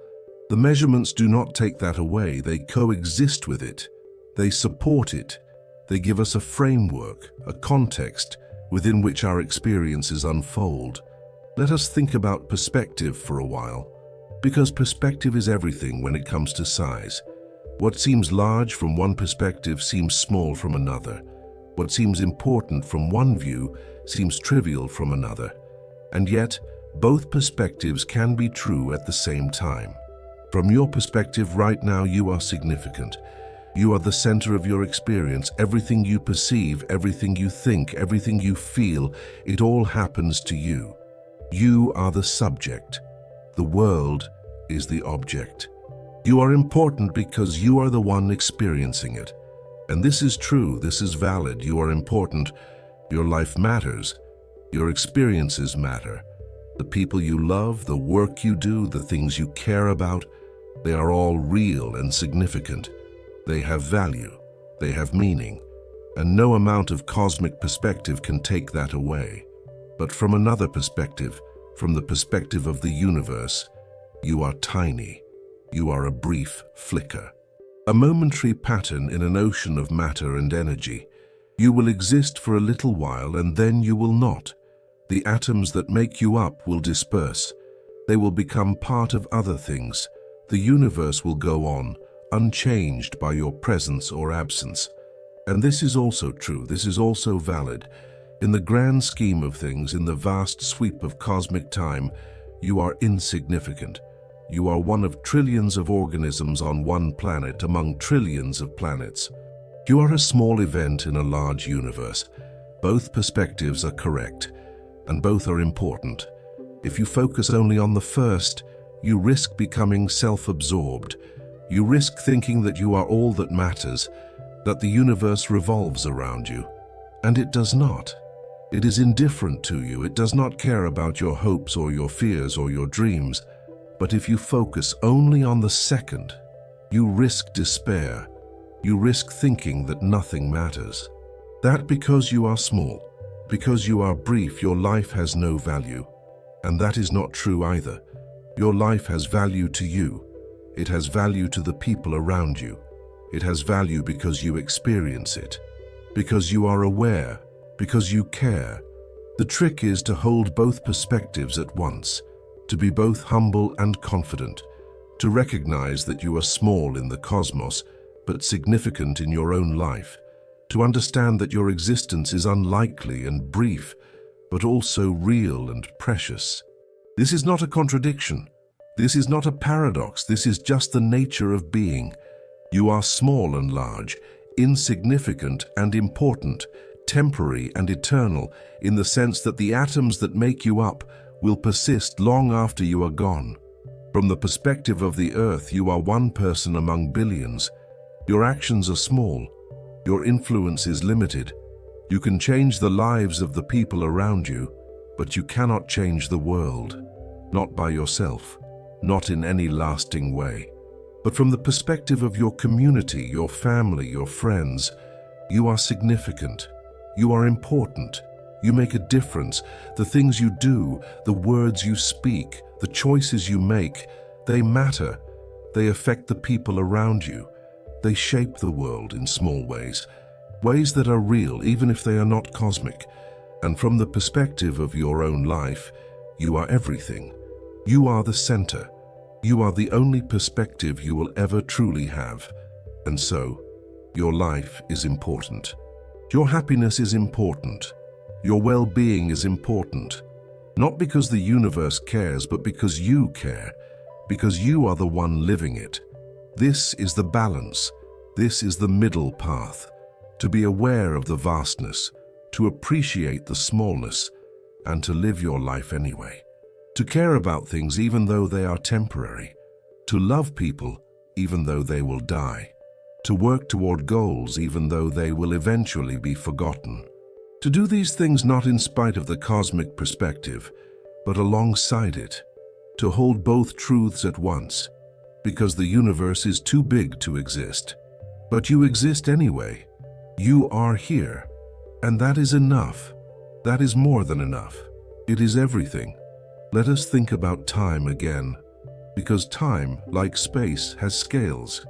A: The measurements do not take that away, they coexist with it. They support it. They give us a framework, a context within which our experiences unfold. Let us think about perspective for a while, because perspective is everything when it comes to size. What seems large from one perspective seems small from another. What seems important from one view seems trivial from another. And yet, both perspectives can be true at the same time. From your perspective right now, you are significant. You are the center of your experience. Everything you perceive, everything you think, everything you feel, it all happens to you. You are the subject. The world is the object. You are important because you are the one experiencing it. And this is true, this is valid. You are important. Your life matters. Your experiences matter. The people you love, the work you do, the things you care about, they are all real and significant. They have value, they have meaning, and no amount of cosmic perspective can take that away. But from another perspective, from the perspective of the universe, you are tiny. You are a brief flicker, a momentary pattern in an ocean of matter and energy. You will exist for a little while and then you will not. The atoms that make you up will disperse. They will become part of other things. The universe will go on, unchanged by your presence or absence. And this is also true, this is also valid. In the grand scheme of things, in the vast sweep of cosmic time, you are insignificant. You are one of trillions of organisms on one planet among trillions of planets. You are a small event in a large universe. Both perspectives are correct, and both are important. If you focus only on the first, you risk becoming self-absorbed. You risk thinking that you are all that matters, that the universe revolves around you. And it does not. It is indifferent to you. It does not care about your hopes or your fears or your dreams. But if you focus only on the second, you risk despair. You risk thinking that nothing matters. That because you are small, because you are brief, your life has no value. And that is not true either. Your life has value to you. It has value to the people around you. It has value because you experience it, because you are aware, because you care. The trick is to hold both perspectives at once, to be both humble and confident, to recognize that you are small in the cosmos, but significant in your own life, to understand that your existence is unlikely and brief, but also real and precious. This is not a contradiction. This is not a paradox. This is just the nature of being. You are small and large, insignificant and important, temporary and eternal, in the sense that the atoms that make you up will persist long after you are gone. From the perspective of the earth, you are one person among billions. Your actions are small. Your influence is limited. You can change the lives of the people around you, but you cannot change the world. Not by yourself, not in any lasting way. But from the perspective of your community, your family, your friends, you are significant. You are important. You make a difference. The things you do, the words you speak, the choices you make, they matter. They affect the people around you. They shape the world in small ways, ways that are real even if they are not cosmic. And from the perspective of your own life, you are everything. You are the center. You are the only perspective you will ever truly have. And so, your life is important. Your happiness is important. Your well-being is important. Not because the universe cares, but because you care. Because you are the one living it. This is the balance. This is the middle path. To be aware of the vastness, to appreciate the smallness, and to live your life anyway. To care about things even though they are temporary. To love people even though they will die. To work toward goals even though they will eventually be forgotten. To do these things not in spite of the cosmic perspective, but alongside it. To hold both truths at once, because the universe is too big to exist. But you exist anyway. You are here. And that is enough. That is more than enough. It is everything. Let us think about time again, because time, like space, has scales.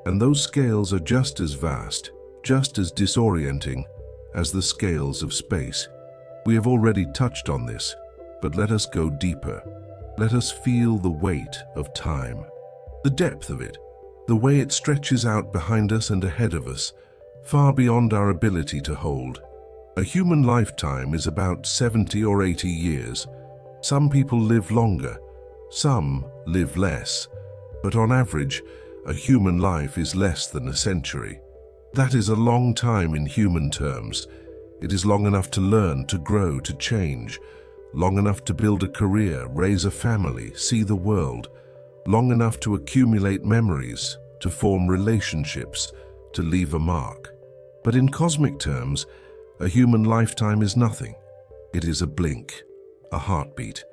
A: And those scales are just as vast, just as disorienting as the scales of space. We have already touched on this, but let us go deeper. Let us feel the weight of time, the depth of it, the way it stretches out behind us and ahead of us, far beyond our ability to hold. A human lifetime is about 70 or 80 years. Some people live longer, some live less, but on average, a human life is less than a century. That is a long time in human terms. It is long enough to learn, to grow, to change, long enough to build a career, raise a family, see the world, long enough to accumulate memories, to form relationships, to leave a mark. But in cosmic terms, a human lifetime is nothing. It is a blink, a heartbeat.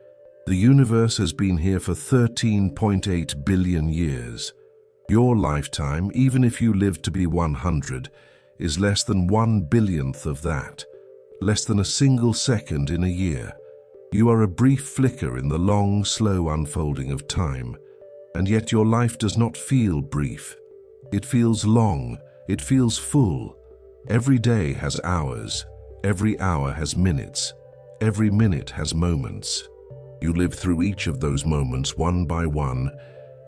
A: The universe has been here for 13.8 billion years. Your lifetime, even if you live to be 100, is less than 1/1000th of that, less than a single second in a year. You are a brief flicker in the long, slow unfolding of time, and yet your life does not feel brief. It feels long, it feels full. Every day has hours, every hour has minutes, every minute has moments. You live through each of those moments one by one,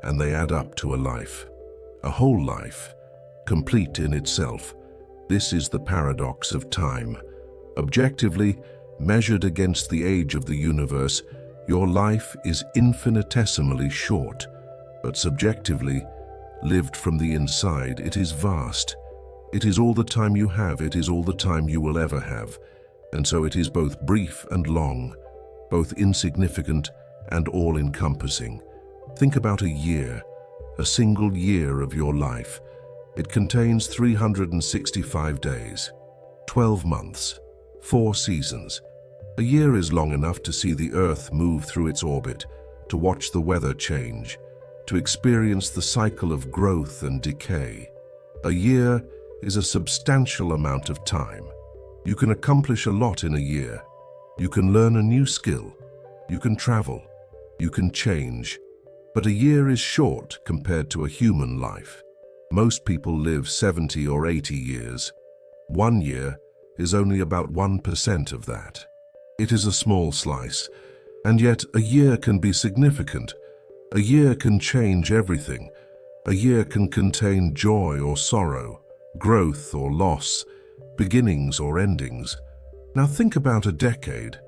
A: and they add up to a life. A whole life, complete in itself. This is the paradox of time. Objectively, measured against the age of the universe, your life is infinitesimally short. But subjectively, lived from the inside, it is vast. It is all the time you have, it is all the time you will ever have. And so it is both brief and long, both insignificant and all-encompassing. Think about a year, a single year of your life. It contains 365 days, 12 months, 4 seasons. A year is long enough to see the Earth move through its orbit, to watch the weather change, to experience the cycle of growth and decay. A year is a substantial amount of time. You can accomplish a lot in a year. You can learn a new skill. You can travel. You can change. But a year is short compared to a human life. Most people live 70 or 80 years. 1 year is only about 1% of that. It is a small slice, and yet a year can be significant. A year can change everything. A year can contain joy or sorrow, growth or loss, beginnings or endings. Now think about a decade,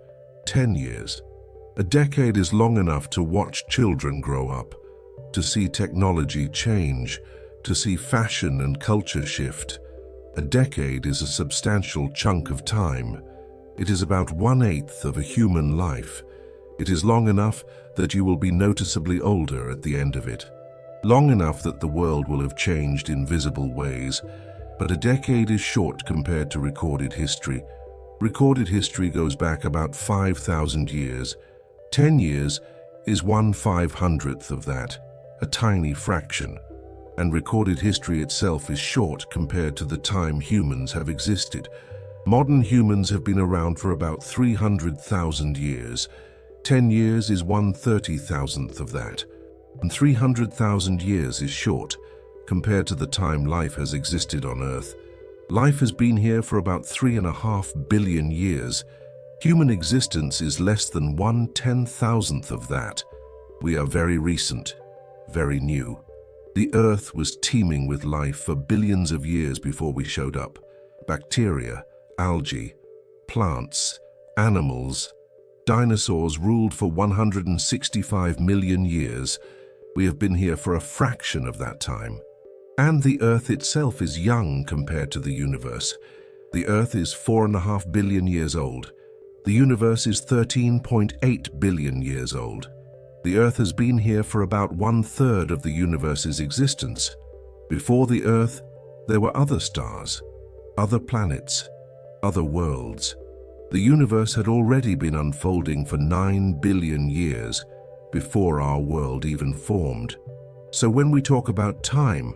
A: 10 years. A decade is long enough to watch children grow up, to see technology change, to see fashion and culture shift. A decade is a substantial chunk of time. It is about 1/8 of a human life. It is long enough that you will be noticeably older at the end of it. Long enough that the world will have changed in visible ways, but a decade is short compared to recorded history. Recorded history goes back about 5,000 years. 10 years is 1/500th of that, a tiny fraction. And recorded history itself is short compared to the time humans have existed. Modern humans have been around for about 300,000 years. 10 years is 1/30,000th of that. And 300,000 years is short compared to the time life has existed on Earth. Life has been here for about 3.5 billion years. Human existence is less than 1/10,000th of that. We are very recent, very new. The Earth was teeming with life for billions of years before we showed up. Bacteria, algae, plants, animals, dinosaurs ruled for 165 million years. We have been here for a fraction of that time. And the Earth itself is young compared to the universe. The Earth is 4.5 billion years old. The universe is 13.8 billion years old. The Earth has been here for about 1/3 of the universe's existence. Before the Earth, there were other stars, other planets, other worlds. The universe had already been unfolding for 9 billion years before our world even formed. So when we talk about time,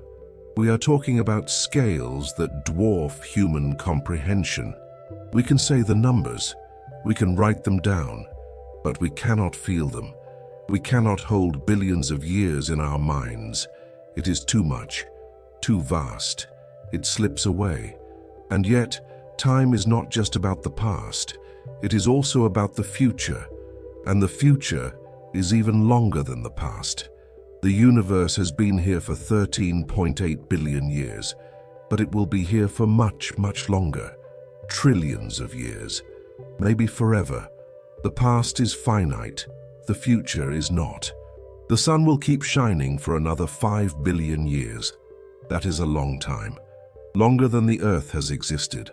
A: we are talking about scales that dwarf human comprehension. We can say the numbers, we can write them down, but we cannot feel them. We cannot hold billions of years in our minds. It is too much, too vast. It slips away. And yet, time is not just about the past. It is also about the future. And the future is even longer than the past. The universe has been here for 13.8 billion years, but it will be here for much, much longer. Trillions of years. Maybe forever. The past is finite. The future is not. The sun will keep shining for another 5 billion years. That is a long time. Longer than the Earth has existed.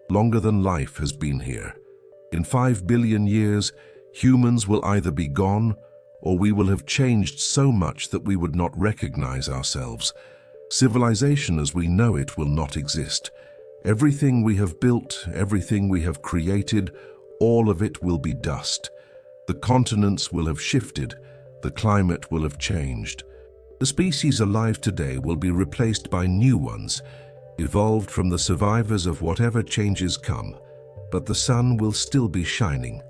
A: Longer than life has been here. In 5 billion years, humans will either be gone or we will have changed so much that we would not recognize ourselves. Civilization as we know it will not exist. Everything we have built, everything we have created, all of it will be dust. The continents will have shifted, the climate will have changed. The species alive today will be replaced by new ones, evolved from the survivors of whatever changes come. But the sun will still be shining,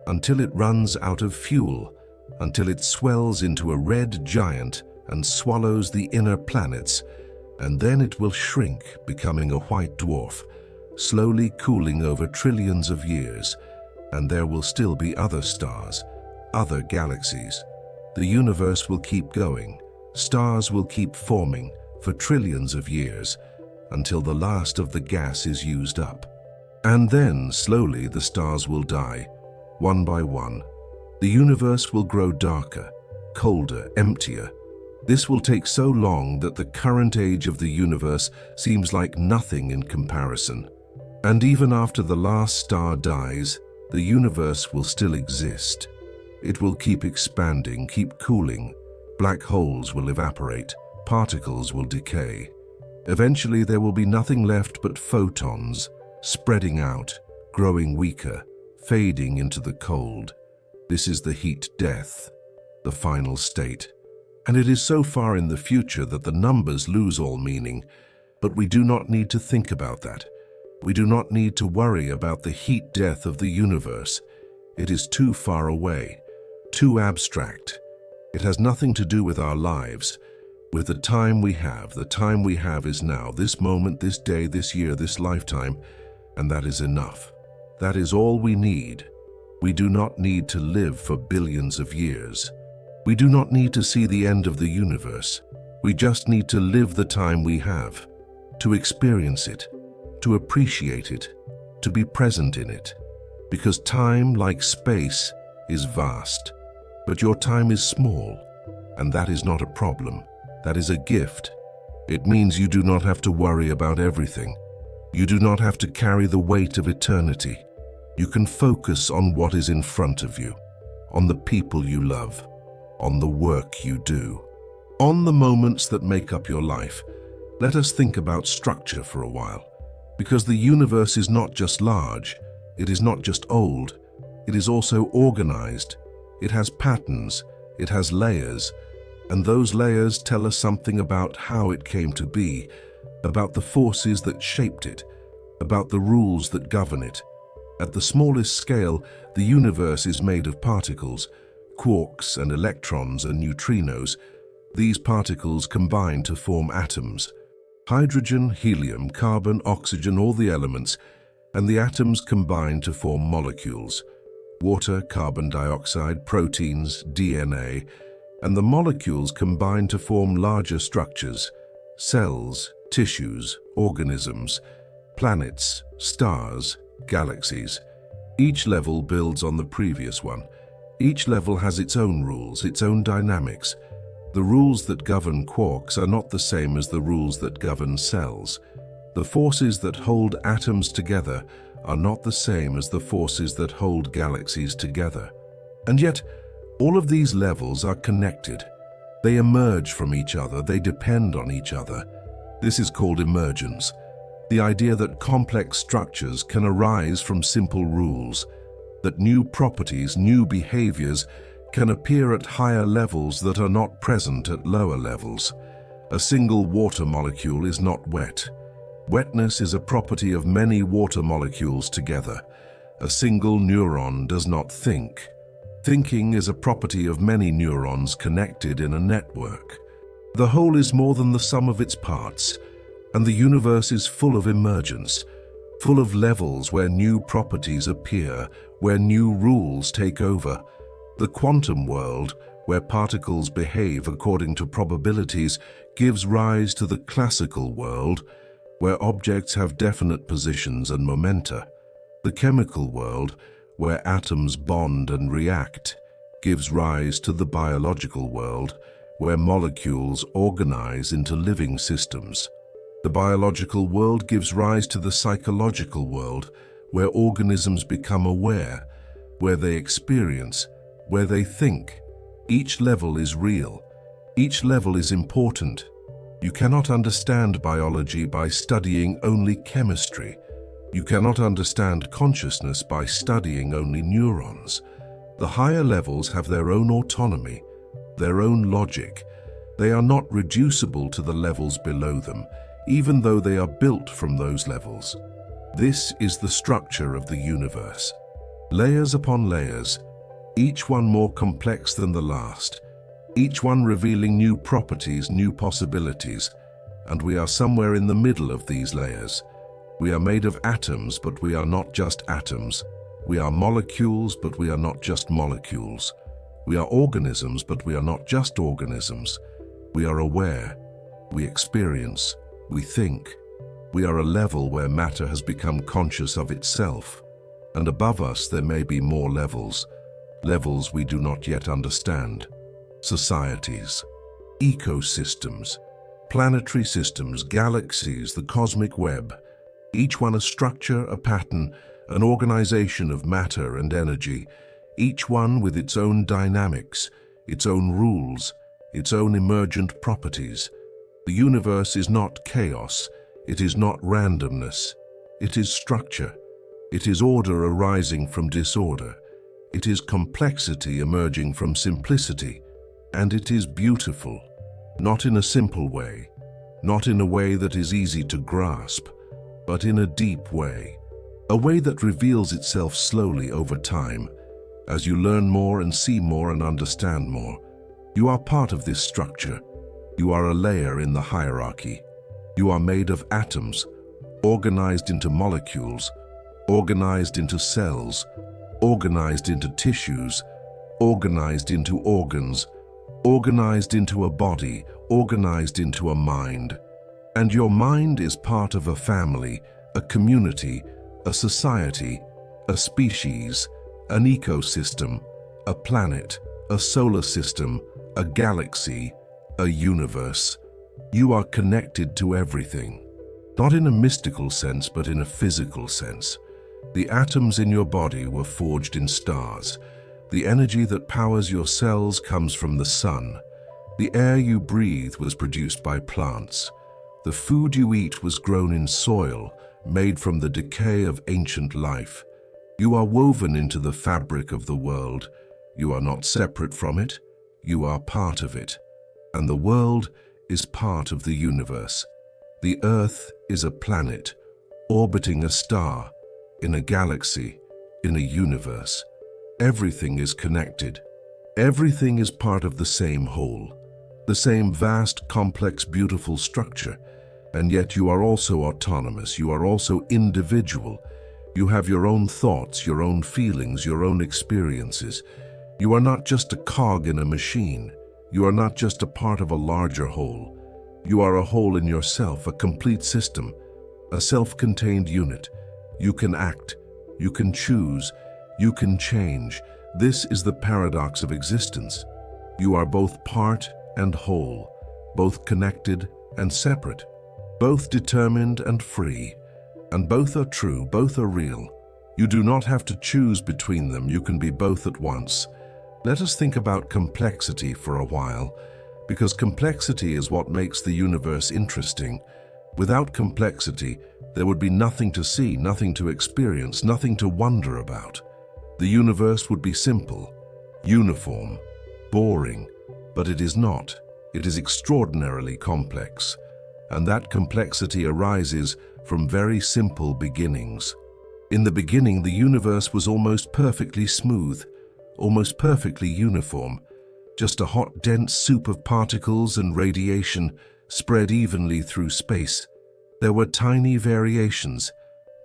A: until it runs out of fuel, until it swells into a red giant and swallows the inner planets, and then it will shrink, becoming a white dwarf, slowly cooling over trillions of years. And there will still be other stars, other galaxies. The universe will keep going. Stars will keep forming for trillions of years until the last of the gas is used up. And then, slowly, the stars will die, one by one. The universe will grow darker, colder, emptier. This will take so long that the current age of the universe seems like nothing in comparison. And even after the last star dies, the universe will still exist. It will keep expanding, keep cooling. Black holes will evaporate, particles will decay. Eventually there will be nothing left but photons, spreading out, growing weaker, fading into the cold. This is the heat death, the final state. And it is so far in the future that the numbers lose all meaning, but we do not need to think about that. We do not need to worry about the heat death of the universe. It is too far away, too abstract. It has nothing to do with our lives, with the time we have. The time we have is now, this moment, this day, this year, this lifetime, and that is enough. That is all we need. We do not need to live for billions of years. We do not need to see the end of the universe. We just need to live the time we have, to experience it, to appreciate it, to be present in it. Because time, like space, is vast. But your time is small, and that is not a problem. That is a gift. It means you do not have to worry about everything. You do not have to carry the weight of eternity. You can focus on what is in front of you, on the people you love, on the work you do, on the moments that make up your life. Let us think about structure for a while, because the universe is not just large, it is not just old, it is also organized. It has patterns, it has layers, and those layers tell us something about how it came to be, about the forces that shaped it, about the rules that govern it. At the smallest scale, the universe is made of particles, quarks and electrons and neutrinos. These particles combine to form atoms. Hydrogen, helium, carbon, oxygen, all the elements, and the atoms combine to form molecules. Water, carbon dioxide, proteins, DNA, and the molecules combine to form larger structures, cells, tissues, organisms, planets, stars, galaxies. Each level builds on the previous one. Each level has its own rules, its own dynamics. The rules that govern quarks are not the same as the rules that govern cells. The forces that hold atoms together are not the same as the forces that hold galaxies together. And yet, all of these levels are connected. They emerge from each other, they depend on each other. This is called emergence. The idea that complex structures can arise from simple rules, that new properties, new behaviors can appear at higher levels that are not present at lower levels. A single water molecule is not wet. Wetness is a property of many water molecules together. A single neuron does not think. Thinking is a property of many neurons connected in a network. The whole is more than the sum of its parts, and the universe is full of emergence, full of levels where new properties appear, where new rules take over. The quantum world, where particles behave according to probabilities, gives rise to the classical world, where objects have definite positions and momenta. The chemical world, where atoms bond and react, gives rise to the biological world, where molecules organize into living systems. The biological world gives rise to the psychological world, where organisms become aware, where they experience, where they think. Each level is real. Each level is important. You cannot understand biology by studying only chemistry. You cannot understand consciousness by studying only neurons. The higher levels have their own autonomy, their own logic. They are not reducible to the levels below them, even though they are built from those levels. This is the structure of the universe. Layers upon layers, each one more complex than the last, each one revealing new properties, new possibilities, and we are somewhere in the middle of these layers. We are made of atoms, but we are not just atoms. We are molecules, but we are not just molecules. We are organisms, but we are not just organisms. We are aware. We experience. We think. We are a level where matter has become conscious of itself. And above us there may be more levels, levels we do not yet understand. Societies, ecosystems, planetary systems, galaxies, the cosmic web. Each one a structure, a pattern, an organization of matter and energy, each one with its own dynamics, its own rules, its own emergent properties. The universe is not chaos, it is not randomness, it is structure, it is order arising from disorder, it is complexity emerging from simplicity, and it is beautiful, not in a simple way, not in a way that is easy to grasp, but in a deep way, a way that reveals itself slowly over time. As you learn more and see more and understand more, you are part of this structure. You are a layer in the hierarchy. You are made of atoms, organized into molecules, organized into cells, organized into tissues, organized into organs, organized into a body, organized into a mind. And your mind is part of a family, a community, a society, a species, an ecosystem, a planet, a solar system, a galaxy, a universe. You are connected to everything. Not in a mystical sense, but in a physical sense. The atoms in your body were forged in stars. The energy that powers your cells comes from the sun. The air you breathe was produced by plants. The food you eat was grown in soil, made from the decay of ancient life. You are woven into the fabric of the world. You are not separate from it. You are part of it. And the world is part of the universe. The Earth is a planet, orbiting a star, in a galaxy, in a universe. Everything is connected. Everything is part of the same whole, the same vast, complex, beautiful structure. And yet you are also autonomous. You are also individual. You have your own thoughts, your own feelings, your own experiences. You are not just a cog in a machine. You are not just a part of a larger whole. You are a whole in yourself, a complete system, a self-contained unit. You can act, you can choose, you can change. This is the paradox of existence. You are both part and whole, both connected and separate, both determined and free, and both are true, both are real. You do not have to choose between them. You can be both at once. Let us think about complexity for a while, because complexity is what makes the universe interesting. Without complexity, there would be nothing to see, nothing to experience, nothing to wonder about. The universe would be simple, uniform, boring, but it is not. It is extraordinarily complex, and that complexity arises from very simple beginnings. In the beginning, the universe was almost perfectly smooth, almost perfectly uniform, just a hot, dense soup of particles and radiation spread evenly through space. There were tiny variations,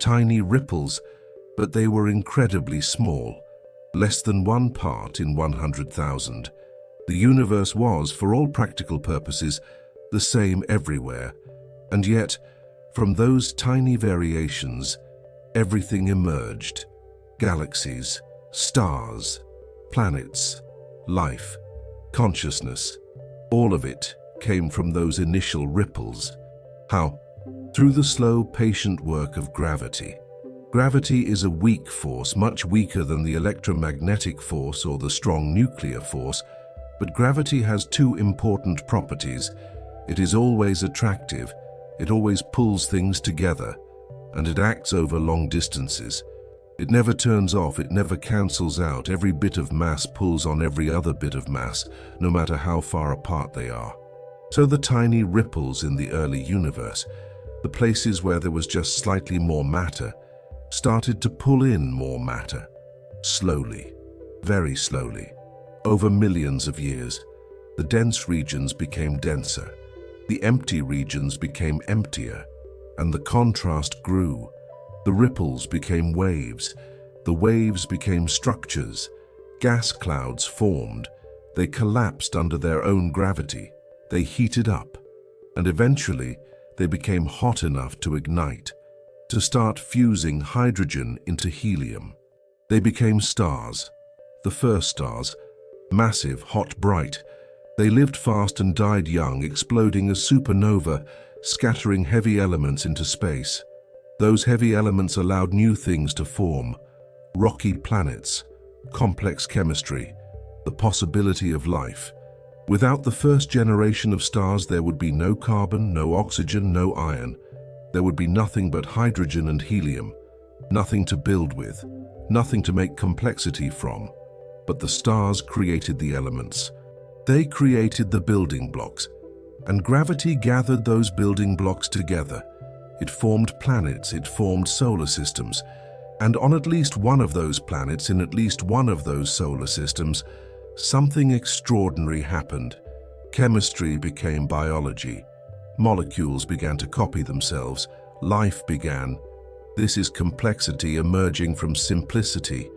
A: tiny ripples, but they were incredibly small, less than 1 part in 100,000. The universe was, for all practical purposes, the same everywhere, and yet, from those tiny variations, everything emerged. Galaxies, stars, planets, life, consciousness, all of it came from those initial ripples. How? Through the slow, patient work of gravity. Gravity is a weak force, much weaker than the electromagnetic force or the strong nuclear force, but gravity has 2 important properties. It is always attractive, it always pulls things together, and it acts over long distances. It never turns off, it never cancels out. Every bit of mass pulls on every other bit of mass, no matter how far apart they are. So the tiny ripples in the early universe, the places where there was just slightly more matter, started to pull in more matter. Slowly, very slowly. Over millions of years, the dense regions became denser. The empty regions became emptier, and the contrast grew. The ripples became waves. The waves became structures. Gas clouds formed. They collapsed under their own gravity. They heated up, and eventually they became hot enough to ignite, to start fusing hydrogen into helium. They became stars, the first stars, massive, hot, bright. They lived fast and died young, exploding as supernova, scattering heavy elements into space. Those heavy elements allowed new things to form: rocky planets, complex chemistry, the possibility of life. Without the first generation of stars, there would be no carbon, no oxygen, no iron. There would be nothing but hydrogen and helium, nothing to build with, nothing to make complexity from. But the stars created the elements. They created the building blocks, and gravity gathered those building blocks together. It formed planets, it formed solar systems, and on at least one of those planets, in at least one of those solar systems, something extraordinary happened. Chemistry became biology. Molecules began to copy themselves. Life began. This is complexity emerging from simplicity.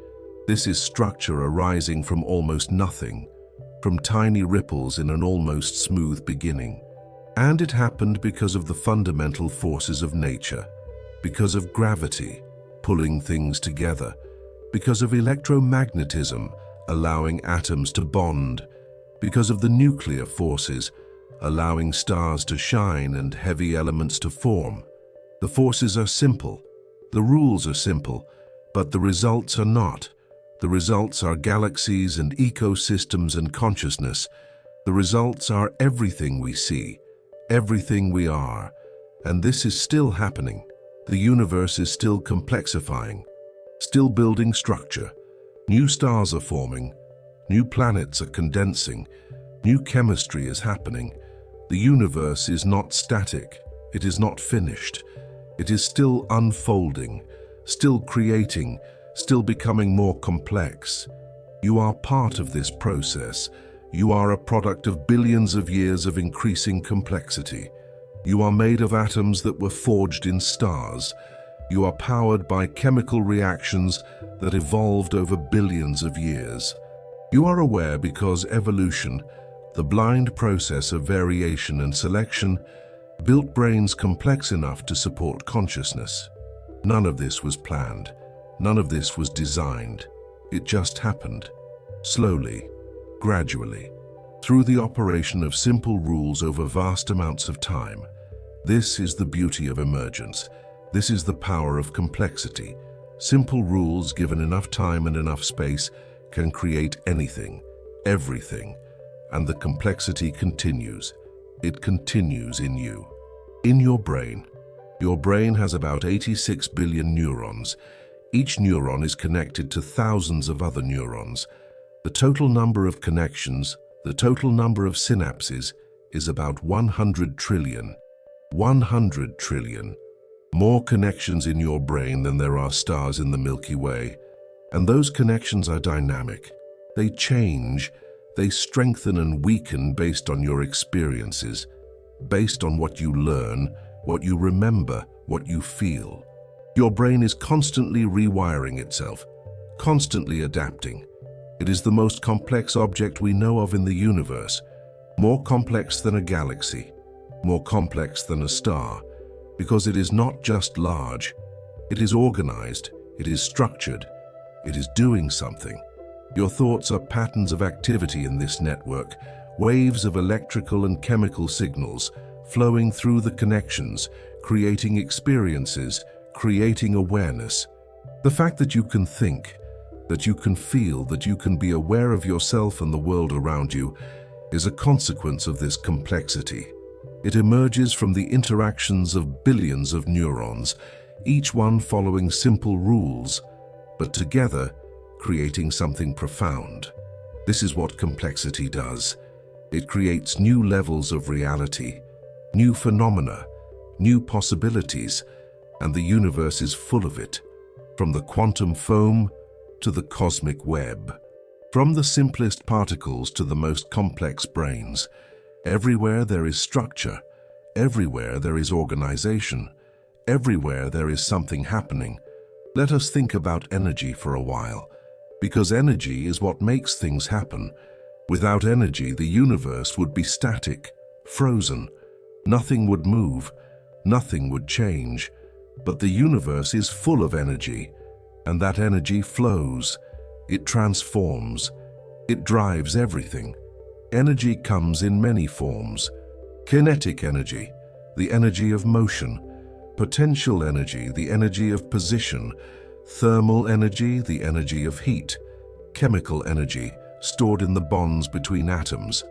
A: This is structure arising from almost nothing. from tiny ripples in an almost smooth beginning. And it happened because of the fundamental forces of nature, because of gravity, pulling things together, because of electromagnetism, allowing atoms to bond, because of the nuclear forces, allowing stars to shine and heavy elements to form. The forces are simple, the rules are simple, but the results are not. The results are galaxies and ecosystems and consciousness. The results are everything we see, everything we are. And this is still happening. The universe is still complexifying, still building structure. New stars are forming, new planets are condensing, new chemistry is happening. The universe is not static, it is not finished. It is still unfolding, still creating, still becoming more complex. You are part of this process. You are a product of billions of years of increasing complexity. You are made of atoms that were forged in stars. You are powered by chemical reactions that evolved over billions of years. You are aware because evolution, the blind process of variation and selection, built brains complex enough to support consciousness. None of this was planned. None of this was designed. It just happened. Slowly, gradually, through the operation of simple rules over vast amounts of time. This is the beauty of emergence. This is the power of complexity. Simple rules given enough time and enough space can create anything, everything, and the complexity continues. It continues in you. In your brain. Your brain has about 86 billion neurons. Each neuron is connected to thousands of other neurons. The total number of connections, the total number of synapses, is about 100 trillion. 100 trillion. More connections in your brain than there are stars in the Milky Way. And those connections are dynamic. They change. They strengthen and weaken based on your experiences, based on what you learn, what you remember, what you feel. Your brain is constantly rewiring itself, constantly adapting. It is the most complex object we know of in the universe, more complex than a galaxy, more complex than a star, because it is not just large. It is organized, it is structured, it is doing something. Your thoughts are patterns of activity in this network, waves of electrical and chemical signals flowing through the connections, creating experiences, creating awareness. The fact that you can think, that you can feel, that you can be aware of yourself and the world around you is a consequence of this complexity. It emerges from the interactions of billions of neurons, each one following simple rules, but together creating something profound. This is what complexity does. It creates new levels of reality, new phenomena, new possibilities, and the universe is full of it, from the quantum foam to the cosmic web. From the simplest particles to the most complex brains, everywhere there is structure, everywhere there is organization, everywhere there is something happening. Let us think about energy for a while, because energy is what makes things happen. Without energy, the universe would be static, frozen. Nothing would move, nothing would change. But the universe is full of energy, and that energy flows. It transforms. It drives everything. Energy comes in many forms. Kinetic energy, the energy of motion. Potential energy, the energy of position. Thermal energy, the energy of heat. Chemical energy, stored in the bonds between atoms.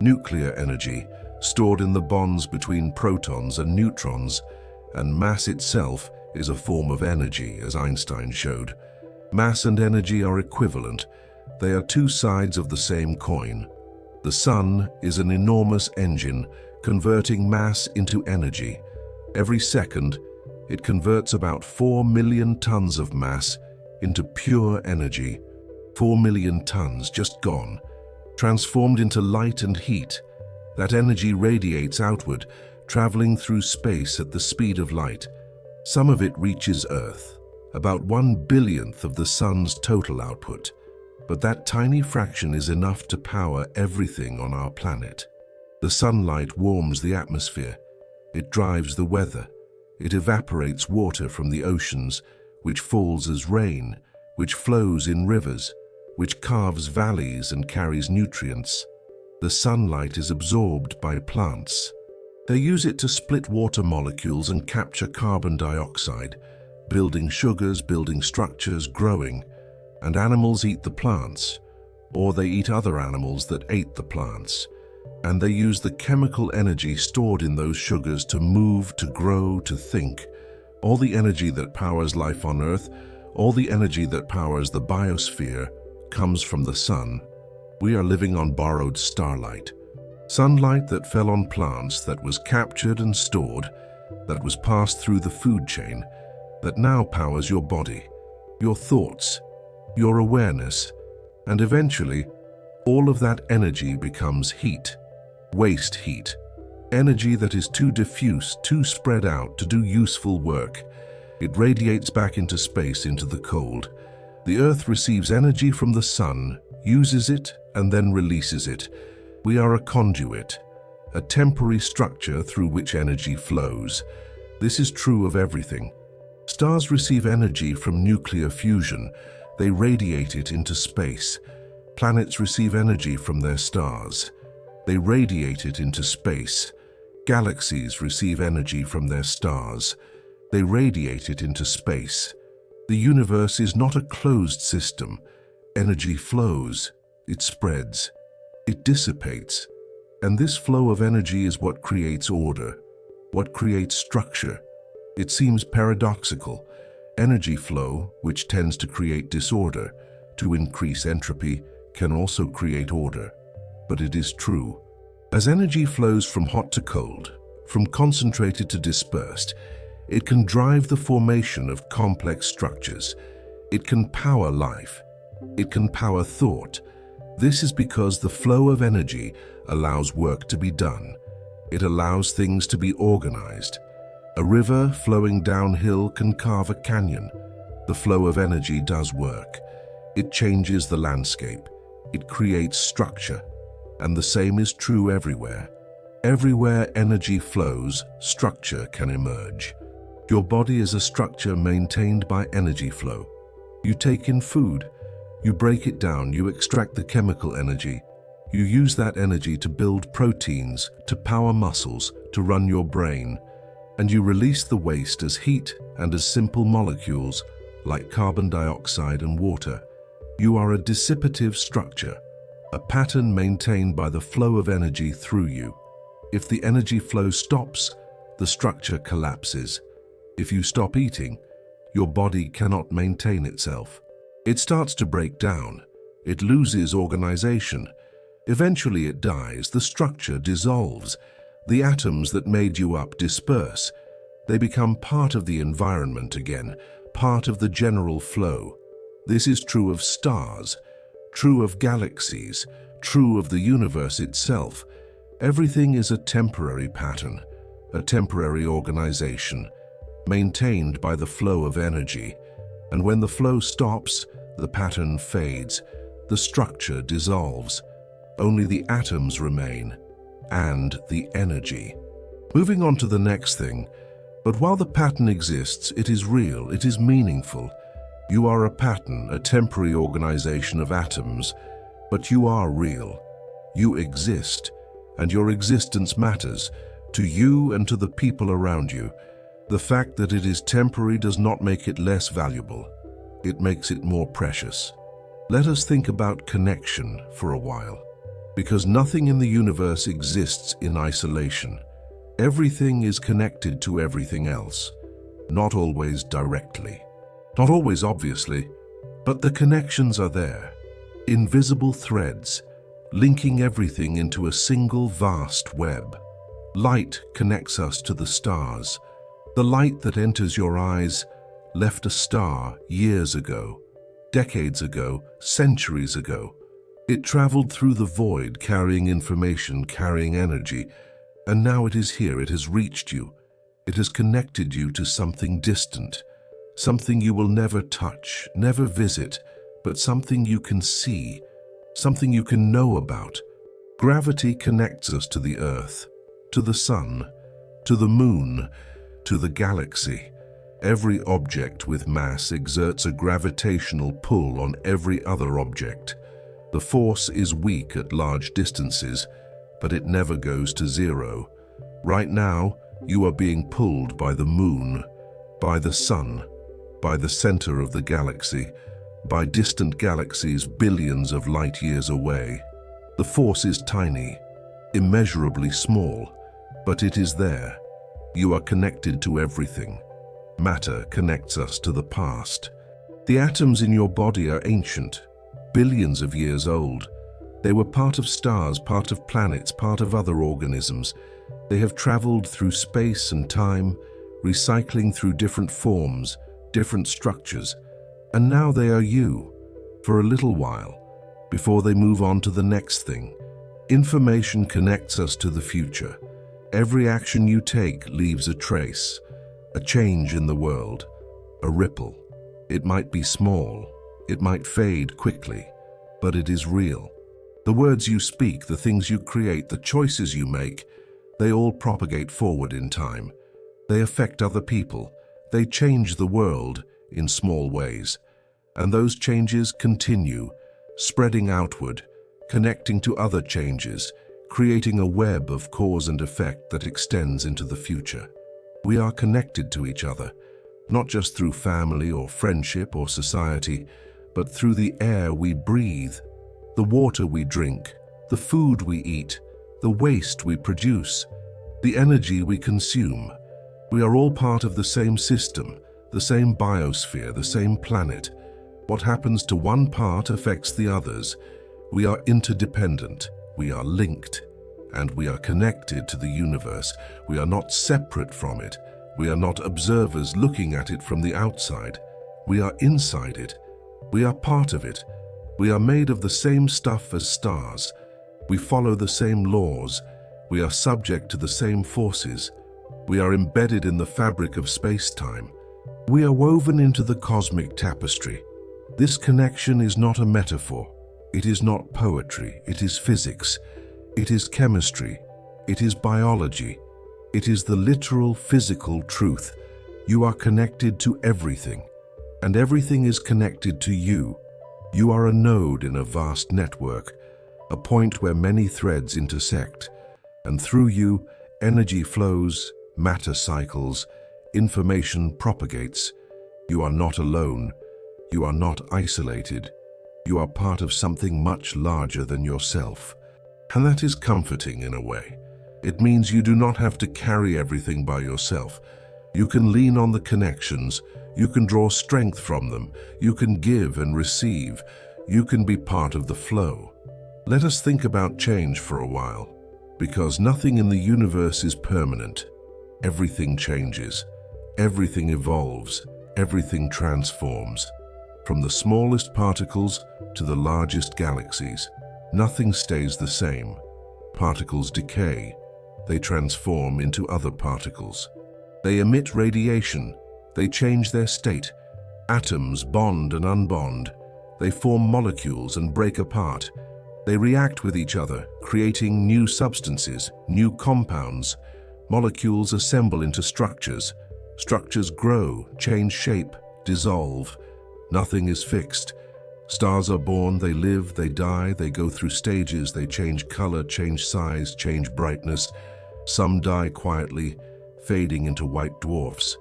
A: Nuclear energy, stored in the bonds between protons and neutrons. And mass itself is a form of energy, as Einstein showed. Mass and energy are equivalent. They are two sides of the same coin. The sun is an enormous engine converting mass into energy. Every second, it converts about 4 million tons of mass into pure energy. 4 million tons just gone, transformed into light and heat. That energy radiates outward, traveling through space at the speed of light. Some of it reaches Earth, about 1/billionth of the sun's total output. but that tiny fraction is enough to power everything on our planet. The sunlight warms the atmosphere. It drives the weather. It evaporates water from the oceans, which falls as rain, which flows in rivers, which carves valleys and carries nutrients. The sunlight is absorbed by plants. They use it to split water molecules and capture carbon dioxide, building sugars, building structures, growing. And animals eat the plants, or they eat other animals that ate the plants. And they use the chemical energy stored in those sugars to move, to grow, to think. All the energy that powers life on Earth, all the energy that powers the biosphere, comes from the sun. We are living on borrowed starlight. Sunlight that fell on plants, that was captured and stored, that was passed through the food chain, that now powers your body, your thoughts, your awareness, and eventually, all of that energy becomes heat, waste heat, energy that is too diffuse, too spread out to do useful work. It radiates back into space, into the cold. The Earth receives energy from the sun, uses it, and then releases it. We are a conduit, a temporary structure through which energy flows. This is true of everything. Stars receive energy from nuclear fusion. They radiate it into space. Planets receive energy from their stars. They radiate it into space. Galaxies receive energy from their stars. They radiate it into space. The universe is not a closed system. Energy flows. It spreads. It dissipates. And this flow of energy is what creates order, what creates structure. It seems paradoxical. Energy flow, which tends to create disorder, to increase entropy, can also create order. But it is true. As energy flows from hot to cold, from concentrated to dispersed, it can drive the formation of complex structures. It can power life. It can power thought. This is because the flow of energy allows work to be done. It allows things to be organized. A river flowing downhill can carve a canyon. The flow of energy does work. It changes the landscape. It creates structure. And the same is true everywhere. Everywhere energy flows, structure can emerge. Your body is a structure maintained by energy flow. You take in food. You break it down, you extract the chemical energy. You use that energy to build proteins, to power muscles, to run your brain. And you release the waste as heat and as simple molecules like carbon dioxide and water. You are a dissipative structure, a pattern maintained by the flow of energy through you. If the energy flow stops, the structure collapses. If you stop eating, your body cannot maintain itself. It starts to break down. It loses organization. Eventually it dies. The structure dissolves. The atoms that made you up disperse. They become part of the environment again, part of the general flow. This is true of stars, true of galaxies, true of the universe itself. Everything is a temporary pattern, a temporary organization, maintained by the flow of energy. And when the flow stops, the pattern fades, the structure dissolves. Only the atoms remain, and the energy. Moving on to the next thing, but while the pattern exists, it is real, it is meaningful. You are a pattern, a temporary organization of atoms, but you are real. You exist, and your existence matters, to you and to the people around you. The fact that it is temporary does not make it less valuable. It makes it more precious. Let us think about connection for a while, because nothing in the universe exists in isolation. Everything is connected to everything else, not always directly, not always obviously, but the connections are there. Invisible threads, linking everything into a single vast web. Light connects us to the stars. The light that enters your eyes left a star years ago, decades ago, centuries ago. It traveled through the void, carrying information, carrying energy, and now it is here. It has reached you. It has connected you to something distant, something you will never touch, never visit, but something you can see, something you can know about. Gravity connects us to the Earth, to the Sun, to the Moon, to the galaxy. Every object with mass exerts a gravitational pull on every other object. The force is weak at large distances, but it never goes to zero. Right now, you are being pulled by the Moon, by the Sun, by the center of the galaxy, by distant galaxies billions of light years away. The force is tiny, immeasurably small, but it is there. You are connected to everything. Matter connects us to the past. The atoms in your body are ancient, billions of years old. They were part of stars, part of planets, part of other organisms. They have traveled through space and time, recycling through different forms, different structures, and now they are you, for a little while, before they move on to the next thing. Information connects us to the future. Every action you take leaves a trace, a change in the world, a ripple. It might be small, it might fade quickly, but it is real. The words you speak, the things you create, the choices you make, they all propagate forward in time. They affect other people. They change the world in small ways. And those changes continue, spreading outward, connecting to other changes, creating a web of cause and effect that extends into the future. We are connected to each other, not just through family or friendship or society, but through the air we breathe, the water we drink, the food we eat, the waste we produce, the energy we consume. We are all part of the same system, the same biosphere, the same planet. What happens to one part affects the others. We are interdependent, we are linked, and we are connected to the universe. We are not separate from it. We are not observers looking at it from the outside. We are inside it. We are part of it. We are made of the same stuff as stars. We follow the same laws. We are subject to the same forces. We are embedded in the fabric of space-time. We are woven into the cosmic tapestry. This connection is not a metaphor. It is not poetry. It is physics. It is chemistry. It is biology. It is the literal physical truth. You are connected to everything, and everything is connected to you. You are a node in a vast network, a point where many threads intersect, and through you, energy flows, matter cycles, information propagates. You are not alone. You are not isolated. You are part of something much larger than yourself. And that is comforting in a way. It means you do not have to carry everything by yourself. You can lean on the connections. You can draw strength from them. You can give and receive. You can be part of the flow. Let us think about change for a while, because nothing in the universe is permanent. Everything changes. Everything evolves. Everything transforms. From the smallest particles to the largest galaxies, nothing stays the same. Particles decay. They transform into other particles. They emit radiation. They change their state. Atoms bond and unbond. They form molecules and break apart. They react with each other, creating new substances, new compounds. Molecules assemble into structures. Structures grow, change shape, dissolve. Nothing is fixed. Stars are born, they live, they die, they go through stages, they change color, change size, change brightness. Some die quietly, fading into white dwarfs.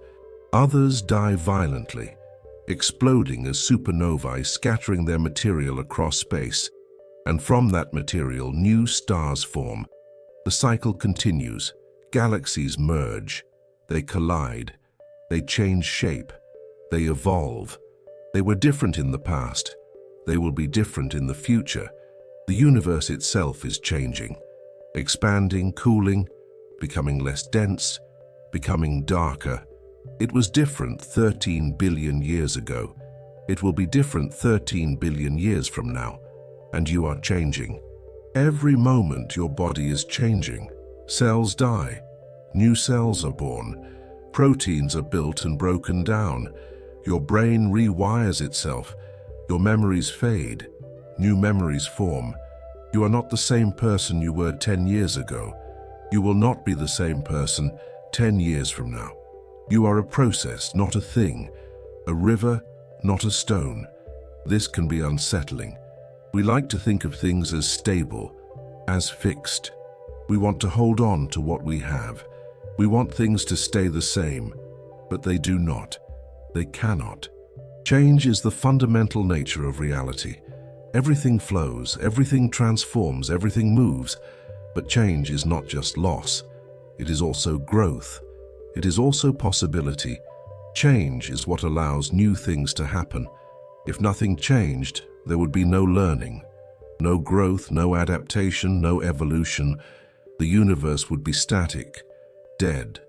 A: Others die violently, exploding as supernovae, scattering their material across space. And from that material, new stars form. The cycle continues. Galaxies merge. They collide. They change shape. They evolve. They were different in the past. They will be different in the future. The universe itself is changing, expanding, cooling, becoming less dense, becoming darker. It was different 13 billion years ago. It will be different 13 billion years from now. And you are changing. Every moment your body is changing. Cells die. New cells are born. Proteins are built and broken down. Your brain rewires itself. Your memories fade. New memories form. You are not the same person you were 10 years ago. You will not be the same person 10 years from now. You are a process, not a thing. A river, not a stone. This can be unsettling. We like to think of things as stable, as fixed. We want to hold on to what we have. We want things to stay the same, but they do not. They cannot. Change is the fundamental nature of reality. Everything flows, everything transforms, everything moves. But change is not just loss. It is also growth. It is also possibility. Change is what allows new things to happen. If nothing changed, there would be no learning, no growth, no adaptation, no evolution. The universe would be static, dead,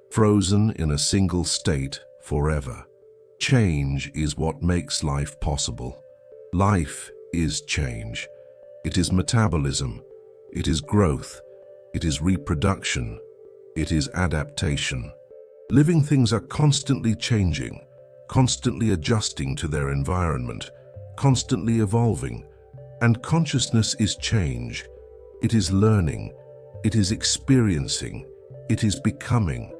A: frozen in a single state forever. Change is what makes life possible. Life is change. It is metabolism. It is growth. It is reproduction. It is adaptation. Living things are constantly changing, constantly adjusting to their environment, constantly evolving. And consciousness is change. It is learning. It is experiencing. It is becoming.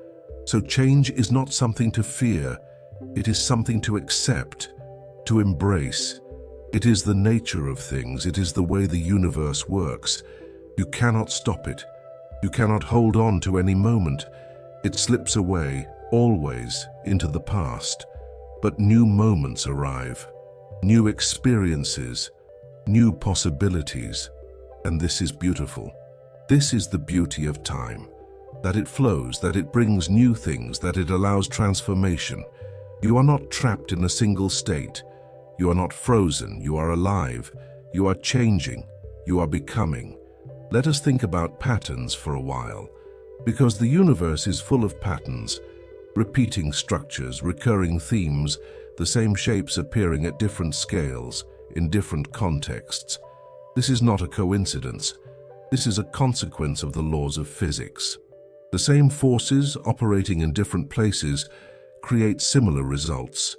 A: So change is not something to fear. It is something to accept, to embrace. It is the nature of things. It is the way the universe works. You cannot stop it. You cannot hold on to any moment. It slips away, always, into the past. But new moments arrive, new experiences, new possibilities. And this is beautiful. This is the beauty of time. That it flows, that it brings new things, that it allows transformation. You are not trapped in a single state. You are not frozen. You are alive. You are changing. You are becoming. Let us think about patterns for a while, because the universe is full of patterns, repeating structures, recurring themes, the same shapes appearing at different scales, in different contexts. This is not a coincidence. This is a consequence of the laws of physics. The same forces operating in different places create similar results.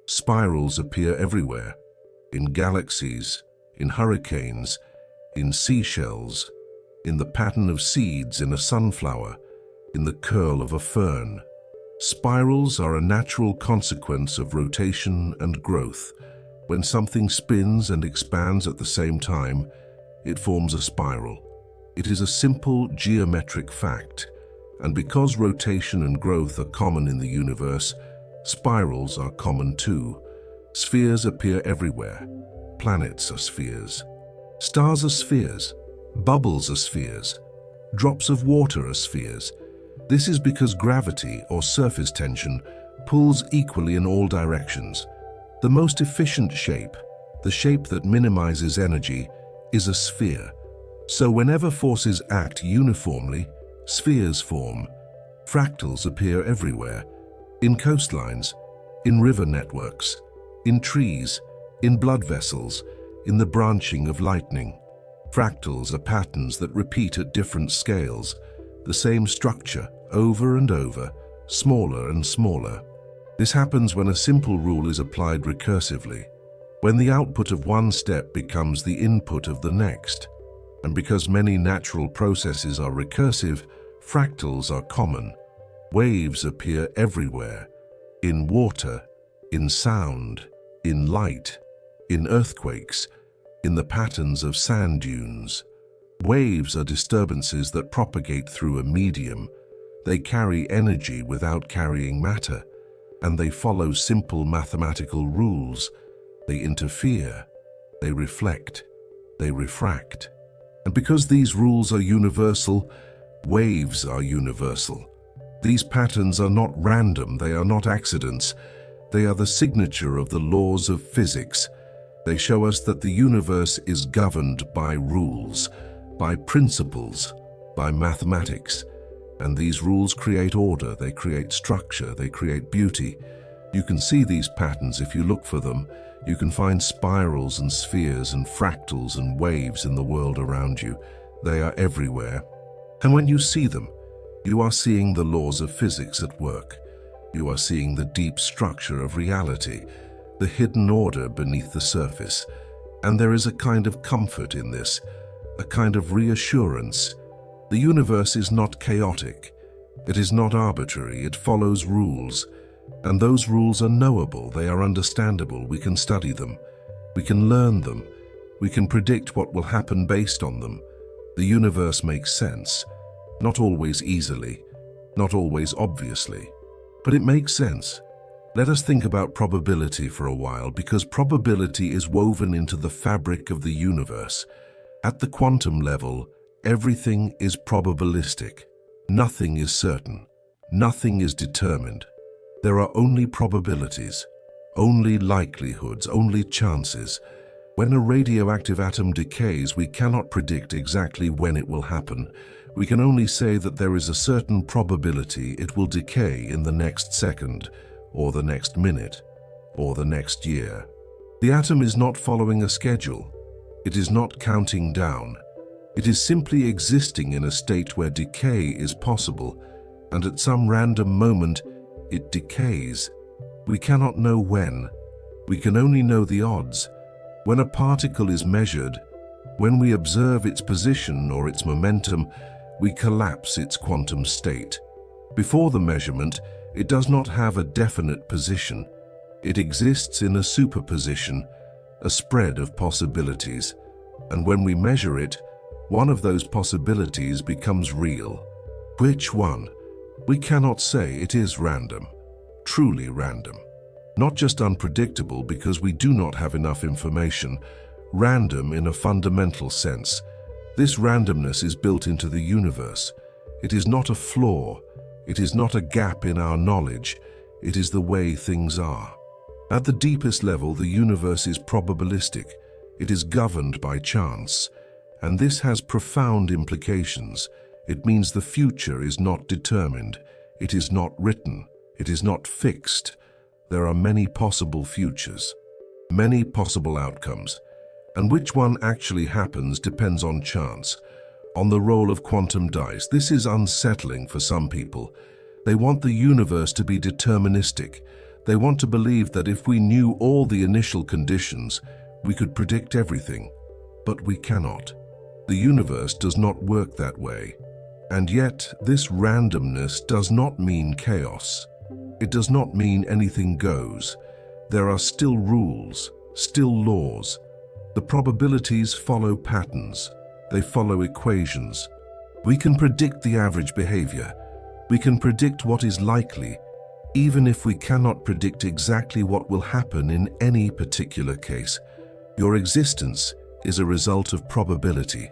A: Spirals appear everywhere, in galaxies, in hurricanes, in seashells, in the pattern of seeds in a sunflower, in the curl of a fern. Spirals are a natural consequence of rotation and growth. When something spins and expands at the same time, it forms a spiral. It is a simple geometric fact. And because rotation and growth are common in the universe, spirals are common too. Spheres appear everywhere. Planets are spheres. Stars are spheres. Bubbles are spheres. Drops of water are spheres. This is because gravity, or surface tension, pulls equally in all directions. The most efficient shape, the shape that minimizes energy, is a sphere. So whenever forces act uniformly, spheres form. Fractals appear everywhere, in coastlines, in river networks, in trees, in blood vessels, in the branching of lightning. Fractals are patterns that repeat at different scales, the same structure over and over, smaller and smaller. This happens when a simple rule is applied recursively, when the output of one step becomes the input of the next. And because many natural processes are recursive, fractals are common. Waves appear everywhere, in water, in sound, in light, in earthquakes, in the patterns of sand dunes. Waves are disturbances that propagate through a medium. They carry energy without carrying matter, and they follow simple mathematical rules. They interfere, they reflect, they refract. And because these rules are universal, waves are universal. These patterns are not random, they are not accidents. They are the signature of the laws of physics. They show us that the universe is governed by rules, by principles, by mathematics. And these rules create order, they create structure, they create beauty. You can see these patterns if you look for them. You can find spirals and spheres and fractals and waves in the world around you. They are everywhere. And when you see them, you are seeing the laws of physics at work. You are seeing the deep structure of reality. the hidden order beneath the surface. And there is a kind of comfort in this, a kind of reassurance. The universe is not chaotic. It is not arbitrary. It follows rules. And those rules are knowable. They are understandable. We can study them. We can learn them. We can predict what will happen based on them. The universe makes sense. Not always easily. Not always obviously. But it makes sense. Let us think about probability for a while, because probability is woven into the fabric of the universe. At the quantum level, everything is probabilistic. Nothing is certain. Nothing is determined. There are only probabilities, only likelihoods, only chances. When a radioactive atom decays, we cannot predict exactly when it will happen. We can only say that there is a certain probability it will decay in the next second, or the next minute, or the next year. The atom is not following a schedule. It is not counting down. It is simply existing in a state where decay is possible, and at some random moment, it decays. We cannot know when. We can only know the odds. When a particle is measured, when we observe its position or its momentum, we collapse its quantum state. Before the measurement, it does not have a definite position. It exists in a superposition, a spread of possibilities. And when we measure it, one of those possibilities becomes real. Which one? We cannot say. It is random, truly random. Not just unpredictable because we do not have enough information, random in a fundamental sense. This randomness is built into the universe. It is not a flaw. It is not a gap in our knowledge. It is the way things are. At the deepest level, the universe is probabilistic. It is governed by chance. And this has profound implications. It means the future is not determined. It is not written. It is not fixed. There are many possible futures, many possible outcomes, and which one actually happens depends on chance, on the roll of quantum dice. This is unsettling for some people. They want the universe to be deterministic. They want to believe that if we knew all the initial conditions, we could predict everything. But we cannot. The universe does not work that way. And yet, this randomness does not mean chaos. It does not mean anything goes. There are still rules, still laws. The probabilities follow patterns. They follow equations. We can predict the average behavior. We can predict what is likely, even if we cannot predict exactly what will happen in any particular case. Your existence is a result of probability.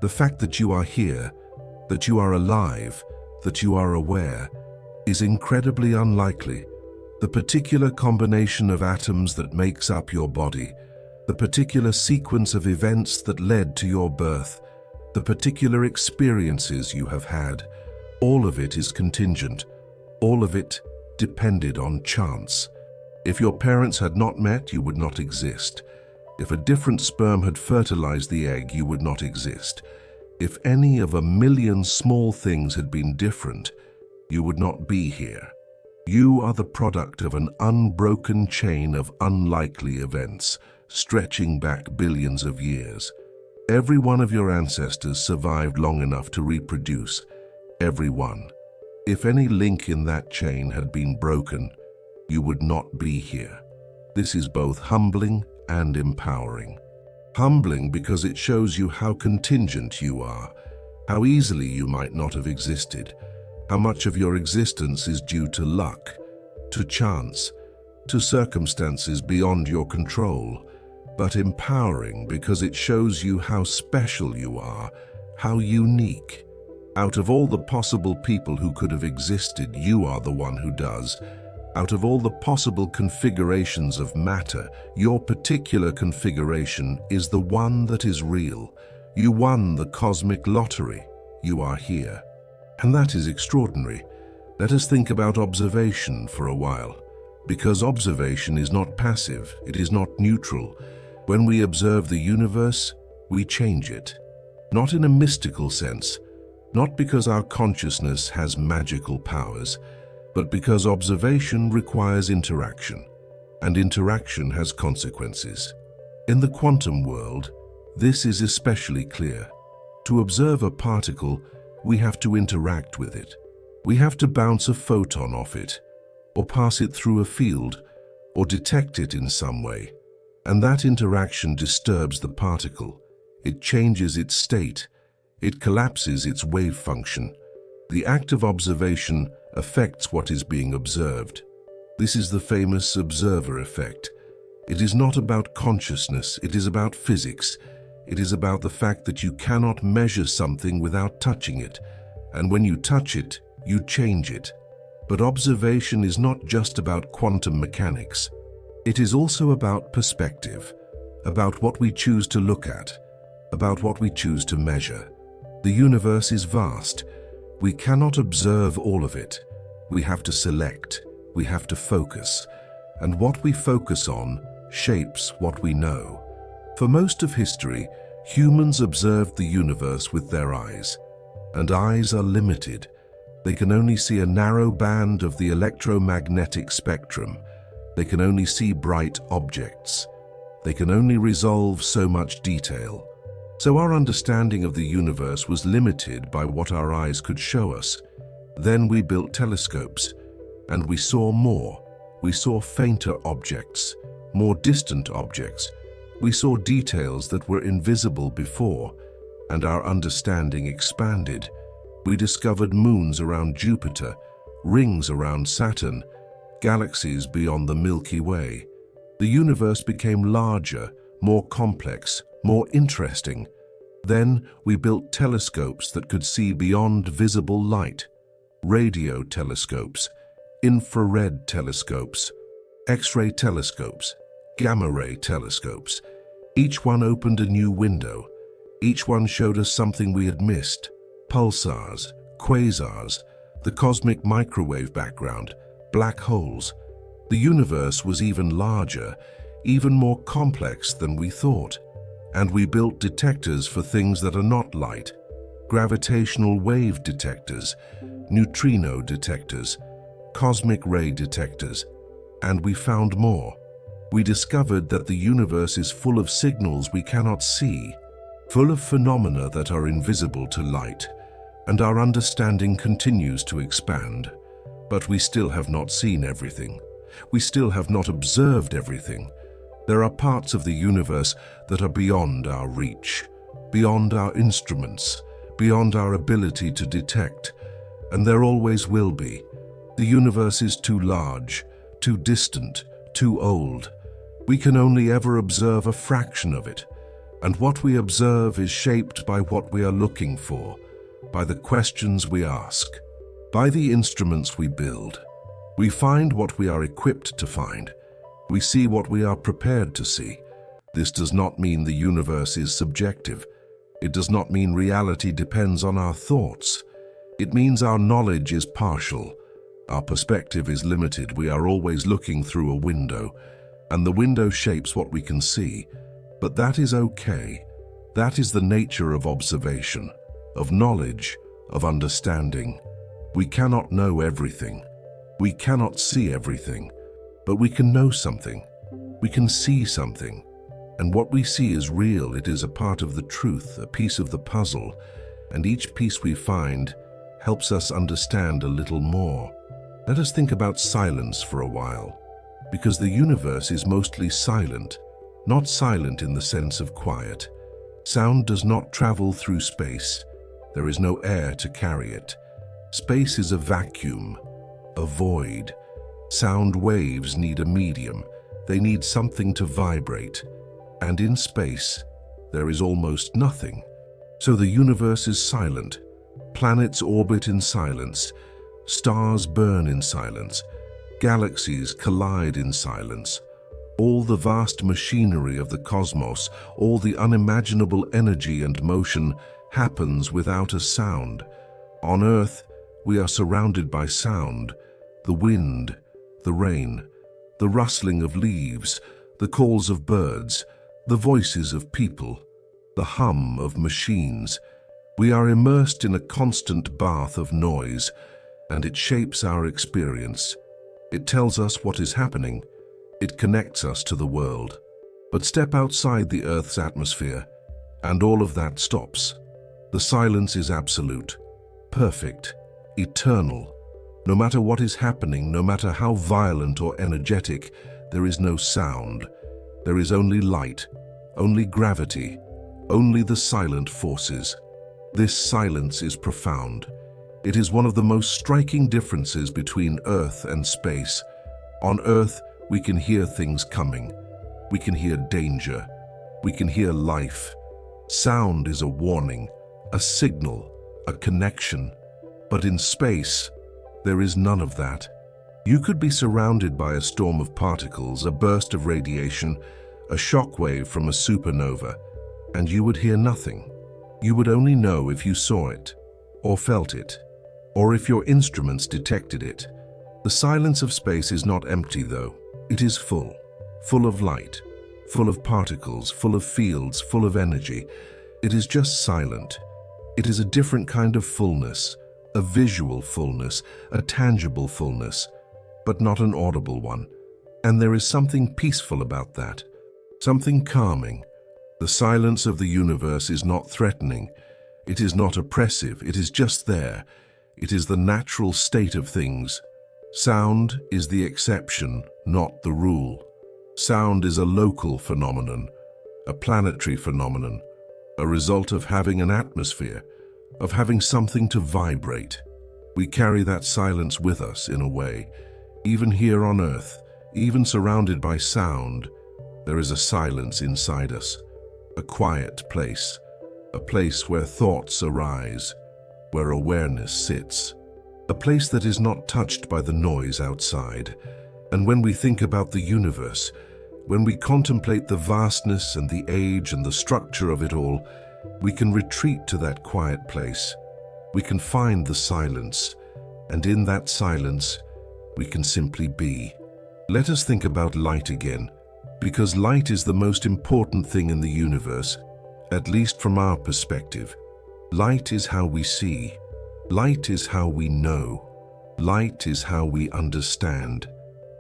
A: The fact that you are here, that you are alive, that you are aware, is incredibly unlikely. The particular combination of atoms that makes up your body, the particular sequence of events that led to your birth, the particular experiences you have had, all of it is contingent. All of it depended on chance. If your parents had not met, you would not exist. If a different sperm had fertilized the egg, you would not exist. If any of a million small things had been different, you would not be here. You are the product of an unbroken chain of unlikely events, stretching back billions of years. Every one of your ancestors survived long enough to reproduce. Every one. If any link in that chain had been broken, you would not be here. This is both humbling and empowering. Humbling because it shows you how contingent you are, how easily you might not have existed, how much of your existence is due to luck, to chance, to circumstances beyond your control, but empowering because it shows you how special you are, how unique. Out of all the possible people who could have existed, you are the one who does. Out of all the possible configurations of matter, your particular configuration is the one that is real. You won the cosmic lottery. You are here. And that is extraordinary. Let us think about observation for a while. Because observation is not passive, it is not neutral. When we observe the universe, we change it. Not in a mystical sense, not because our consciousness has magical powers, but because observation requires interaction. and interaction has consequences. In the quantum world, this is especially clear. To observe a particle, we have to interact with it. We have to bounce a photon off it, or pass it through a field, or detect it in some way. And that interaction disturbs the particle. It changes its state. It collapses its wave function. The act of observation affects what is being observed. This is the famous observer effect. It is not about consciousness, it is about physics. It is about the fact that you cannot measure something without touching it, and when you touch it, you change it. But observation is not just about quantum mechanics. It is also about perspective, about what we choose to look at, about what we choose to measure. The universe is vast. We cannot observe all of it. We have to select, we have to focus, and what we focus on shapes what we know. For most of history, humans observed the universe with their eyes, and eyes are limited. They can only see a narrow band of the electromagnetic spectrum. They can only see bright objects. They can only resolve so much detail. So our understanding of the universe was limited by what our eyes could show us. Then we built telescopes, and we saw more. We saw fainter objects, more distant objects. We saw details that were invisible before, and our understanding expanded. We discovered moons around Jupiter, rings around Saturn, galaxies beyond the Milky Way. The universe became larger, more complex, more interesting. Then we built telescopes that could see beyond visible light. Radio telescopes, infrared telescopes, X-ray telescopes, gamma-ray telescopes. Each one opened a new window. Each one showed us something we had missed. Pulsars, quasars, the cosmic microwave background, black holes. The universe was even larger, even more complex than we thought. And we built detectors for things that are not light. Gravitational wave detectors, neutrino detectors, cosmic ray detectors. And we found more. We discovered that the universe is full of signals we cannot see, full of phenomena that are invisible to light, and our understanding continues to expand. But we still have not seen everything. We still have not observed everything. There are parts of the universe that are beyond our reach, beyond our instruments, beyond our ability to detect, and there always will be. The universe is too large, too distant, too old. We can only ever observe a fraction of it, and what we observe is shaped by what we are looking for, by the questions we ask, by the instruments we build. We find what we are equipped to find. We see what we are prepared to see. This does not mean the universe is subjective. It does not mean reality depends on our thoughts. It means our knowledge is partial. Our perspective is limited. We are always looking through a window, and the window shapes what we can see. But that is okay. That is the nature of observation, of knowledge, of understanding. We cannot know everything. We cannot see everything, but we can know something. We can see something. And what we see is real. It is a part of the truth, a piece of the puzzle, and each piece we find helps us understand a little more. Let us think about silence for a while, because the universe is mostly silent, not silent in the sense of quiet. Sound does not travel through space. There is no air to carry it. Space is a vacuum, a void. Sound waves need a medium. They need something to vibrate. And in space, there is almost nothing. So the universe is silent. Planets orbit in silence. Stars burn in silence. Galaxies collide in silence. All the vast machinery of the cosmos, all the unimaginable energy and motion happens without a sound. On Earth, we are surrounded by sound. The wind, the rain, the rustling of leaves, the calls of birds, the voices of people, the hum of machines. We are immersed in a constant bath of noise, and it shapes our experience. It tells us what is happening. It connects us to the world. But step outside the Earth's atmosphere, and all of that stops. The silence is absolute, perfect, eternal. No matter what is happening, no matter how violent or energetic, there is no sound. There is only light, only gravity, only the silent forces. This silence is profound. It is one of the most striking differences between Earth and space. On Earth, we can hear things coming. We can hear danger. We can hear life. Sound is a warning, a signal, a connection. But in space, there is none of that. You could be surrounded by a storm of particles, a burst of radiation, a shock wave from a supernova, and you would hear nothing. You would only know if you saw it, or felt it, or if your instruments detected it. The silence of space is not empty, though. It is full of light, full of particles, full of fields, full of energy. It is just silent. It is a different kind of fullness, a visual fullness, a tangible fullness, but not an audible one. And there is something peaceful about that, something calming. The silence of the universe is not threatening. It is not oppressive. It is just there. It is the natural state of things. Sound is the exception, not the rule. Sound is a local phenomenon, a planetary phenomenon, a result of having an atmosphere, of having something to vibrate. We carry that silence with us in a way. Even here on Earth, even surrounded by sound, there is a silence inside us, a quiet place, a place where thoughts arise, where awareness sits, a place that is not touched by the noise outside. And when we think about the universe, when we contemplate the vastness and the age and the structure of it all, we can retreat to that quiet place. We can find the silence, and in that silence, we can simply be. Let us think about light again, because light is the most important thing in the universe, at least from our perspective. Light is how we see. Light is how we know. Light is how we understand.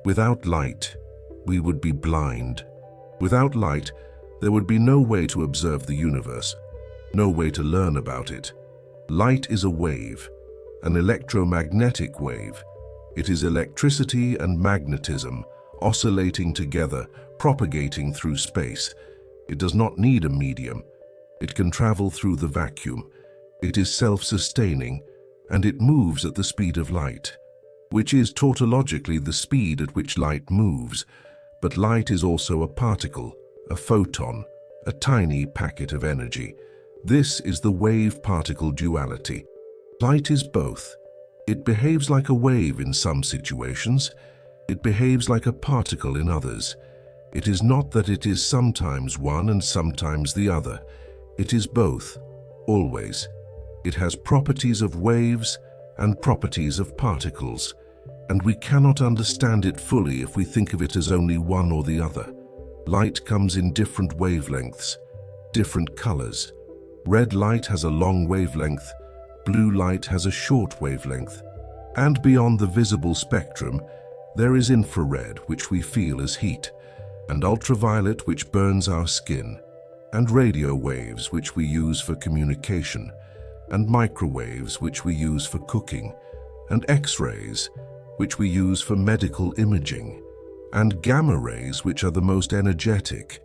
A: Without light, we would be blind. Without light, there would be no way to observe the universe, no way to learn about it. Light is a wave, an electromagnetic wave. It is electricity and magnetism oscillating together, propagating through space. It does not need a medium. It can travel through the vacuum. It is self-sustaining, and it moves at the speed of light, which is tautologically the speed at which light moves. But light is also a particle, a photon, a tiny packet of energy. This is the wave-particle duality. Light is both. It behaves like a wave in some situations. It behaves like a particle in others. It is not that it is sometimes one and sometimes the other. It is both, always. It has properties of waves and properties of particles, and we cannot understand it fully if we think of it as only one or the other. Light comes in different wavelengths, different colors. Red light has a long wavelength, blue light has a short wavelength, and beyond the visible spectrum, there is infrared, which we feel as heat, and ultraviolet, which burns our skin, and radio waves, which we use for communication, and microwaves, which we use for cooking, and X-rays, which we use for medical imaging, and gamma rays, which are the most energetic.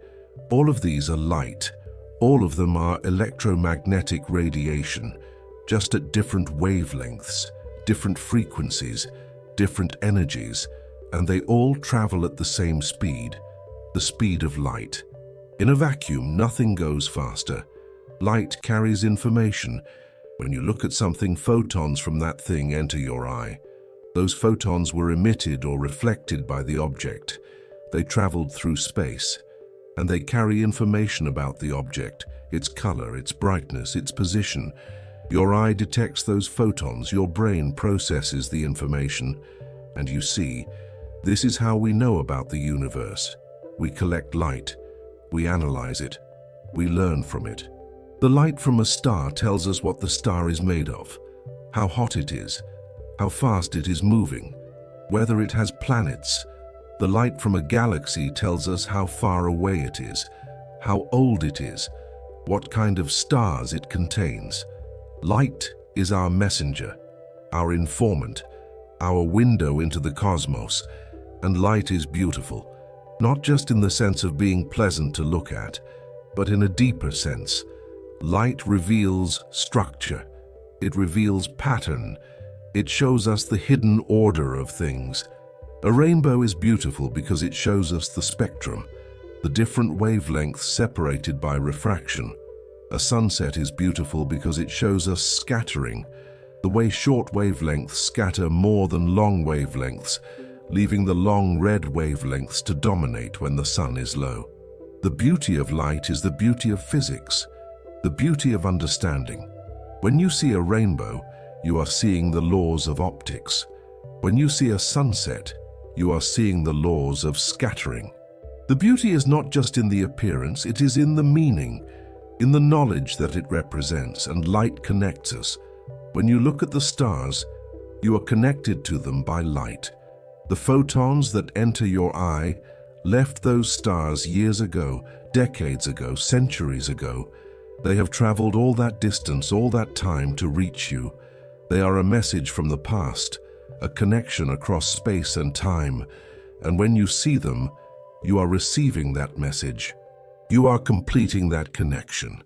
A: All of these are light. All of them are electromagnetic radiation, just at different wavelengths, different frequencies, different energies, and they all travel at the same speed, the speed of light. In a vacuum, nothing goes faster. Light carries information. When you look at something, photons from that thing enter your eye. Those photons were emitted or reflected by the object. They traveled through space, and they carry information about the object, its color, its brightness, its position. Your eye detects those photons, your brain processes the information, and you see. This is how we know about the universe. We collect light, we analyze it, we learn from it. The light from a star tells us what the star is made of, how hot it is, how fast it is moving, whether it has planets, The light from a galaxy tells us how far away it is, how old it is, what kind of stars it contains. Light is our messenger, our informant, our window into the cosmos, and light is beautiful, not just in the sense of being pleasant to look at, but in a deeper sense. Light reveals structure, it reveals pattern, it shows us the hidden order of things. A rainbow is beautiful because it shows us the spectrum, the different wavelengths separated by refraction. A sunset is beautiful because it shows us scattering, the way short wavelengths scatter more than long wavelengths, leaving the long red wavelengths to dominate when the sun is low. The beauty of light is the beauty of physics, the beauty of understanding. When you see a rainbow, you are seeing the laws of optics. When you see a sunset, you are seeing the laws of scattering. The beauty is not just in the appearance, it is in the meaning, in the knowledge that it represents, and light connects us. When you look at the stars, you are connected to them by light. The photons that enter your eye left those stars years ago, decades ago, centuries ago. They have traveled all that distance, all that time to reach you. They are a message from the past, a connection across space and time. And when you see them, you are receiving that message. You are completing that connection.